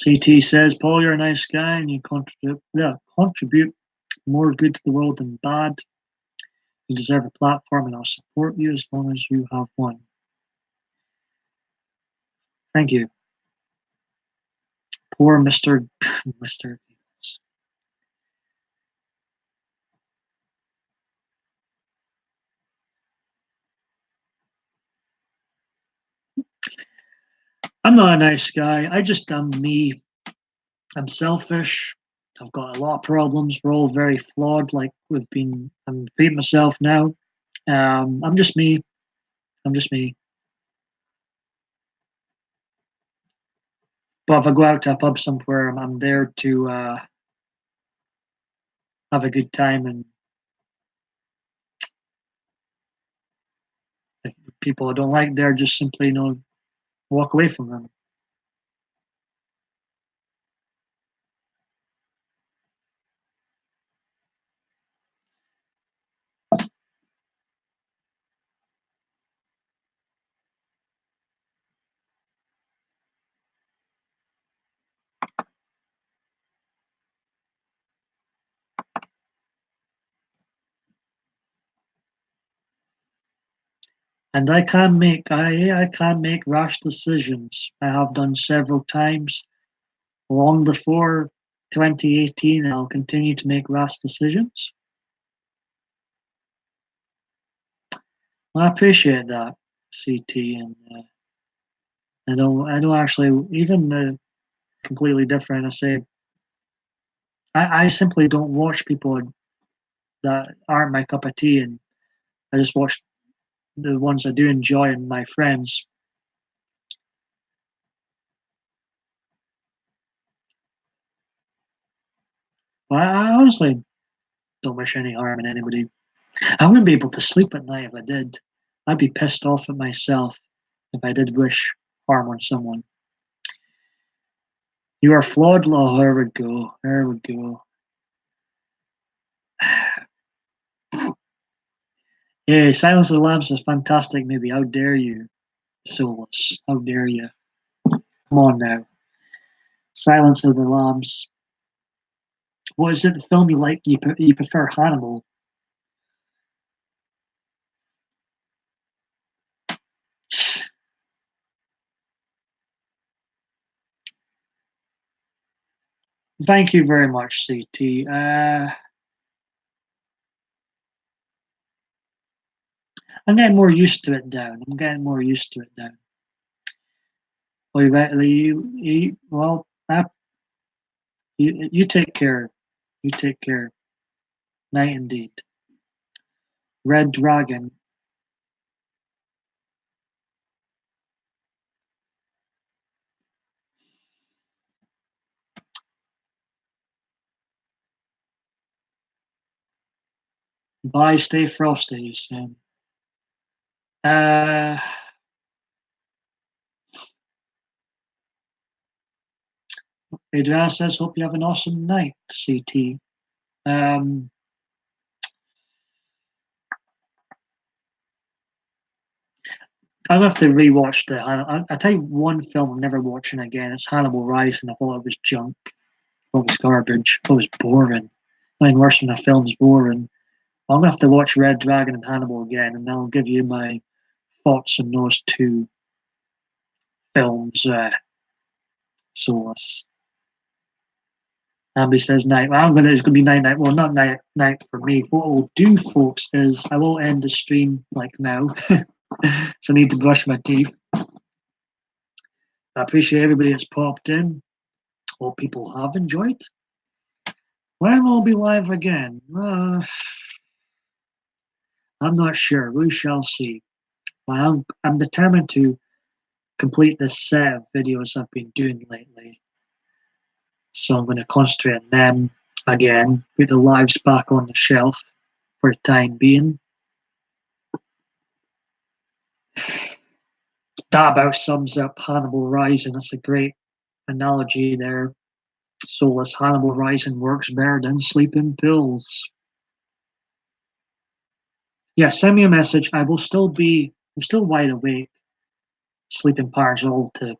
A: CT says, Paul, you're a nice guy and you contribute more good to the world than bad. You deserve a platform and I'll support you as long as you have one. Thank you. Poor Mr. Mr. Giggles. I'm not a nice guy. I just am me. I'm selfish. I've got a lot of problems. We're all very flawed. I'm repeating myself now. I'm just me. I'm just me. But if I go out to a pub somewhere, I'm there to have a good time. And if people I don't like there, just simply walk away from them. And I can make rash decisions. I have done several times, long before 2018. I'll continue to make rash decisions. I appreciate that. CT, and I don't actually even completely different. I say I simply don't watch people that aren't my cup of tea, and I just watch the ones I do enjoy and my friends. But I honestly don't wish any harm on anybody. I wouldn't be able to sleep at night if I did. I'd be pissed off at myself if I did wish harm on someone. You are flawed, law. Here we go. Here we go. Yeah, Silence of the Lambs is fantastic movie. How dare you, Soulless? How dare you? Come on now. Silence of the Lambs. What is it? The film you like? You prefer Hannibal? Thank you very much, CT. I'm getting more used to it down. I'm getting more used to it down. Well, you take care. You take care. Night indeed. Red Dragon. Bye, stay frosty, Sam. Uh, Adriana says, hope you have an awesome night, CT. Um, I'll have to rewatch I'll tell you one film I'm never watching again. It's Hannibal Rise, and I thought it was junk. I thought it was garbage. I thought it was boring. Nothing worse than a film's boring. I'm gonna have to watch Red Dragon and Hannibal again, and I'll give you my thoughts on those two films. So Amby says night. Well, it's gonna be night. Well, not night for me. What we'll do, folks, is I will end the stream like now. So I need to brush my teeth. I appreciate everybody that's popped in. Hope people have enjoyed. When will be live again? I'm not sure. We shall see. I'm determined to complete this set of videos I've been doing lately. So I'm going to concentrate on them again, put the lives back on the shelf for the time being. That about sums up Hannibal Rising. That's a great analogy there. Soulless Hannibal Rising works better than sleeping pills. Yeah, send me a message. I'm still wide awake. Sleeping patterns all to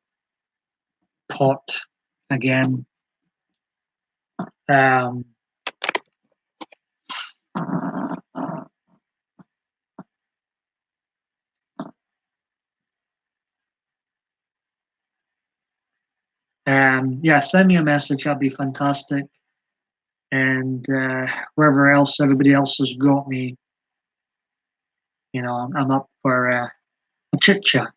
A: pot again. Um, yeah, send me a message. That'd be fantastic. And wherever else everybody else has got me, I'm up for a chit chat.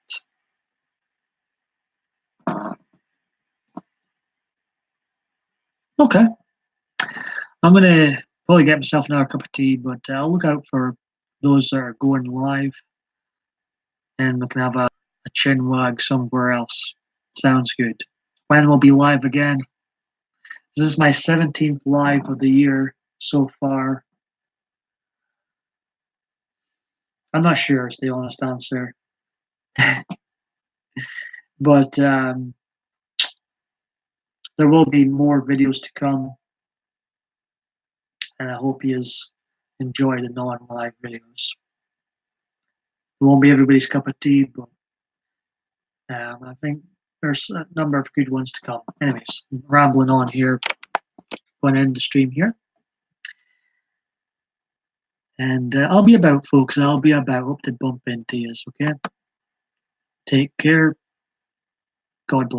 A: Okay, I'm gonna probably get myself another cup of tea, but I'll look out for those that are going live, and we can have a chin wag somewhere else. Sounds good. When we'll be live again? This is my 17th live of the year so far. I'm not sure is the honest answer. But there will be more videos to come, and I hope you enjoy the non-live videos. It won't be everybody's cup of tea, but I think there's a number of good ones to come. Anyways, rambling on here. Going to end the stream here. And I'll be about, folks. I'll be about. Hope to bump into you, okay? Take care. God bless.